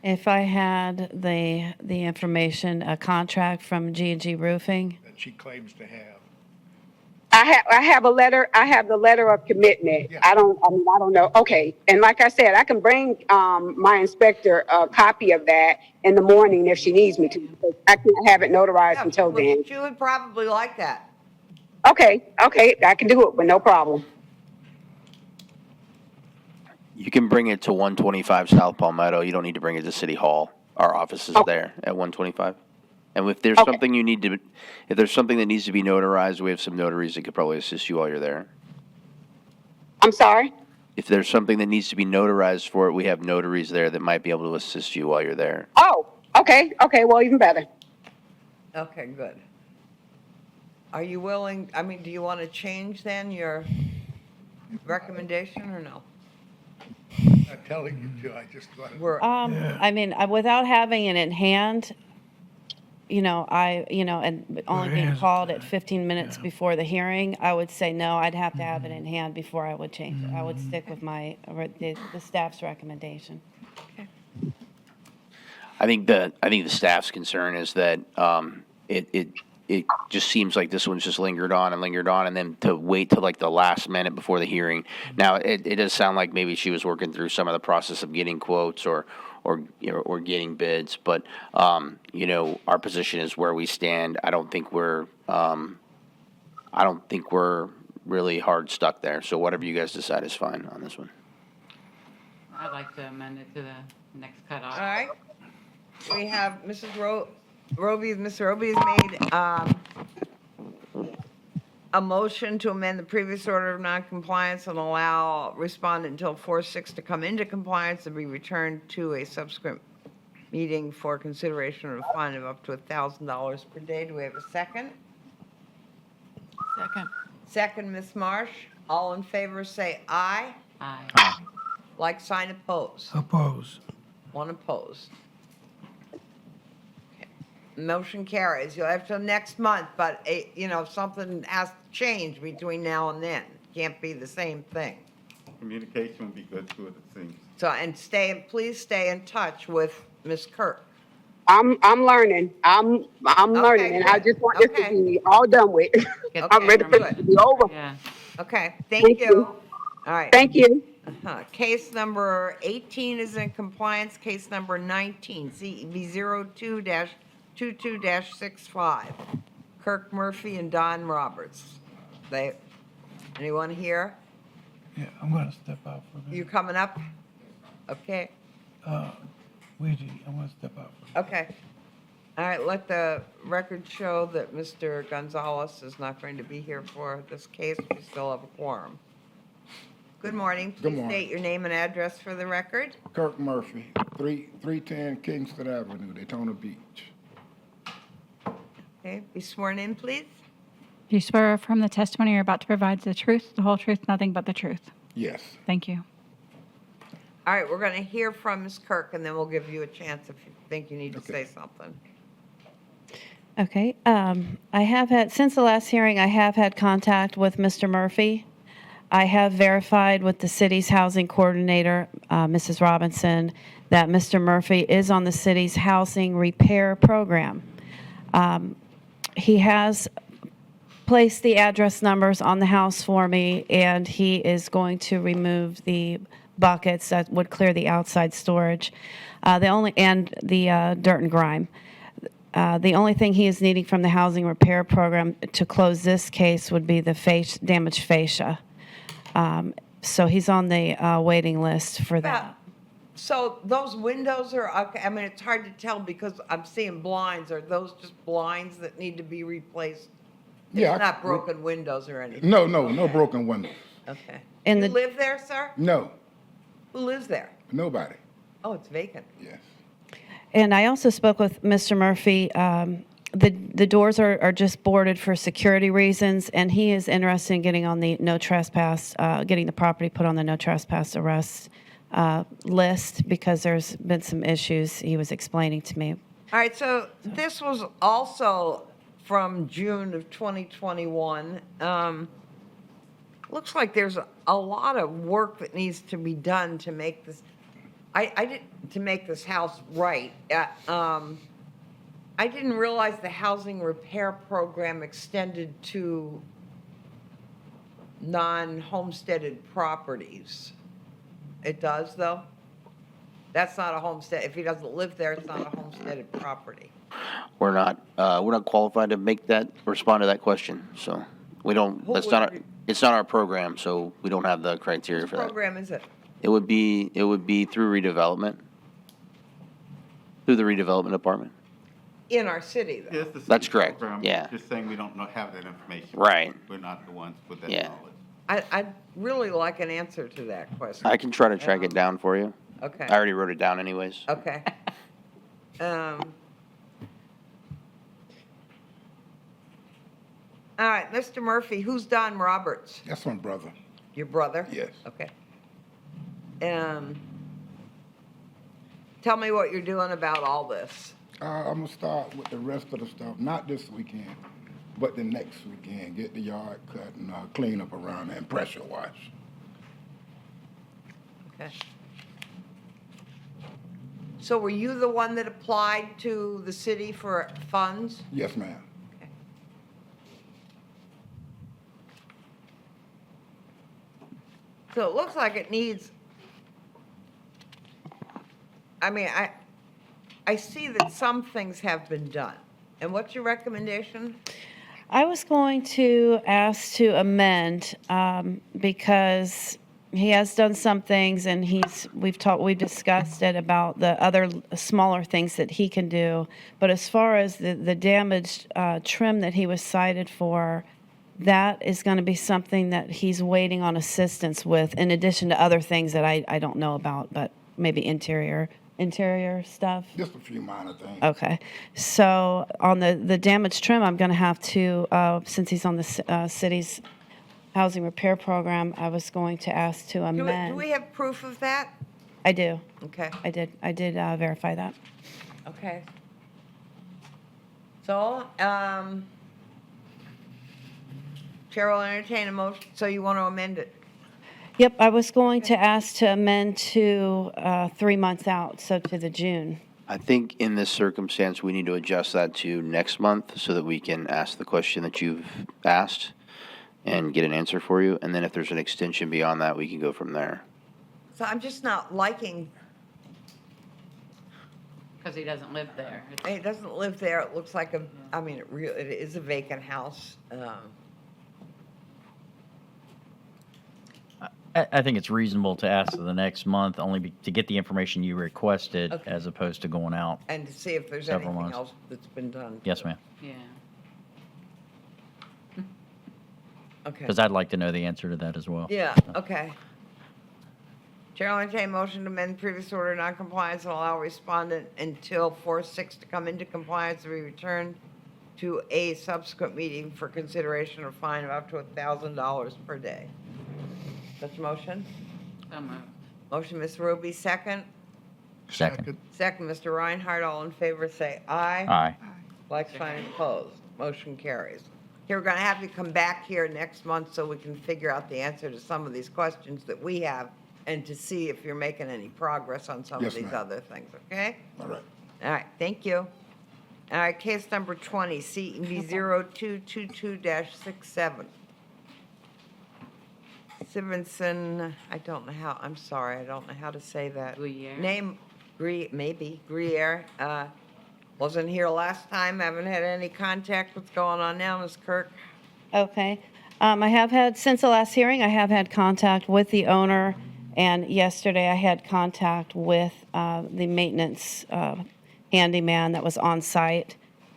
[SPEAKER 14] If I had the information, a contract from G&G Roofing,
[SPEAKER 4] That she claims to have?
[SPEAKER 6] I have a letter. I have the letter of commitment. I don't know. Okay. And like I said, I can bring my inspector a copy of that in the morning if she needs me to. I can't have it notarized until then.
[SPEAKER 1] She would probably like that.
[SPEAKER 6] Okay. I can do it with no problem.
[SPEAKER 5] You can bring it to 125 South Palmetto. You don't need to bring it to City Hall. Our office is there at 125. And if there's something if there's something that needs to be notarized, we have some notaries that could probably assist you while you're there.
[SPEAKER 6] I'm sorry?
[SPEAKER 5] If there's something that needs to be notarized for it, we have notaries there that might be able to assist you while you're there.
[SPEAKER 6] Oh, okay. Well, even better.
[SPEAKER 1] Okay, good. Are you willing, do you want to change then your recommendation or no?
[SPEAKER 4] I'm not telling you to, I just want to.
[SPEAKER 14] without having it in hand, and only being called at 15 minutes before the hearing, I would say no, I'd have to have it in hand before I would change it. I would stick with the staff's recommendation.
[SPEAKER 5] I think the staff's concern is that it just seems like this one's just lingered on, and then to wait till like the last minute before the hearing. Now, it does sound like maybe she was working through some of the process of getting quotes or getting bids, but our position is where we stand. I don't think we're really hard stuck there. So whatever you guys decide is fine on this one.
[SPEAKER 10] I'd like to amend it to the next cutoff.
[SPEAKER 1] All right. We have Mrs. Roby. Mr. Roby has made a motion to amend the previous order of noncompliance and allow respondent until 4/6 to come into compliance and be returned to a subsequent meeting for consideration of a fine of up to $1,000 per day. Do we have a second?
[SPEAKER 10] Second.
[SPEAKER 1] Second, Ms. Marsh. All in favor say aye.
[SPEAKER 10] Aye.
[SPEAKER 1] Like sign oppose.
[SPEAKER 3] Oppose.
[SPEAKER 1] One opposed. Okay. Motion carries. You'll have till next month, but, if something has to change between now and then. Can't be the same thing.
[SPEAKER 13] Communication would be good too, it seems.
[SPEAKER 1] So, and please stay in touch with Ms. Kirk.
[SPEAKER 6] I'm learning. I'm learning, and I just want this to be all done with. I'm ready for it to be over.
[SPEAKER 10] Yeah.
[SPEAKER 1] Okay, thank you. All right.
[SPEAKER 6] Thank you.
[SPEAKER 1] Case number 18 is in compliance. Case number 19, CEV 02-22-65. Kirk Murphy and Don Roberts. Anyone here?
[SPEAKER 3] Yeah, I'm going to step out for a minute.
[SPEAKER 1] You coming up? Okay,
[SPEAKER 3] Ouija, I'm going to step out for a minute.
[SPEAKER 1] okay. All right, let the record show that Mr. Gonzalez is not going to be here for this case. We still have a quorum. Good morning.
[SPEAKER 17] Good
[SPEAKER 1] Please
[SPEAKER 17] morning.
[SPEAKER 1] state your name and address for the record.
[SPEAKER 17] Kirk Murphy, 310 Kingston Avenue, Daytona Beach.
[SPEAKER 1] Okay, be sworn in, please.
[SPEAKER 2] Do you swear or affirm the testimony you're about to provide is the truth, the whole truth, nothing but the truth?
[SPEAKER 17] Yes.
[SPEAKER 2] Thank you.
[SPEAKER 1] All right, we're going to hear from Ms. Kirk, and then we'll give you a chance if you think you need to say something.
[SPEAKER 14] Okay. I have had, since the last hearing, I have had contact with Mr. Murphy. I have verified with the city's housing coordinator, Mrs. Robinson, that Mr. Murphy is on the city's housing repair program. He has placed the address numbers on the house for me, and he is going to remove the buckets that would clear the outside storage, the dirt and grime. The only thing he is needing from the housing repair program to close this case would be the damaged fascia. So he's on the waiting list for that.
[SPEAKER 1] So those windows are, okay, I mean, it's hard to tell because I'm seeing blinds. Are those just blinds that need to be replaced?
[SPEAKER 17] Yeah,
[SPEAKER 1] It's not broken windows or anything?
[SPEAKER 17] No broken windows.
[SPEAKER 1] Okay.
[SPEAKER 14] And
[SPEAKER 1] You
[SPEAKER 14] the-
[SPEAKER 1] live there, sir?
[SPEAKER 17] No,
[SPEAKER 1] Who lives there?
[SPEAKER 17] nobody.
[SPEAKER 1] Oh, it's vacant.
[SPEAKER 17] Yes.
[SPEAKER 14] And I also spoke with Mr. Murphy. The doors are just boarded for security reasons, and he is interested in getting on the no trespass, getting the property put on the no trespass arrest list because there's been some issues he was explaining to me.
[SPEAKER 1] All right, so this was also from June of 2021. Looks like there's a lot of work that needs to be done to make this, to make this house right. I didn't realize the housing repair program extended to non-homesteaded properties. It does, though? That's not a homestead, if he doesn't live there, it's not a homesteaded property.
[SPEAKER 5] We're not qualified to respond to that question, so we don't,
[SPEAKER 1] Who
[SPEAKER 5] that's
[SPEAKER 1] would
[SPEAKER 5] not, our
[SPEAKER 1] be-
[SPEAKER 5] it's not our program, so we don't have the criteria
[SPEAKER 1] Which
[SPEAKER 5] for that.
[SPEAKER 1] program is it?
[SPEAKER 5] It would be through redevelopment, through the redevelopment department.
[SPEAKER 1] In our city, though?
[SPEAKER 13] Yes, the
[SPEAKER 5] That's
[SPEAKER 13] city
[SPEAKER 5] correct,
[SPEAKER 13] program,
[SPEAKER 5] yeah.
[SPEAKER 13] Just saying we don't have that information.
[SPEAKER 5] Right.
[SPEAKER 13] We're not the ones with that
[SPEAKER 5] Yeah.
[SPEAKER 13] knowledge.
[SPEAKER 1] I'd really like an answer to that question.
[SPEAKER 5] I can try to track it down for you.
[SPEAKER 1] Okay.
[SPEAKER 5] I already wrote it down anyways.
[SPEAKER 1] Okay. All right, Mr. Murphy, who's Don Roberts?
[SPEAKER 17] That's my brother.
[SPEAKER 1] Your brother?
[SPEAKER 17] Yes.
[SPEAKER 1] Okay. Tell me what you're doing about all this.
[SPEAKER 17] I'm gonna start with the rest of the stuff, not this weekend, but the next weekend. Get the yard cut and clean up around there and pressure wash.
[SPEAKER 1] Okay. So were you the one that applied to the city for funds?
[SPEAKER 17] Yes, ma'am.
[SPEAKER 1] So it looks like it needs, I mean, I see that some things have been done. And what's your recommendation?
[SPEAKER 14] I was going to ask to amend because he has done some things and we've discussed it about the other smaller things that he can do. But as far as the damaged trim that he was cited for, that is going to be something that he's waiting on assistance with, in addition to other things that I don't know about, but maybe interior stuff.
[SPEAKER 17] Just a few minor things.
[SPEAKER 14] Okay. So on the damaged trim, I'm going to have to, since he's on the city's housing repair program, I was going to ask to
[SPEAKER 1] Do
[SPEAKER 14] amend.
[SPEAKER 1] we have proof of that?
[SPEAKER 14] I do.
[SPEAKER 1] Okay.
[SPEAKER 14] I did verify that.
[SPEAKER 1] Okay. So, Chair will entertain a motion, so you want to amend it?
[SPEAKER 14] Yep, I was going to ask to amend to 3 months out, so to the June.
[SPEAKER 5] I think in this circumstance, we need to adjust that to next month so that we can ask the question that you've asked and get an answer for you. And then if there's an extension beyond that, we can go from there.
[SPEAKER 1] So I'm just not liking,
[SPEAKER 10] Because he doesn't live there.
[SPEAKER 1] it doesn't live there, it looks like it is a vacant house.
[SPEAKER 16] I think it's reasonable to ask for the next month, only to get the information you requested,
[SPEAKER 1] Okay.
[SPEAKER 16] as opposed to going out.
[SPEAKER 1] And to see if there's
[SPEAKER 16] Several
[SPEAKER 1] anything
[SPEAKER 16] months.
[SPEAKER 1] else that's been done.
[SPEAKER 16] Yes, ma'am.
[SPEAKER 10] Yeah.
[SPEAKER 1] Okay.
[SPEAKER 16] Because I'd like to know the answer to that as well.
[SPEAKER 1] Yeah, okay. Chair will entertain motion to amend previous order of noncompliance and allow respondent until 4/6 to come into compliance and be returned to a subsequent meeting for consideration of fine of up to $1,000 per day. That's a motion?
[SPEAKER 10] So moved.
[SPEAKER 1] Motion, Ms. Ruby, second.
[SPEAKER 16] Second.
[SPEAKER 1] Second, Mr. Reinhardt, all in favor, say aye.
[SPEAKER 16] Aye.
[SPEAKER 1] Like sign opposed. Motion carries. Okay, we're going to have you come back here next month so we can figure out the answer to some of these questions that we have and to see if you're making any progress on some of
[SPEAKER 17] Yes,
[SPEAKER 1] these
[SPEAKER 17] ma'am.
[SPEAKER 1] other things, okay?
[SPEAKER 17] All right.
[SPEAKER 1] All right, thank you. All right, case number 20, CEB 0222-67. Simonson, I don't know how, I'm sorry, I don't know how to say that.
[SPEAKER 10] Gruyere?
[SPEAKER 1] Name, maybe, Gruyere. Wasn't here last time, haven't had any contact. What's going on now, Ms. Kirk?
[SPEAKER 14] Okay. I have had, since the last hearing, I have had contact with the owner, and yesterday I had contact with the maintenance handyman that was on site.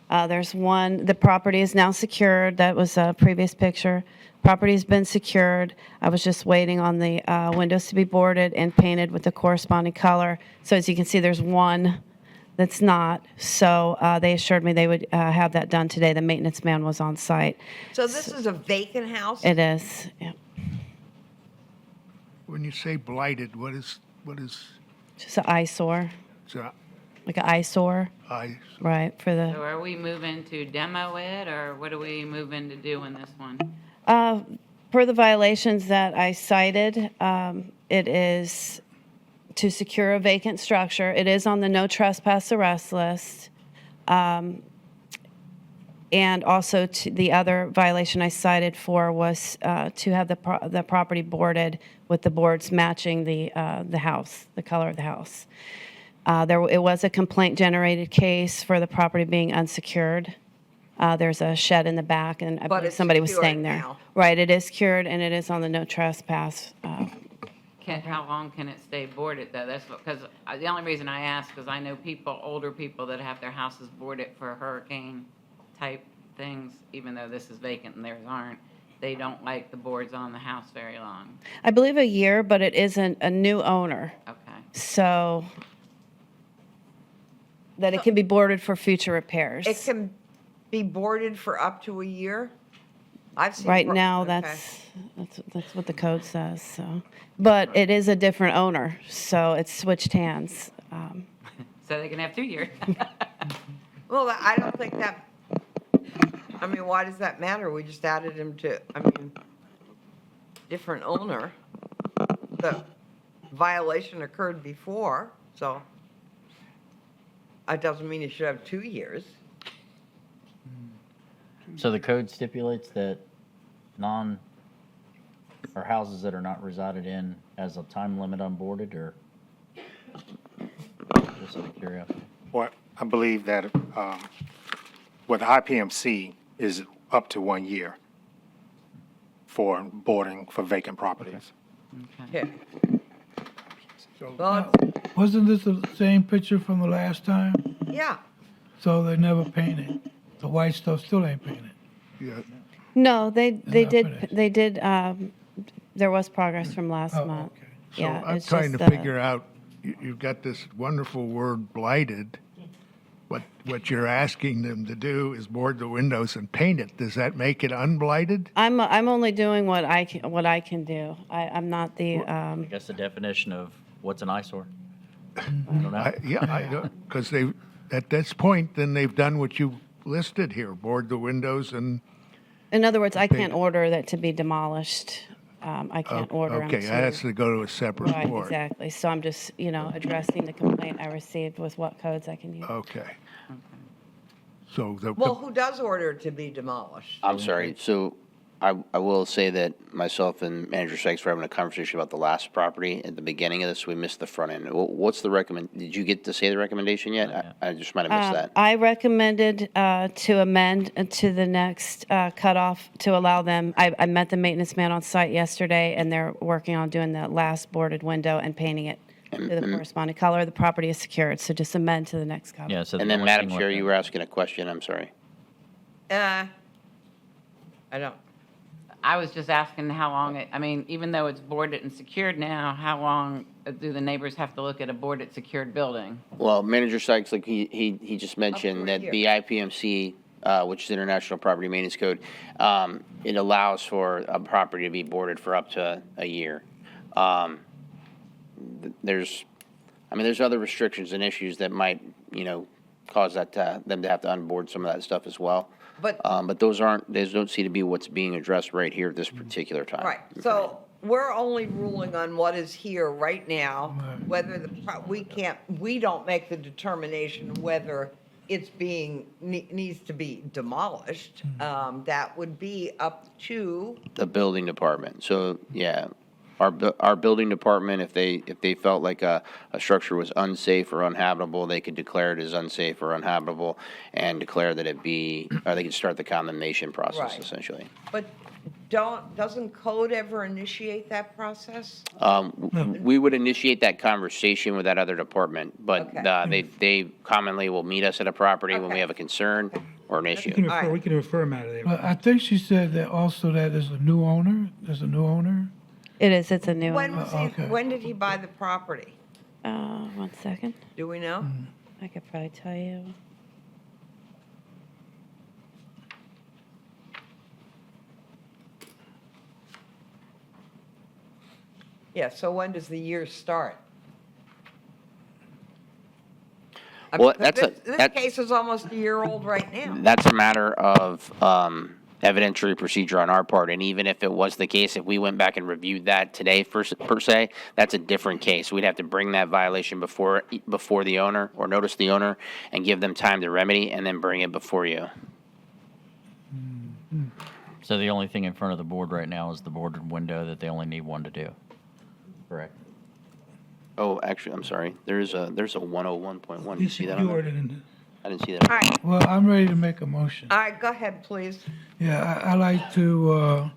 [SPEAKER 14] There's one, the property is now secured. That was a previous picture. Property's been secured. I was just waiting on the windows to be boarded and painted with the corresponding color. So as you can see, there's one that's not. So they assured me they would have that done today. The maintenance man was on site.
[SPEAKER 1] So this is a vacant house?
[SPEAKER 14] It is, yeah.
[SPEAKER 4] When you say blighted, what is,
[SPEAKER 14] Just an eyesore,
[SPEAKER 4] so
[SPEAKER 14] like an eyesore,
[SPEAKER 4] I,
[SPEAKER 14] right, for the.
[SPEAKER 10] So are we moving to demo it, or what are we moving to do in this one?
[SPEAKER 14] Per the violations that I cited, it is to secure a vacant structure. It is on the no trespass arrest list. And also the other violation I cited for was to have the property boarded with the boards matching the house, the color of the house. It was a complaint-generated case for the property being unsecured. There's a shed in the back, and I
[SPEAKER 1] But
[SPEAKER 14] believe
[SPEAKER 1] it's
[SPEAKER 14] somebody was
[SPEAKER 1] secured
[SPEAKER 14] staying there.
[SPEAKER 1] now.
[SPEAKER 14] Right, it is cured, and it is on the no trespass.
[SPEAKER 10] How long can it stay boarded, though? That's because the only reason I ask is I know people, older people that have their houses boarded for hurricane-type things, even though this is vacant and theirs aren't. They don't like the boards on the house very long.
[SPEAKER 14] I believe a year, but it isn't a new owner.
[SPEAKER 10] Okay.
[SPEAKER 14] So that it can be boarded for future repairs.
[SPEAKER 1] It can be boarded for up to a year? I've seen.
[SPEAKER 14] Right now,
[SPEAKER 1] okay.
[SPEAKER 14] that's what the code says, so. But it is a different owner, so it's switched hands.
[SPEAKER 10] So they can have 2 years.
[SPEAKER 1] Well, I don't think that, I mean, why does that matter? We just added him to, I mean, different owner. The violation occurred before, so it doesn't mean you should have 2 years.
[SPEAKER 16] So the code stipulates that or houses that are not resided in has a time limit on boarded, or just out of curiosity?
[SPEAKER 18] Well, I believe that with the IPMC is up to 1 year for boarding for vacant properties.
[SPEAKER 1] Okay.
[SPEAKER 4] so,
[SPEAKER 1] Well,
[SPEAKER 3] Wasn't this the same picture from the last time?
[SPEAKER 1] yeah.
[SPEAKER 3] So they never painted. The white stuff still ain't painted.
[SPEAKER 4] yeah,
[SPEAKER 14] No, they
[SPEAKER 3] not
[SPEAKER 14] did, there was progress from last
[SPEAKER 3] Oh,
[SPEAKER 14] month.
[SPEAKER 3] okay.
[SPEAKER 4] so
[SPEAKER 14] Yeah,
[SPEAKER 4] I'm
[SPEAKER 14] it's
[SPEAKER 4] trying
[SPEAKER 14] just
[SPEAKER 4] to
[SPEAKER 14] the-
[SPEAKER 4] figure out, you've got this wonderful word blighted. What you're asking them to do is board the windows and paint it. Does that make it unblighted?
[SPEAKER 14] I'm only doing what I can do. I'm not the,
[SPEAKER 16] I guess the definition of what's an eyesore. I don't know.
[SPEAKER 4] I don't, because at this point, then they've done what you listed here, board the windows and.
[SPEAKER 14] in other words, I can't order that to be demolished. I can't order them
[SPEAKER 4] Okay,
[SPEAKER 14] to.
[SPEAKER 4] that has to go to a separate
[SPEAKER 14] Right,
[SPEAKER 4] board.
[SPEAKER 14] exactly. So I'm just, addressing the complaint I received with what codes I can use.
[SPEAKER 4] Okay. So
[SPEAKER 1] Well, who does order it to be demolished?
[SPEAKER 5] I'm sorry, so I will say that myself and Manager Sykes were having a conversation about the last property at the beginning of this. We missed the front end. What's the did you get to say the recommendation yet? I just might have missed that.
[SPEAKER 14] I recommended to amend to the next cutoff to allow them, I met the maintenance man on site yesterday, and they're working on doing the last boarded window and painting it to the corresponding color. The property is secured, so just amend to the next cutoff.
[SPEAKER 16] Yeah, so
[SPEAKER 5] And
[SPEAKER 16] the
[SPEAKER 5] then,
[SPEAKER 16] only
[SPEAKER 5] Madam
[SPEAKER 16] thing with
[SPEAKER 5] Chair,
[SPEAKER 16] the-
[SPEAKER 5] you were asking a question. I'm sorry.
[SPEAKER 1] I don't,
[SPEAKER 10] I was just asking how long I mean, even though it's boarded and secured now, how long do the neighbors have to look at a boarded secured building?
[SPEAKER 5] Well, Manager Sykes, like he just mentioned, that
[SPEAKER 1] year.
[SPEAKER 5] the IPMC, which is International Property Maintenance Code, it allows for a property to be boarded for up to a year. There's other restrictions and issues that might, cause that them to have to unboard some of that stuff as well. But those don't seem to be what's being addressed right here at this particular time.
[SPEAKER 1] right, so we're only ruling on what is here right now, whether we don't make the determination whether it's needs to be demolished. That would be up to,
[SPEAKER 5] The building department. So, yeah, our building department, if they felt like a structure was unsafe or uninhabitable, they could declare it as unsafe or uninhabitable and declare that they could start the condemnation process,
[SPEAKER 1] Right.
[SPEAKER 5] essentially.
[SPEAKER 1] but doesn't code ever initiate that process?
[SPEAKER 5] We would initiate that conversation with that other department, but they commonly will meet us at a property when we have a concern or an issue.
[SPEAKER 7] We can refer them out of there.
[SPEAKER 3] But I think she said that also that there's a new owner. There's a new owner.
[SPEAKER 14] It is, it's a new
[SPEAKER 1] When
[SPEAKER 14] one.
[SPEAKER 1] when did he buy the property?
[SPEAKER 14] 1 second.
[SPEAKER 1] Do we know?
[SPEAKER 14] I could probably tell you.
[SPEAKER 1] Yeah, so when does the year start?
[SPEAKER 5] Well, that's
[SPEAKER 1] This case is almost a year old right now.
[SPEAKER 5] That's a matter of evidentiary procedure on our part, and even if it was the case, if we went back and reviewed that today per se, that's a different case. We'd have to bring that violation before the owner or notice the owner and give them time to remedy and then bring it before you.
[SPEAKER 16] So the only thing in front of the board right now is the boarded window that they only need one to do. Correct.
[SPEAKER 5] Oh, actually, I'm sorry. There's a 101.1. You see that on
[SPEAKER 7] Secured
[SPEAKER 5] there?
[SPEAKER 7] and
[SPEAKER 5] I didn't see that.
[SPEAKER 1] All right,
[SPEAKER 3] Well, I'm ready to make a motion.
[SPEAKER 1] all right, go ahead, please.
[SPEAKER 3] Yeah, I like to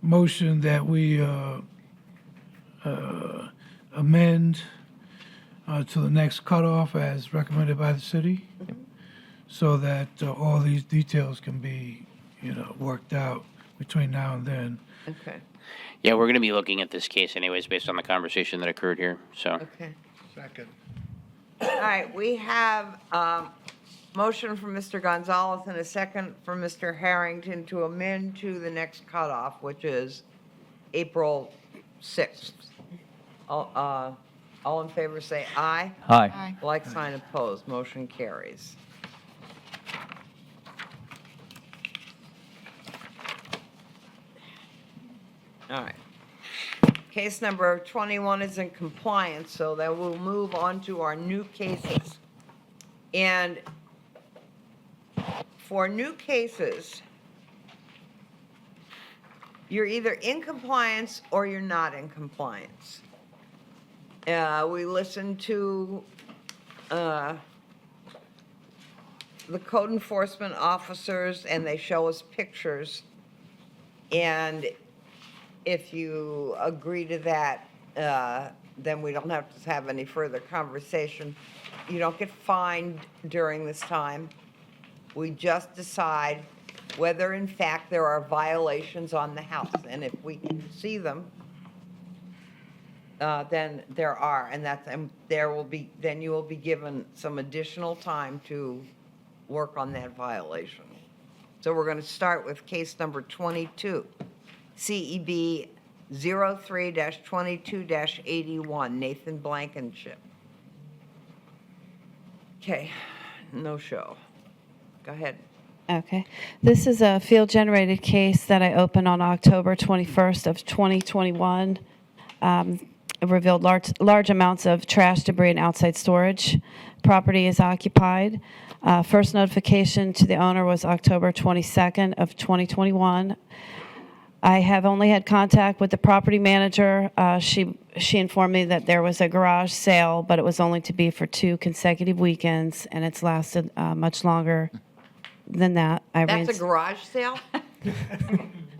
[SPEAKER 3] motion that we amend to the next cutoff as recommended by the city, so that all these details can be, worked out between now and then.
[SPEAKER 1] Okay,
[SPEAKER 5] Yeah, we're going to be looking at this case anyways, based on the conversation that occurred here, so.
[SPEAKER 1] okay.
[SPEAKER 4] Second.
[SPEAKER 1] All right, we have motion from Mr. Gonzalez and a second from Mr. Harrington to amend to the next cutoff, which is April 6th. All in favor, say aye.
[SPEAKER 16] Aye.
[SPEAKER 1] Like sign opposed, motion carries. All right. Case number 21 is in compliance, so then we'll move on to our new cases. And for new cases, you're either in compliance or you're not in compliance. We listened to the code enforcement officers, and they show us pictures. And if you agree to that, then we don't have to have any further conversation. You don't get fined during this time. We just decide whether in fact there are violations on the house. And if we can see them, then there are, and then you will be given some additional time to work on that violation. So we're going to start with case number 22, CEB 03-22-81, Nathan Blankenship. Okay, no show. Go ahead.
[SPEAKER 14] Okay. This is a field-generated case that I opened on October 21st of 2021. It revealed large amounts of trash, debris, and outside storage. Property is occupied. First notification to the owner was October 22nd of 2021. I have only had contact with the property manager. She informed me that there was a garage sale, but it was only to be for 2 consecutive weekends, and it's lasted much longer than that.
[SPEAKER 1] That's a garage sale?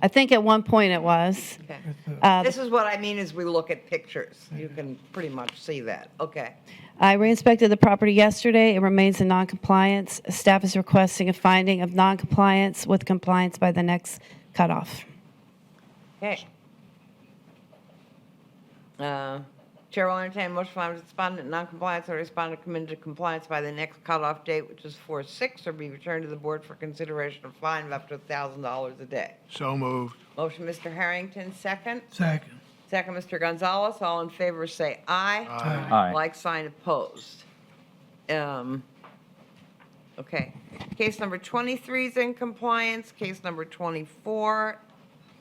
[SPEAKER 14] I think at one point it was.
[SPEAKER 1] Okay. This is what I mean as we look at pictures. You can pretty much see that. Okay.
[SPEAKER 14] I re-inspected the property yesterday. It remains in noncompliance. Staff is requesting a finding of noncompliance with compliance by the next cutoff.
[SPEAKER 1] Okay. Chair will entertain a motion for respondent non-compliance or respondent come into compliance by the next cutoff date, which is 4/6, or be returned to the board for consideration of fine of up to $1,000 a day.
[SPEAKER 4] So moved.
[SPEAKER 1] Motion, Mr. Harrington, second.
[SPEAKER 3] Second.
[SPEAKER 1] Second, Mr. Gonzalez. All in favor, say aye.
[SPEAKER 4] Aye.
[SPEAKER 16] Aye.
[SPEAKER 1] Like sign opposed. Okay. Case number 23 is in compliance. Case number 24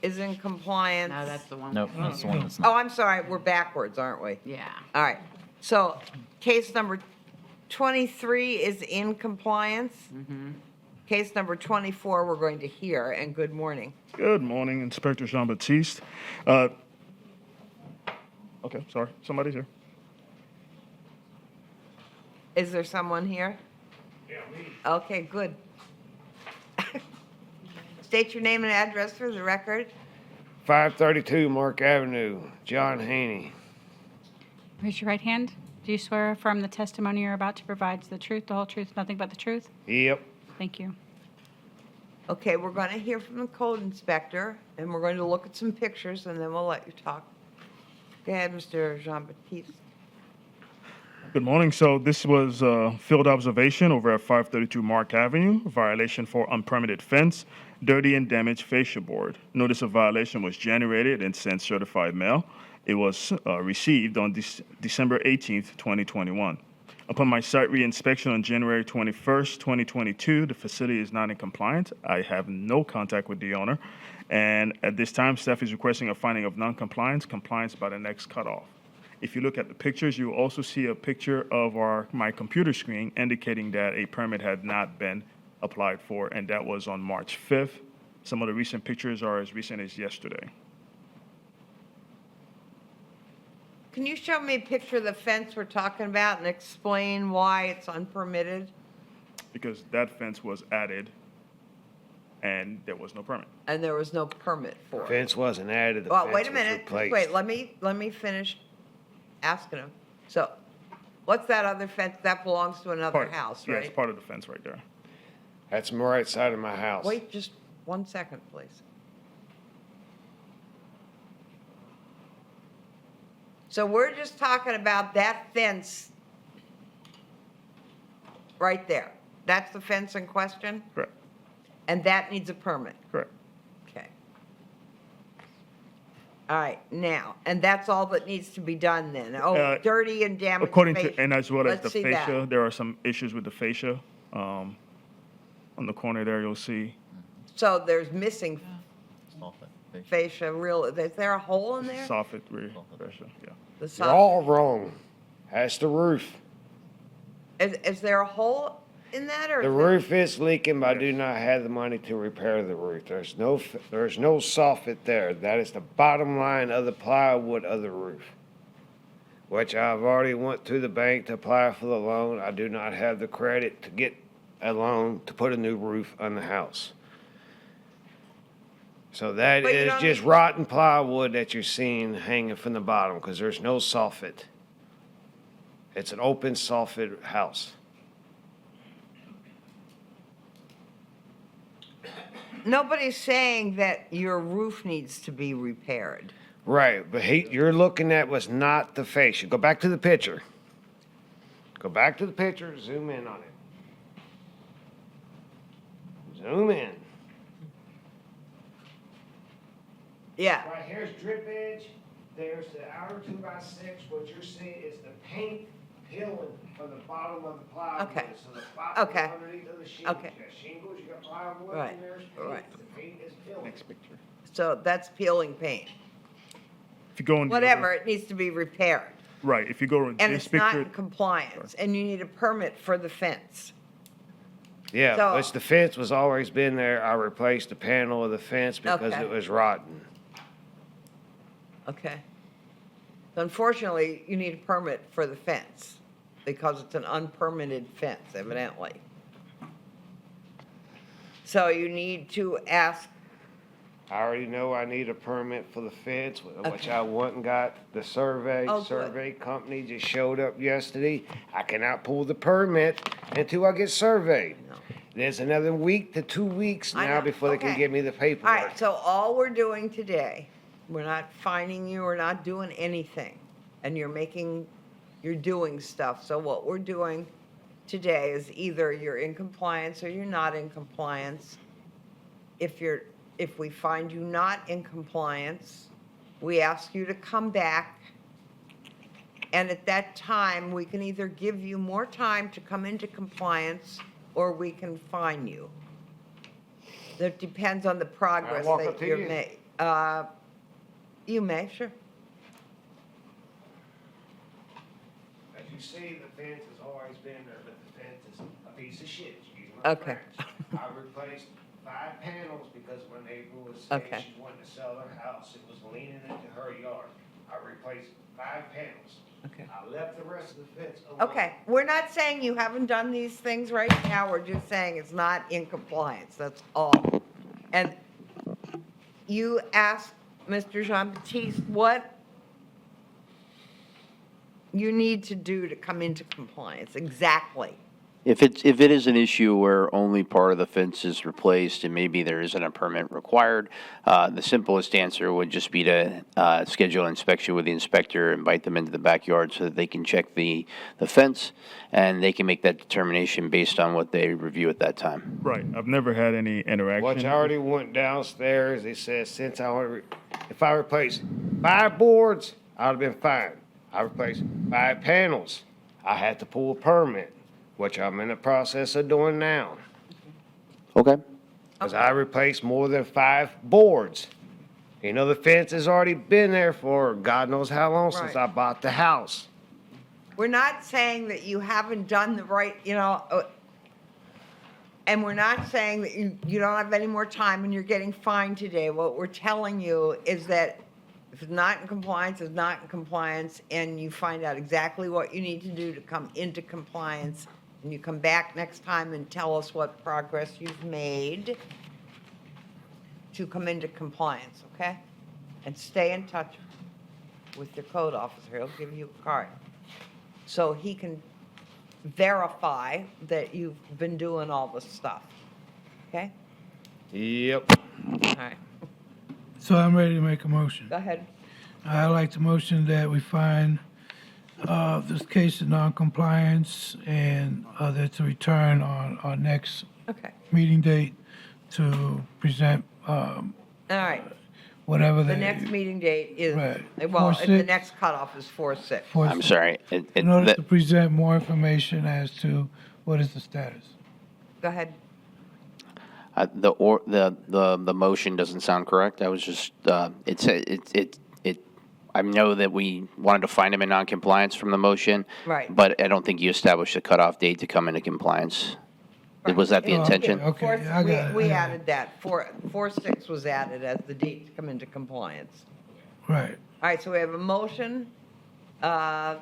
[SPEAKER 1] is in compliance.
[SPEAKER 10] No, that's the one.
[SPEAKER 16] Nope, that's the one that's
[SPEAKER 1] Oh,
[SPEAKER 16] not.
[SPEAKER 1] I'm sorry, we're backwards, aren't we?
[SPEAKER 10] Yeah.
[SPEAKER 1] All right. So case number 23 is in compliance. Case number 24, we're going to hear, and good morning.
[SPEAKER 19] Good morning, Inspector Jean-Baptiste. Okay, sorry, somebody's here.
[SPEAKER 1] Is there someone here? Yeah, me. Okay, good. State your name and address for the record.
[SPEAKER 20] 532 Mark Avenue, John Haney.
[SPEAKER 2] Raise your right hand. Do you swear or affirm the testimony you're about to provide is the truth, the whole truth, nothing but the truth?
[SPEAKER 20] Yep.
[SPEAKER 2] Thank you.
[SPEAKER 1] Okay, we're going to hear from the code inspector, and we're going to look at some pictures, and then we'll let you talk. Go ahead, Mr. Jean-Baptiste.
[SPEAKER 19] Good morning. So this was a field observation over at 532 Mark Avenue, violation for unpermitted fence, dirty and damaged fascia board. Notice of violation was generated and sent certified mail. It was received on December 18th, 2021. Upon my site re-inspection on January 21st, 2022, the facility is not in compliance. I have no contact with the owner. And at this time, staff is requesting a finding of non-compliance, compliance by the next cutoff. If you look at the pictures, you will also see a picture of my computer screen indicating that a permit had not been applied for, and that was on March 5th. Some of the recent pictures are as recent as yesterday.
[SPEAKER 1] Can you show me a picture of the fence we're talking about and explain why it's unpermitted?
[SPEAKER 19] Because that fence was added and there was no permit.
[SPEAKER 1] And there was no permit for it.
[SPEAKER 20] Fence wasn't added, the
[SPEAKER 1] Well,
[SPEAKER 20] fence
[SPEAKER 1] wait a
[SPEAKER 20] was
[SPEAKER 1] minute.
[SPEAKER 20] replaced.
[SPEAKER 1] Wait, let me finish asking him. So, what's that other fence? That belongs to another house,
[SPEAKER 19] Yeah,
[SPEAKER 1] right?
[SPEAKER 19] it's part of the fence right there.
[SPEAKER 20] That's my right side of my house.
[SPEAKER 1] Wait just 1 second, please. So we're just talking about that fence right there. That's the fence in question?
[SPEAKER 19] Correct.
[SPEAKER 1] And that needs a permit?
[SPEAKER 19] Correct.
[SPEAKER 1] Okay. All right, now, and that's all that needs to be done then? Oh, dirty and damaged
[SPEAKER 19] According
[SPEAKER 1] fascia.
[SPEAKER 19] to, and as well as
[SPEAKER 1] Let's
[SPEAKER 19] the
[SPEAKER 1] see that.
[SPEAKER 19] fascia, there are some issues with the fascia. On the corner there, you'll see.
[SPEAKER 1] So there's missing fascia, is there a hole in there?
[SPEAKER 19] Soffit fascia, yeah.
[SPEAKER 1] The
[SPEAKER 20] You're
[SPEAKER 1] soffit.
[SPEAKER 20] all wrong. That's the roof.
[SPEAKER 1] Is there a hole in that, or?
[SPEAKER 20] The
[SPEAKER 1] is it-
[SPEAKER 20] roof is leaking, but I do not have the money to repair the roof. There's no soffit there. That is the bottom line of the plywood of the roof, which I've already went to the bank to apply for the loan. I do not have the credit to get a loan to put a new roof on the house. So that
[SPEAKER 1] But you
[SPEAKER 20] is
[SPEAKER 1] don't
[SPEAKER 20] just
[SPEAKER 1] need-
[SPEAKER 20] rotten plywood that you're seeing hanging from the bottom, because there's no soffit. It's an open soffit house.
[SPEAKER 1] Nobody's saying that your roof needs to be repaired.
[SPEAKER 20] Right, but you're looking at was not the fascia. Go back to the picture. Go back to the picture, zoom in on it. Zoom in.
[SPEAKER 1] Yeah.
[SPEAKER 20] Right here's drip edge, there's the outer 2x6. What you're seeing is the paint peeling from the bottom of the plywood.
[SPEAKER 1] Okay.
[SPEAKER 20] So the bottom
[SPEAKER 1] Okay.
[SPEAKER 20] underneath of the shingles.
[SPEAKER 1] Okay.
[SPEAKER 20] You got shingles, you got plywood,
[SPEAKER 1] Right,
[SPEAKER 20] and there's paint.
[SPEAKER 1] right.
[SPEAKER 20] The paint is peeling.
[SPEAKER 19] Next picture.
[SPEAKER 1] So that's peeling paint.
[SPEAKER 19] If you go in the
[SPEAKER 1] Whatever,
[SPEAKER 19] other-
[SPEAKER 1] it needs to be repaired.
[SPEAKER 19] Right, if you go in
[SPEAKER 1] And
[SPEAKER 19] this
[SPEAKER 1] it's not
[SPEAKER 19] picture,
[SPEAKER 1] in compliance, and you need a permit for the fence.
[SPEAKER 20] Yeah,
[SPEAKER 1] So-
[SPEAKER 20] which the fence was always been there. I replaced the panel of the fence because
[SPEAKER 1] Okay.
[SPEAKER 20] it was rotten.
[SPEAKER 1] Okay. So unfortunately, you need a permit for the fence because it's an unpermitted fence evidently. So you need to ask,
[SPEAKER 20] I already know I need a permit for the fence, which
[SPEAKER 1] Okay.
[SPEAKER 20] I went and got the survey.
[SPEAKER 1] Oh, good.
[SPEAKER 20] Survey company just showed up yesterday. I cannot pull the permit until I get surveyed. There's another week to 2 weeks
[SPEAKER 1] I
[SPEAKER 20] now
[SPEAKER 1] know.
[SPEAKER 20] before they can
[SPEAKER 1] Okay.
[SPEAKER 20] give me the
[SPEAKER 1] all
[SPEAKER 20] paperwork.
[SPEAKER 1] right, so all we're doing today, we're not fining you, we're not doing anything. And you're doing stuff. So what we're doing today is either you're in compliance or you're not in compliance. If we find you not in compliance, we ask you to come back. And at that time, we can either give you more time to come into compliance or we can fine you. That depends on the progress
[SPEAKER 20] walk
[SPEAKER 1] that
[SPEAKER 20] up to
[SPEAKER 1] you're
[SPEAKER 20] you?
[SPEAKER 1] made. You may, sure.
[SPEAKER 20] As you see, the fence has always been there, but the fence is a piece of shit. Excuse my
[SPEAKER 1] Okay.
[SPEAKER 20] French. I replaced 5 panels because my neighbor was saying
[SPEAKER 1] Okay.
[SPEAKER 20] she wanted to sell her house. It was leaning into her yard. I replaced 5 panels.
[SPEAKER 1] Okay.
[SPEAKER 20] I left the rest of the fence alone.
[SPEAKER 1] Okay, we're not saying you haven't done these things right now, we're just saying it's not in compliance, that's all. And you asked Mr. Jean-Baptiste what you need to do to come into compliance, exactly.
[SPEAKER 5] If it is an issue where only part of the fence is replaced and maybe there isn't a permit required, the simplest answer would just be to schedule an inspection with the inspector, invite them into the backyard so that they can check the fence, and they can make that determination based on what they review at that time.
[SPEAKER 19] Right. I've never had any interaction.
[SPEAKER 20] Which I already went downstairs. They said since if I replaced 5 boards, I'd have been fine. I replaced 5 panels. I had to pull a permit, which I'm in the process of doing now.
[SPEAKER 5] Okay.
[SPEAKER 20] Because I replaced more than 5 boards. You know, the fence has already been there for God knows how long since
[SPEAKER 1] Right.
[SPEAKER 20] I bought the house.
[SPEAKER 1] We're not saying that you haven't done the right, and we're not saying that you don't have any more time and you're getting fined today. What we're telling you is that if it's not in compliance, it's not in compliance, and you find out exactly what you need to do to come into compliance, and you come back next time and tell us what progress you've made to come into compliance, okay? And stay in touch with your code officer. He'll give you a card. So he can verify that you've been doing all this stuff, okay?
[SPEAKER 20] Yep.
[SPEAKER 1] All right,
[SPEAKER 3] So I'm ready to make a motion.
[SPEAKER 1] go ahead.
[SPEAKER 3] I'd like to motion that we find this case of noncompliance and that to return on our next
[SPEAKER 1] Okay,
[SPEAKER 3] meeting date to present
[SPEAKER 1] all right.
[SPEAKER 3] whatever
[SPEAKER 1] The
[SPEAKER 3] they.
[SPEAKER 1] next meeting date is,
[SPEAKER 3] Right.
[SPEAKER 1] well, the
[SPEAKER 3] 4/6.
[SPEAKER 1] next cutoff is 4/6.
[SPEAKER 3] for-
[SPEAKER 5] I'm sorry.
[SPEAKER 3] In order to present more information as to what is the status.
[SPEAKER 1] Go ahead.
[SPEAKER 5] The motion doesn't sound correct. I was just, I know that we wanted to find him in noncompliance from the motion.
[SPEAKER 1] Right.
[SPEAKER 5] But I don't think you established a cutoff date to come into compliance. Was that the
[SPEAKER 3] Oh,
[SPEAKER 5] intention?
[SPEAKER 3] okay,
[SPEAKER 1] Four-
[SPEAKER 3] I got it,
[SPEAKER 1] We
[SPEAKER 3] I got it.
[SPEAKER 1] added that. 4/6 was added as the date to come into compliance.
[SPEAKER 3] Right.
[SPEAKER 1] All right, so we have a motion to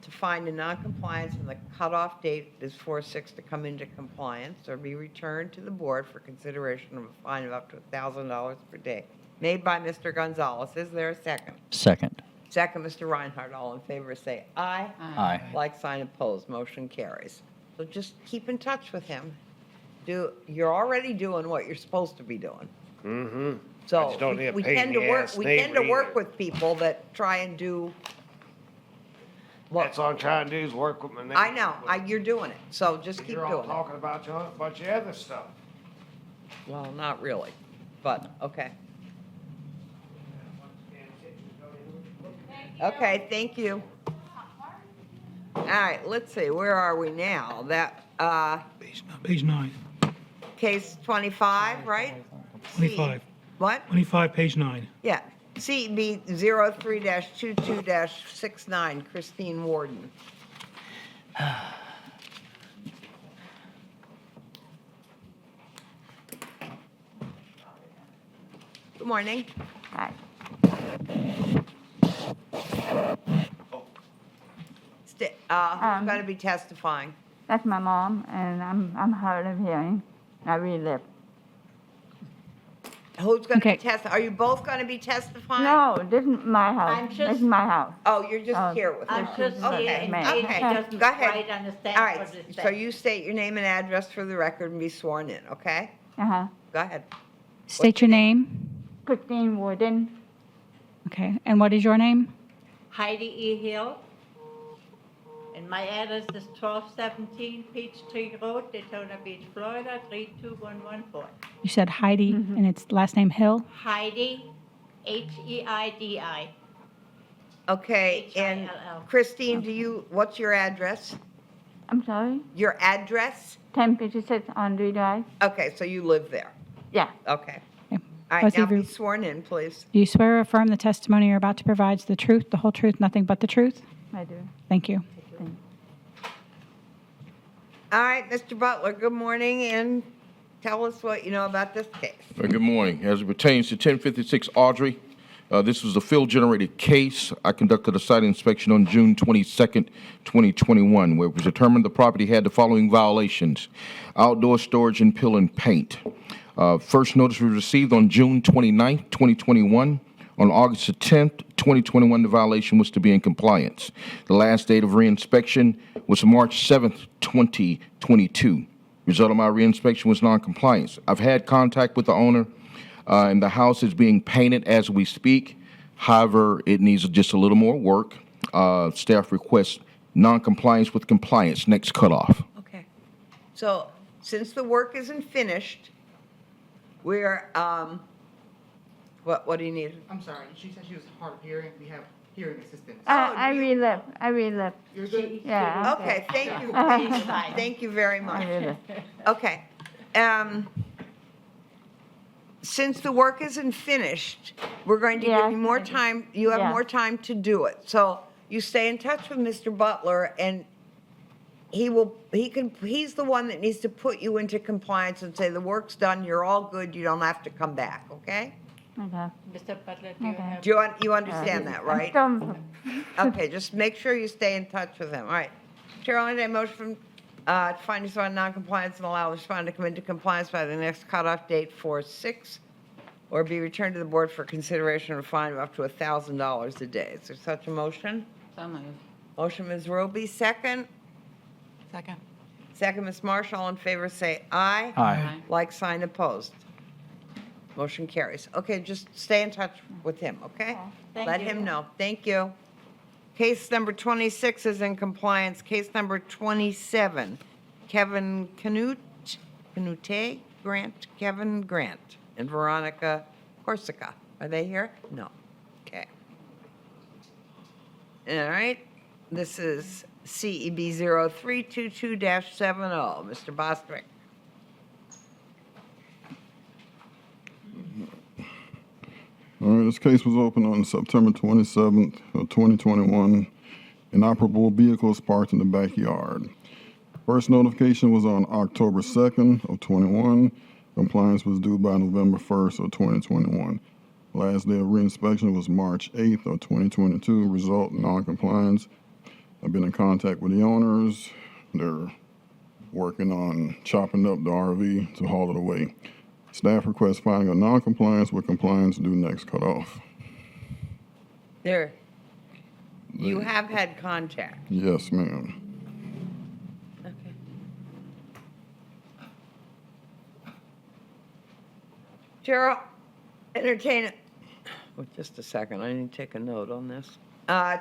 [SPEAKER 1] find a noncompliance, and the cutoff date is 4/6 to come into compliance or be returned to the board for consideration of a fine of up to $1,000 per day. Made by Mr. Gonzalez. Is there a second?
[SPEAKER 16] Second.
[SPEAKER 1] Second, Mr. Reinhardt. All in favor, say aye.
[SPEAKER 16] Aye.
[SPEAKER 1] Like sign opposed, motion carries. So just keep in touch with him. You're already doing what you're supposed to be doing.
[SPEAKER 20] Mm-hmm.
[SPEAKER 1] So
[SPEAKER 20] I just don't need a
[SPEAKER 1] we
[SPEAKER 20] pain
[SPEAKER 1] tend
[SPEAKER 20] in
[SPEAKER 1] to
[SPEAKER 20] the
[SPEAKER 1] work,
[SPEAKER 20] ass
[SPEAKER 1] we tend to
[SPEAKER 20] neighbor
[SPEAKER 1] work
[SPEAKER 20] either.
[SPEAKER 1] with people that try and do,
[SPEAKER 20] That's all I'm trying to do is work with my neighbor.
[SPEAKER 1] I know, you're doing it, so just keep
[SPEAKER 20] You're all
[SPEAKER 1] doing it.
[SPEAKER 20] talking about a bunch of other stuff.
[SPEAKER 1] Well, not really, but, okay. Okay, thank you. All right, let's see, where are we now? That,
[SPEAKER 7] Page 9,
[SPEAKER 1] case 25, right?
[SPEAKER 7] 25.
[SPEAKER 1] What?
[SPEAKER 7] 25, page 9.
[SPEAKER 1] Yeah, CB 03-22-69, Christine Warden. Good morning.
[SPEAKER 15] Hi.
[SPEAKER 1] Who's going to be testifying?
[SPEAKER 15] That's my mom, and I'm hard of hearing. I relive.
[SPEAKER 1] Who's going to
[SPEAKER 2] Okay.
[SPEAKER 1] be testifying? Are you both going to be testifying?
[SPEAKER 15] No, this is my house. This is my house.
[SPEAKER 1] Oh, you're just
[SPEAKER 15] Oh,
[SPEAKER 1] here with
[SPEAKER 15] I'm
[SPEAKER 1] us.
[SPEAKER 15] just
[SPEAKER 1] Okay,
[SPEAKER 15] here in case
[SPEAKER 1] okay.
[SPEAKER 15] he doesn't
[SPEAKER 1] Go ahead.
[SPEAKER 15] quite understand
[SPEAKER 1] All right,
[SPEAKER 15] what it
[SPEAKER 1] so
[SPEAKER 15] says.
[SPEAKER 1] you state your name and address for the record and be sworn in, okay?
[SPEAKER 15] Uh-huh.
[SPEAKER 1] Go ahead.
[SPEAKER 2] State your name.
[SPEAKER 15] Christine Wooden,
[SPEAKER 2] Okay, and what is your name?
[SPEAKER 15] Heidi E. Hill. And my address is 1217 Peachtree Road, Daytona Beach, Florida, 32114.
[SPEAKER 2] You said Heidi, and it's last name Hill?
[SPEAKER 15] Heidi, H-E-I-D-I.
[SPEAKER 1] Okay, and
[SPEAKER 15] H-I-L-L.
[SPEAKER 1] Christine, what's your address?
[SPEAKER 15] I'm sorry?
[SPEAKER 1] Your address?
[SPEAKER 15] 1056 Andre Drive?
[SPEAKER 1] Okay, so you live there?
[SPEAKER 15] Yeah.
[SPEAKER 1] Okay.
[SPEAKER 2] Okay.
[SPEAKER 1] All right,
[SPEAKER 2] Both
[SPEAKER 1] now
[SPEAKER 2] of you-
[SPEAKER 1] be sworn in, please.
[SPEAKER 2] Do you swear or affirm the testimony you're about to provide is the truth, the whole truth, nothing but the truth?
[SPEAKER 15] I do.
[SPEAKER 2] Thank you.
[SPEAKER 1] All right, Mr. Butler, good morning, and tell us what you know about this case.
[SPEAKER 21] Good morning. As it pertains to 1056 Audrey, this was a field-generated case. I conducted a site inspection on June 22nd, 2021, where it was determined the property had the following violations: outdoor storage and pill and paint. First notice was received on June 29th, 2021. On August the 10th, 2021, the violation was to be in compliance. The last date of reinspection was March 7th, 2022. Result of my reinspection was non-compliance. I've had contact with the owner, and the house is being painted as we speak. However, it needs just a little more work. Staff requests non-compliance with compliance, next cutoff.
[SPEAKER 1] Okay. So, since the work isn't finished, we're, what do you need?
[SPEAKER 23] I'm sorry, she said she was hard of hearing. We have hearing assistance.
[SPEAKER 15] I relive. I relive.
[SPEAKER 23] You're good?
[SPEAKER 15] Yeah.
[SPEAKER 1] Okay, thank you. Thank you very much.
[SPEAKER 15] really.
[SPEAKER 1] Okay. Since the work isn't finished, we're going to give you more time, you have
[SPEAKER 15] Yeah.
[SPEAKER 1] more time to do it. So you stay in touch with Mr. Butler, and he's the one that needs to put you into compliance and say, the work's done, you're all good, you don't have to come back, okay?
[SPEAKER 15] Okay.
[SPEAKER 10] Mr. Butler, do you have?
[SPEAKER 1] You understand that, right? Okay, just make sure you stay in touch with him. All right. Chair, I'll entertain a motion to find this on noncompliance and allow the respondent to come into compliance by the next cutoff date 4/6, or be returned to the board for consideration of a fine of up to $1,000 a day. Is there such a motion?
[SPEAKER 10] So moved.
[SPEAKER 1] Motion, Ms. Roby, second.
[SPEAKER 10] Second.
[SPEAKER 1] Second, Ms. Marshall. All in favor, say aye.
[SPEAKER 16] Aye.
[SPEAKER 1] Like sign opposed. Motion carries. Okay, just stay in touch with him, okay?
[SPEAKER 15] Thank
[SPEAKER 1] Let
[SPEAKER 15] you.
[SPEAKER 1] him know. Thank you. Case number 26 is in compliance. Case number 27, Kevin Canute Grant, Kevin Grant, and Veronica Corsica. Are they here? No. Okay. All right. This is CEB 0322-70. Mr. Bostwick.
[SPEAKER 24] All right, this case was opened on September 27th of 2021. Inoperable vehicles parked in the backyard. First notification was on October 2nd of 21. Compliance was due by November 1st of 2021. Last day of reinspection was March 8th of 2022. Result, non-compliance. I've been in contact with the owners. They're working on chopping up the RV to haul it away. Staff requests finding a non-compliance with compliance due next cutoff.
[SPEAKER 1] There. You have had contact.
[SPEAKER 24] Yes, ma'am.
[SPEAKER 1] Okay. Chair, entertain it. Oh, just a second, I need to take a note on this.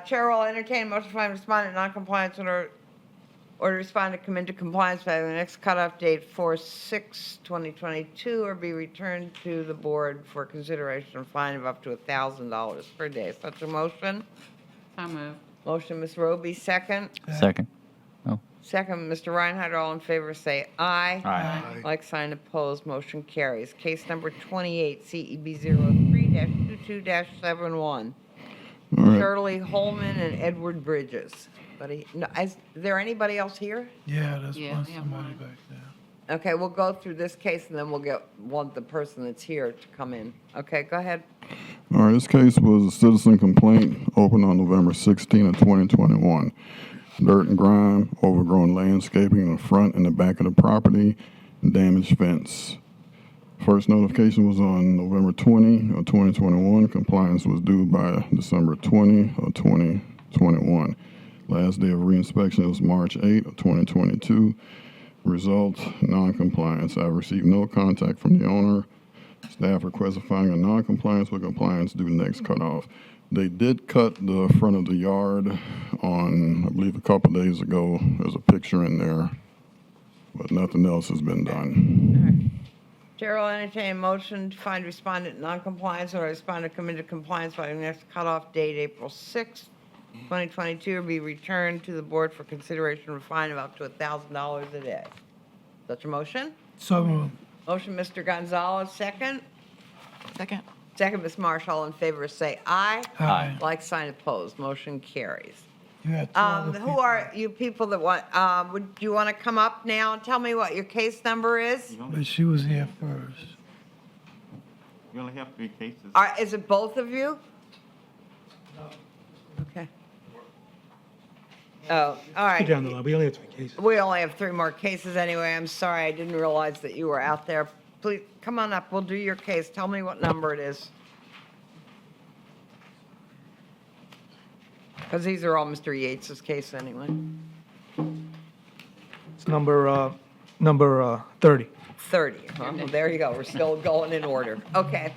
[SPEAKER 1] Chair will entertain a motion to find respondent non-compliance or respondent come into compliance by the next cutoff date 4/6/2022, or be returned to the board for consideration of fine of up to $1,000 per day. Such a motion?
[SPEAKER 10] So moved.
[SPEAKER 1] Motion, Ms. Roby, second.
[SPEAKER 16] Second.
[SPEAKER 1] Second, Mr. Reinhardt, all in favor, say aye.
[SPEAKER 16] Aye.
[SPEAKER 1] Like sign opposed, motion carries. Case number 28, CEB 03-22-71.
[SPEAKER 24] All right.
[SPEAKER 1] Shirley Holman and Edward Bridges. Is there anybody else here?
[SPEAKER 3] Yeah, there's
[SPEAKER 10] Yeah,
[SPEAKER 3] one
[SPEAKER 10] we have
[SPEAKER 3] somebody
[SPEAKER 10] one.
[SPEAKER 3] back there.
[SPEAKER 1] Okay, we'll go through this case and then we'll want the person that's here to come in. Okay, go ahead.
[SPEAKER 24] All right, this case was a citizen complaint opened on November 16 of 2021. Dirt and grime, overgrown landscaping in the front and the back of the property, and damaged fence. First notification was on November 20 of 2021. Compliance was due by December 20 of 2021. Last day of reinspection was March 8 of 2022. Result, non-compliance. I received no contact from the owner. Staff requested finding a non-compliance with compliance due next cutoff. They did cut the front of the yard on, I believe, a couple days ago. There's a picture in there, but nothing else has been done.
[SPEAKER 1] Chair will entertain a motion to find respondent non-compliance or respondent come into compliance by the next cutoff date, April 6th, 2022, or be returned to the board for consideration of a fine of up to $1,000 a day. Such a motion?
[SPEAKER 3] So moved.
[SPEAKER 1] Motion, Mr. Gonzalez, second.
[SPEAKER 8] Second.
[SPEAKER 1] Second, Ms. Marsh, all in favor, say aye.
[SPEAKER 3] Aye.
[SPEAKER 1] Like sign opposed, motion carries.
[SPEAKER 3] You had two other
[SPEAKER 1] Who
[SPEAKER 3] people.
[SPEAKER 1] are you people that want, would you want to come up now and tell me what your case number is?
[SPEAKER 3] But she was here first.
[SPEAKER 13] You only have 3 cases.
[SPEAKER 1] Is it both of you? Okay. Oh, all
[SPEAKER 7] Go
[SPEAKER 1] right.
[SPEAKER 7] down the line. We only have 3 cases.
[SPEAKER 1] We only have 3 more cases anyway. I'm sorry, I didn't realize that you were out there. Please, come on up, we'll do your case. Tell me what number it is. Because these are all Mr. Yates's case anyway.
[SPEAKER 9] It's number 30.
[SPEAKER 1] 30. Well, there you go. We're still going in order. Okay.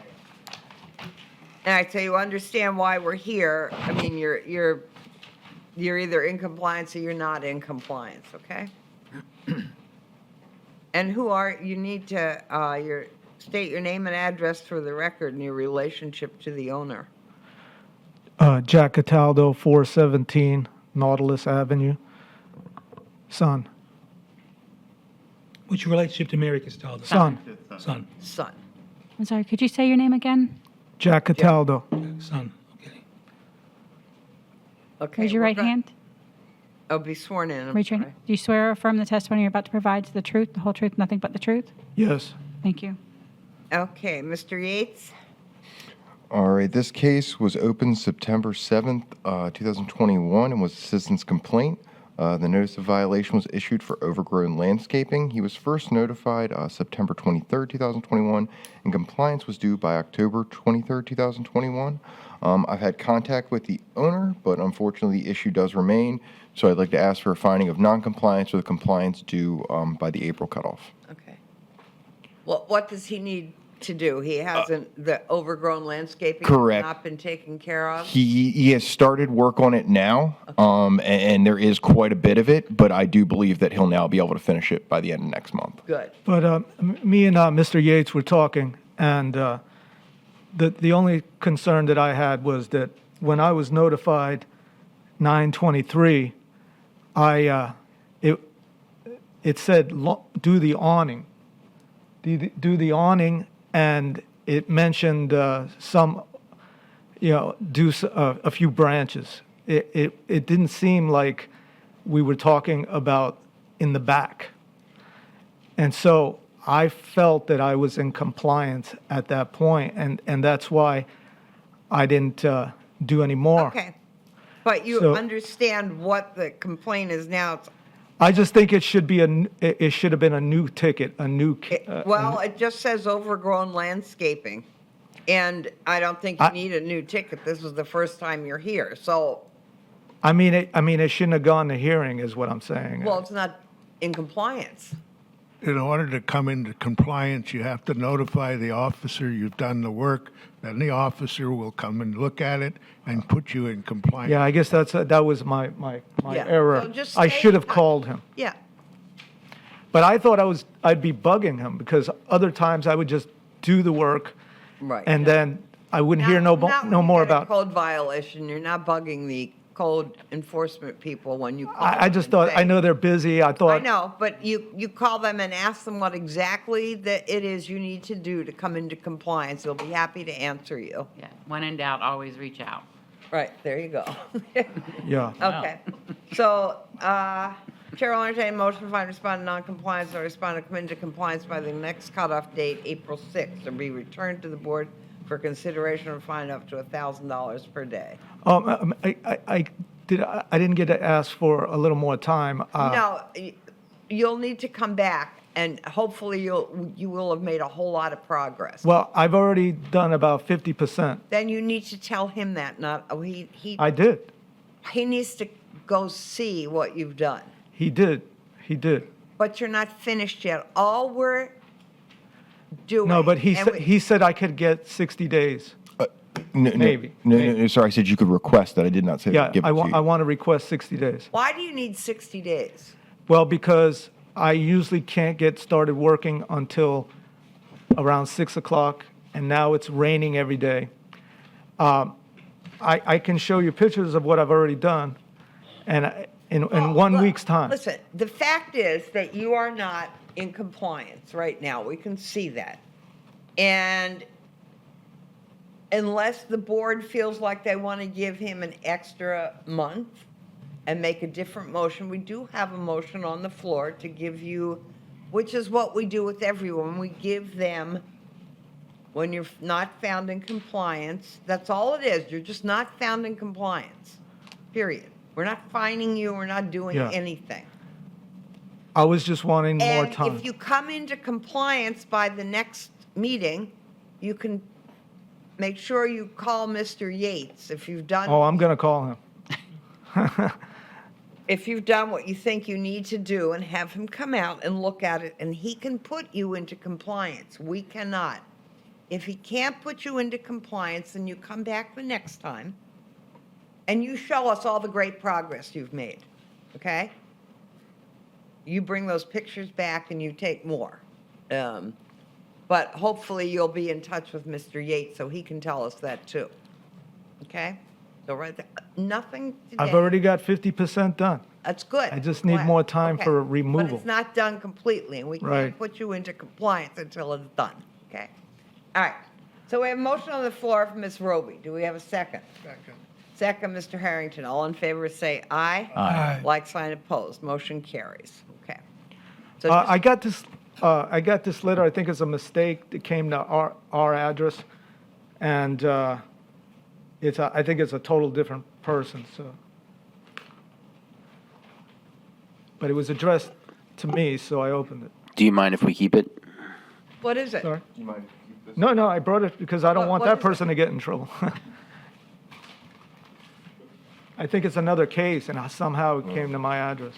[SPEAKER 1] And I tell you, understand why we're here. I mean, you're either in compliance or you're not in compliance, okay? And you need to, state your name and address for the record and your relationship to the owner.
[SPEAKER 9] Jack Cataldo, 417 Nautilus Avenue. Son.
[SPEAKER 7] What's your relationship to Mary Castaldo?
[SPEAKER 9] Son.
[SPEAKER 7] Son.
[SPEAKER 1] Son.
[SPEAKER 2] I'm sorry, could you say your name again?
[SPEAKER 9] Jack Cataldo.
[SPEAKER 7] Son, okay.
[SPEAKER 1] Okay.
[SPEAKER 2] Raise your
[SPEAKER 1] we're
[SPEAKER 2] right
[SPEAKER 1] gonna-
[SPEAKER 2] hand.
[SPEAKER 1] Oh, be sworn in. I'm
[SPEAKER 2] Raise your
[SPEAKER 1] sorry.
[SPEAKER 2] hand. Do you swear or affirm the testimony you're about to provide is the truth, the whole truth, nothing but the truth?
[SPEAKER 9] Yes.
[SPEAKER 2] Thank you.
[SPEAKER 1] Okay, Mr. Yates?
[SPEAKER 11] All right, this case was opened September 7th, 2021, and was a citizen's complaint. The notice of violation was issued for overgrown landscaping. He was first notified September 23rd, 2021, and compliance was due by October 23rd, 2021. I've had contact with the owner, but unfortunately the issue does remain, so I'd like to ask for a finding of noncompliance with compliance due by the April cutoff.
[SPEAKER 1] Okay. Well, what does he need to do? He hasn't, the overgrown landscaping has
[SPEAKER 11] Correct.
[SPEAKER 1] not been taken care of?
[SPEAKER 11] He has started work on it now, and there is quite a bit of it, but I do believe that he'll now be able to finish it by the end of next month.
[SPEAKER 1] Good.
[SPEAKER 9] But me and Mr. Yates were talking, and the only concern that I had was that when I was notified 9/23, it said do the awning, do the awning, and it mentioned some, do a few branches. It didn't seem like we were talking about in the back. And so I felt that I was in compliance at that point, and that's why I didn't do any more.
[SPEAKER 1] Okay. But you
[SPEAKER 9] So-
[SPEAKER 1] understand what the complaint is now? It's-
[SPEAKER 9] I just think it should have been a new ticket, a new.
[SPEAKER 1] Well, it just says overgrown landscaping. And I don't think you need a new ticket. This is the first time you're here. So,
[SPEAKER 9] I mean, it shouldn't have gone to hearing, is what I'm saying.
[SPEAKER 1] well, it's not in compliance.
[SPEAKER 4] In order to come into compliance, you have to notify the officer you've done the work, then the officer will come and look at it and put you in compliance.
[SPEAKER 9] Yeah, I guess that was my
[SPEAKER 1] Yeah.
[SPEAKER 9] error.
[SPEAKER 1] So just
[SPEAKER 9] I
[SPEAKER 1] stay
[SPEAKER 9] should
[SPEAKER 1] in
[SPEAKER 9] have called him.
[SPEAKER 1] Yeah.
[SPEAKER 9] But I thought I'd be bugging him because other times I would just do the work,
[SPEAKER 1] Right.
[SPEAKER 9] and then I wouldn't hear no more
[SPEAKER 1] Get a
[SPEAKER 9] about.
[SPEAKER 1] code violation. You're not bugging the code enforcement people when you call
[SPEAKER 9] I
[SPEAKER 1] them
[SPEAKER 9] just
[SPEAKER 1] and
[SPEAKER 9] thought
[SPEAKER 1] say-
[SPEAKER 9] I know they're busy. I thought
[SPEAKER 1] I know, but you call them and ask them what exactly that it is you need to do to come into compliance. They'll be happy to answer you.
[SPEAKER 10] Yeah, when in doubt, always reach out.
[SPEAKER 1] Right, there you go.
[SPEAKER 9] Yeah.
[SPEAKER 1] Okay. So, Chair will entertain a motion to find respondent non-compliance or respondent come into compliance by the next cutoff date, April 6th, or be returned to the board for consideration of fine up to $1,000 per day.
[SPEAKER 9] I didn't get to ask for a little more time.
[SPEAKER 1] No, you'll need to come back, and hopefully you will have made a whole lot of progress.
[SPEAKER 9] Well, I've already done about 50%.
[SPEAKER 1] Then you need to tell him that, not,
[SPEAKER 9] I did.
[SPEAKER 1] he needs to go see what you've done.
[SPEAKER 9] He did.
[SPEAKER 1] But you're not finished yet. All we're doing.
[SPEAKER 9] No, but
[SPEAKER 1] and we-
[SPEAKER 9] he said I could get 60 days. Maybe.
[SPEAKER 11] No, sorry, I said you could request that. I did not say
[SPEAKER 9] Yeah,
[SPEAKER 11] give it
[SPEAKER 9] I
[SPEAKER 11] to
[SPEAKER 9] want,
[SPEAKER 11] you.
[SPEAKER 9] I want to request 60 days.
[SPEAKER 1] Why do you need 60 days?
[SPEAKER 9] Well, because I usually can't get started working until around 6 o'clock, and now it's raining every day. I can show you pictures of what I've already done, and in
[SPEAKER 1] Well,
[SPEAKER 9] 1
[SPEAKER 1] look,
[SPEAKER 9] week's time.
[SPEAKER 1] Listen, the fact is that you are not in compliance right now. We can see that. And unless the board feels like they want to give him an extra month and make a different motion, we do have a motion on the floor to give you, which is what we do with everyone. We give them, when you're not found in compliance, that's all it is. You're just not found in compliance, period. We're not fining you, we're not doing
[SPEAKER 9] Yeah.
[SPEAKER 1] anything.
[SPEAKER 9] I was just wanting more
[SPEAKER 1] And
[SPEAKER 9] time.
[SPEAKER 1] if you come into compliance by the next meeting, you can make sure you call Mr. Yates if you've done.
[SPEAKER 9] Oh, I'm going to call him.
[SPEAKER 1] If you've done what you think you need to do, and have him come out and look at it, and he can put you into compliance. We cannot. If he can't put you into compliance, then you come back the next time, and you show us all the great progress you've made, okay? You bring those pictures back and you take more. But hopefully you'll be in touch with Mr. Yates so he can tell us that too, okay? So right there, nothing today.
[SPEAKER 9] I've already got 50% done.
[SPEAKER 1] That's good.
[SPEAKER 9] I just need
[SPEAKER 1] Glad.
[SPEAKER 9] more time
[SPEAKER 1] Okay.
[SPEAKER 9] for
[SPEAKER 1] But
[SPEAKER 9] removal.
[SPEAKER 1] it's not done completely, and we can't
[SPEAKER 9] Right.
[SPEAKER 1] put you into compliance until it's done, okay? All right, so we have a motion on the floor from Ms. Roby. Do we have a second?
[SPEAKER 4] Second.
[SPEAKER 1] Second, Mr. Harrington. All in favor, say aye.
[SPEAKER 3] Aye.
[SPEAKER 1] Like sign opposed. Motion carries. Okay. So
[SPEAKER 9] I got this letter, I think it's a mistake, that came to our address, and I think it's a total different person, so. But it was addressed to me, so I opened it.
[SPEAKER 5] Do you mind if we keep it?
[SPEAKER 1] what is it?
[SPEAKER 9] Sorry? No, I brought it because I don't want
[SPEAKER 1] What
[SPEAKER 9] that
[SPEAKER 1] is it?
[SPEAKER 9] person to get in trouble. I think it's another case, and somehow it came to my address.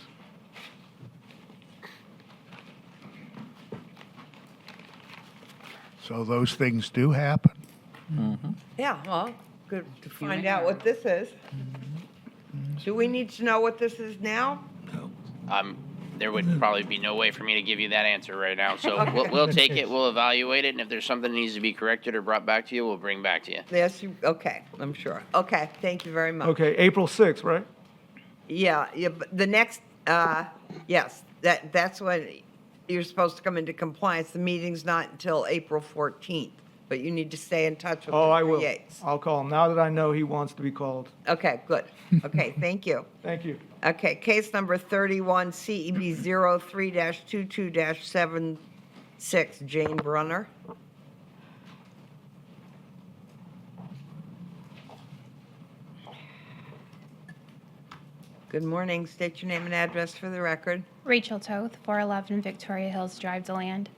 [SPEAKER 4] So those things do happen.
[SPEAKER 1] Yeah, well, good to find out what this is. Do we need to know what this is now?
[SPEAKER 5] There would probably be no way for me to give you that answer right now. So we'll take it, we'll evaluate it, and if there's something that needs to be corrected or brought back to you, we'll bring back to you.
[SPEAKER 1] Yes, okay, I'm sure. Okay, thank you very much.
[SPEAKER 9] Okay, April 6th, right?
[SPEAKER 1] Yeah, but the next, yes, that's when you're supposed to come into compliance. The meeting's not until April 14th, but you need to stay in touch with
[SPEAKER 9] Oh, I
[SPEAKER 1] Mr.
[SPEAKER 9] will.
[SPEAKER 1] Yates.
[SPEAKER 9] I'll call him, now that I know he wants to be called.
[SPEAKER 1] Okay, good. Okay, thank you.
[SPEAKER 9] Thank you.
[SPEAKER 1] Okay, case number 31, CEB 03-22-76, Jane Brunner. Good morning. State your name and address for the record.
[SPEAKER 6] Rachel Toth, 411 Victoria Hills Drive, DeLand.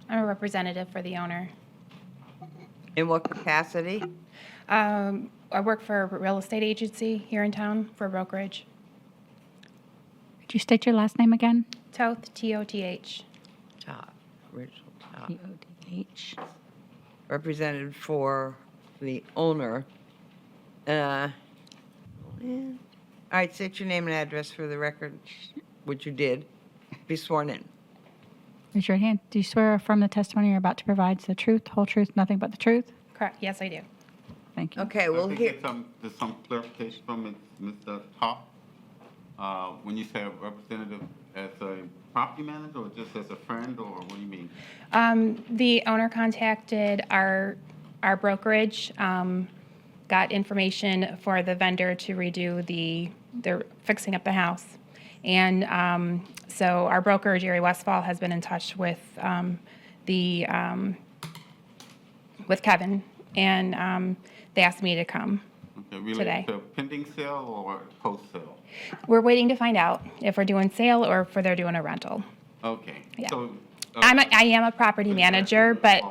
[SPEAKER 6] I'm a representative for the owner.
[SPEAKER 1] In what capacity?
[SPEAKER 6] I work for a real estate agency here in town for brokerage.
[SPEAKER 2] Could you state your last name again?
[SPEAKER 6] Toth, T-O-T-H.
[SPEAKER 1] Todd, Rachel Todd.
[SPEAKER 2] T-O-D-H.
[SPEAKER 1] Representative for the owner. Yeah. All right, state your name and address for the record, which you did. Be sworn in.
[SPEAKER 2] Raise your hand. Do you swear or affirm the testimony you're about to provide is the truth, whole truth, nothing but the truth?
[SPEAKER 6] Correct, yes, I do.
[SPEAKER 2] Thank you.
[SPEAKER 1] Okay, we'll
[SPEAKER 13] I think
[SPEAKER 1] hear,
[SPEAKER 13] there's some clarification from Mr. Top. When you say a representative as a property manager or just as a friend, or what do you mean?
[SPEAKER 6] The owner contacted our brokerage, got information for the vendor to redo they're fixing up the house. And so our broker, Jerry Westfall, has been in touch with with Kevin and they asked me to come.
[SPEAKER 13] Okay, related
[SPEAKER 6] Today.
[SPEAKER 13] to pending sale or post-sale?
[SPEAKER 6] We're waiting to find out if we're doing sale or if they're doing a rental.
[SPEAKER 13] Okay.
[SPEAKER 6] Yeah.
[SPEAKER 13] So,
[SPEAKER 6] I am a property manager, but,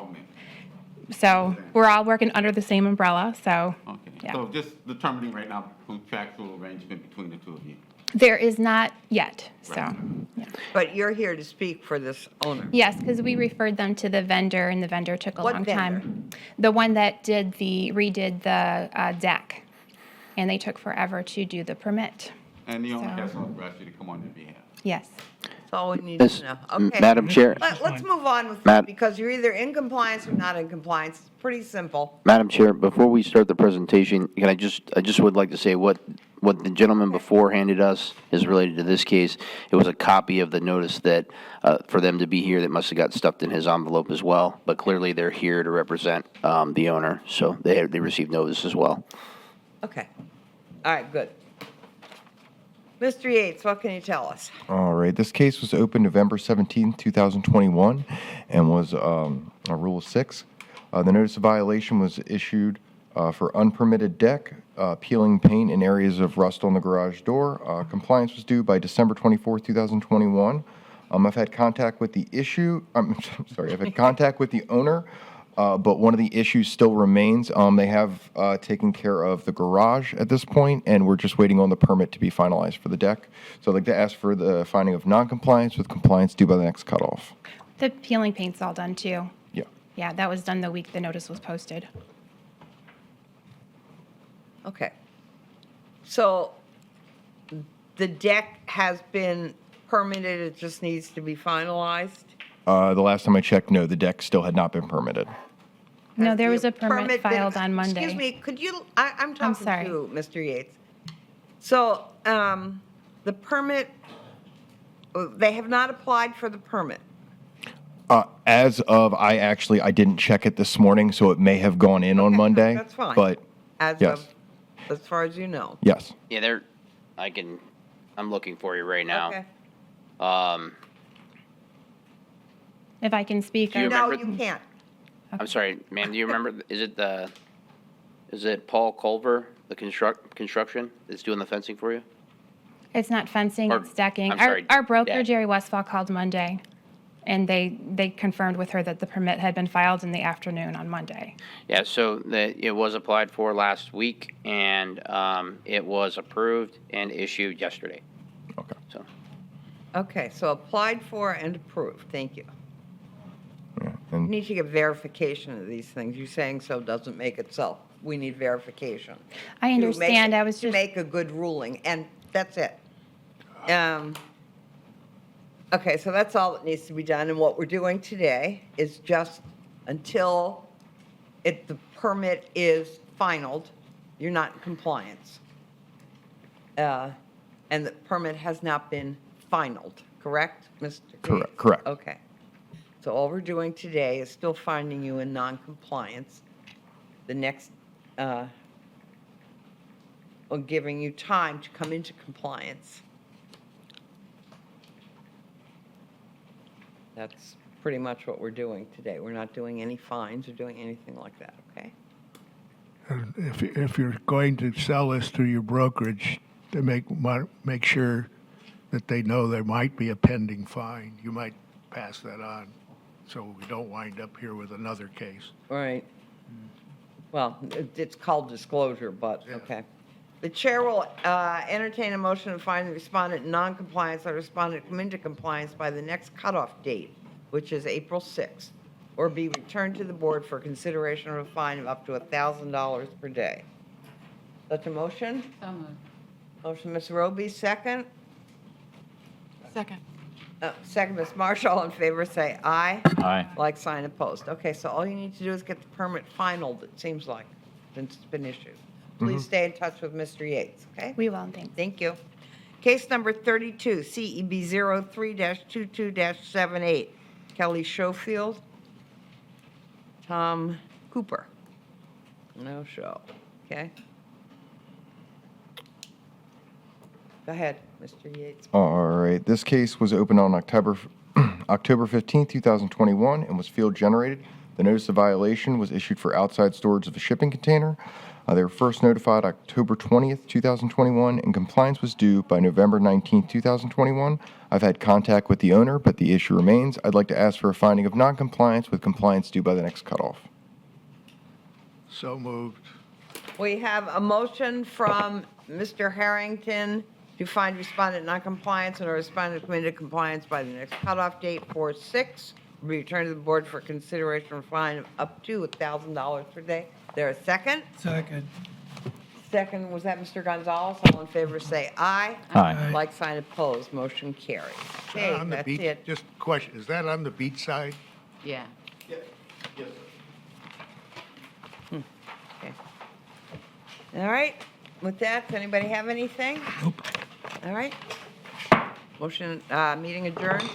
[SPEAKER 6] so we're all working under the same umbrella, so.
[SPEAKER 13] Okay,
[SPEAKER 6] Yeah.
[SPEAKER 13] so just determining right now contractual arrangement between the two of you.
[SPEAKER 6] There is not yet, so. yeah.
[SPEAKER 1] But you're here to speak for this owner.
[SPEAKER 6] Yes, because we referred them to the vendor, and the vendor took a
[SPEAKER 1] What
[SPEAKER 6] long
[SPEAKER 1] vendor?
[SPEAKER 6] time. The one that redid the deck, and they took forever to do the permit.
[SPEAKER 13] And the owner
[SPEAKER 6] So-
[SPEAKER 13] has authorized you to come on their behalf.
[SPEAKER 6] Yes.
[SPEAKER 1] That's all we need
[SPEAKER 5] Miss-
[SPEAKER 1] to know. Okay.
[SPEAKER 5] Madam Chair,
[SPEAKER 1] Let's move on with
[SPEAKER 5] Mad-
[SPEAKER 1] this, because you're either in compliance or not in compliance. It's pretty simple.
[SPEAKER 5] Madam Chair, before we start the presentation, can I just would like to say what the gentleman before handed us is related to this case. It was a copy of the notice that, for them to be here, that must have got stuffed in his envelope as well. But clearly, they're here to represent the owner, so they received notice as well.
[SPEAKER 1] Okay. All right, good. Mr. Yates, what can you tell us?
[SPEAKER 11] All right, this case was opened November 17th, 2021, and was a Rule 6. The notice of violation was issued for unpermitted deck, peeling paint in areas of rust on the garage door. Compliance was due by December 24th, 2021. I've had contact with the I've had contact with the owner, but one of the issues still remains. They have taken care of the garage at this point, and we're just waiting on the permit to be finalized for the deck. So I'd like to ask for the finding of noncompliance with compliance due by the next cutoff.
[SPEAKER 6] The peeling paint's all done, too.
[SPEAKER 11] Yeah.
[SPEAKER 6] Yeah, that was done the week the notice was posted.
[SPEAKER 1] Okay. So the deck has been permitted, it just needs to be finalized?
[SPEAKER 11] The last time I checked, no, the deck still had not been permitted.
[SPEAKER 6] No, there was a
[SPEAKER 1] Permit
[SPEAKER 6] permit
[SPEAKER 1] been-
[SPEAKER 6] filed on Monday.
[SPEAKER 1] Excuse me, could you, I'm talking
[SPEAKER 6] sorry.
[SPEAKER 1] to Mr. Yates. So, the permit, they have not applied for the permit.
[SPEAKER 11] As of, I didn't check it this morning, so it may have gone in on Monday.
[SPEAKER 1] That's fine.
[SPEAKER 11] But,
[SPEAKER 1] As
[SPEAKER 11] yes,
[SPEAKER 1] of, as far as you know.
[SPEAKER 11] yes.
[SPEAKER 5] Yeah, I'm looking for you right now.
[SPEAKER 1] Okay.
[SPEAKER 6] If I can speak.
[SPEAKER 5] Do you
[SPEAKER 1] No,
[SPEAKER 5] remember-
[SPEAKER 1] you can't.
[SPEAKER 5] I'm sorry, ma'am, do you remember, is it Paul Culver, the construction, that's doing the fencing for you?
[SPEAKER 6] It's not fencing,
[SPEAKER 5] Or-
[SPEAKER 6] it's decking.
[SPEAKER 5] I'm sorry,
[SPEAKER 6] Our broker,
[SPEAKER 5] deck.
[SPEAKER 6] Jerry Westfall, called Monday, and they confirmed with her that the permit had been filed in the afternoon on Monday.
[SPEAKER 5] Yeah, so it was applied for last week, and it was approved and issued yesterday.
[SPEAKER 11] Okay.
[SPEAKER 5] So,
[SPEAKER 1] Okay, so applied for and approved, thank you.
[SPEAKER 11] Yeah,
[SPEAKER 1] You
[SPEAKER 11] and
[SPEAKER 1] need to get verification of these things. You saying so doesn't make it so. We need verification.
[SPEAKER 6] I
[SPEAKER 1] To make
[SPEAKER 6] understand,
[SPEAKER 1] it-
[SPEAKER 6] I was
[SPEAKER 1] To
[SPEAKER 6] just,
[SPEAKER 1] make a good ruling, and that's it. Okay, so that's all that needs to be done, and what we're doing today is just until the permit is finalized, you're not in compliance. And the permit has not been finalized, correct, Mr.
[SPEAKER 11] Correct,
[SPEAKER 1] Gates?
[SPEAKER 11] correct.
[SPEAKER 1] Okay. So all we're doing today is still finding you in non-compliance. The next, or giving you time to come into compliance. That's pretty much what we're doing today. We're not doing any fines or doing anything like that, okay?
[SPEAKER 4] And if you're going to sell this through your brokerage, to make sure that they know there might be a pending fine, you might pass that on, so we don't wind up here with another case.
[SPEAKER 1] Right. Well, it's called disclosure, but, okay. The chair will entertain a motion to find the respondent in non-compliance, or respondent come into compliance by the next cutoff date, which is April 6th, or be returned to the board for consideration of a fine of up to $1,000 per day. Such a motion?
[SPEAKER 10] So moved.
[SPEAKER 1] Motion, Ms. Roby, second.
[SPEAKER 10] Second.
[SPEAKER 1] Second, Ms. Marshall, all in favor, say aye.
[SPEAKER 16] Aye.
[SPEAKER 1] Like sign opposed. Okay, so all you need to do is get the permit finalized, it seems like, since it's been issued. Please stay in touch with Mr. Yates, okay?
[SPEAKER 6] we will, thanks.
[SPEAKER 1] Thank you. Case number 32, CEB 03-22-78, Kelly Schofield, Tom Cooper. No show, okay? Go ahead, Mr. Yates.
[SPEAKER 11] All right, this case was opened on October 15th, 2021, and was field generated The notice of violation was issued for outside storage of a shipping container. They were first notified October 20th, 2021, and compliance was due by November 19th, 2021. I've had contact with the owner, but the issue remains. I'd like to ask for a finding of noncompliance with compliance due by the next cutoff.
[SPEAKER 4] So moved.
[SPEAKER 1] We have a motion from Mr. Harrington to find respondent non-compliance and a respondent committed compliance by the next cutoff date, 4/6. Be returned to the board for consideration of fine of up to $1,000 per day. There a second?
[SPEAKER 3] Second.
[SPEAKER 1] Second, was that Mr. Gonzalez? All in favor, say aye.
[SPEAKER 16] Aye.
[SPEAKER 1] Like sign opposed, motion carries. Okay,
[SPEAKER 4] On the
[SPEAKER 1] that's
[SPEAKER 4] beach,
[SPEAKER 1] it.
[SPEAKER 4] just a question, is that on the beach side?
[SPEAKER 10] Yeah.
[SPEAKER 1] Okay. All right, with that, does anybody have anything? Nope. All right. Motion, meeting adjourned.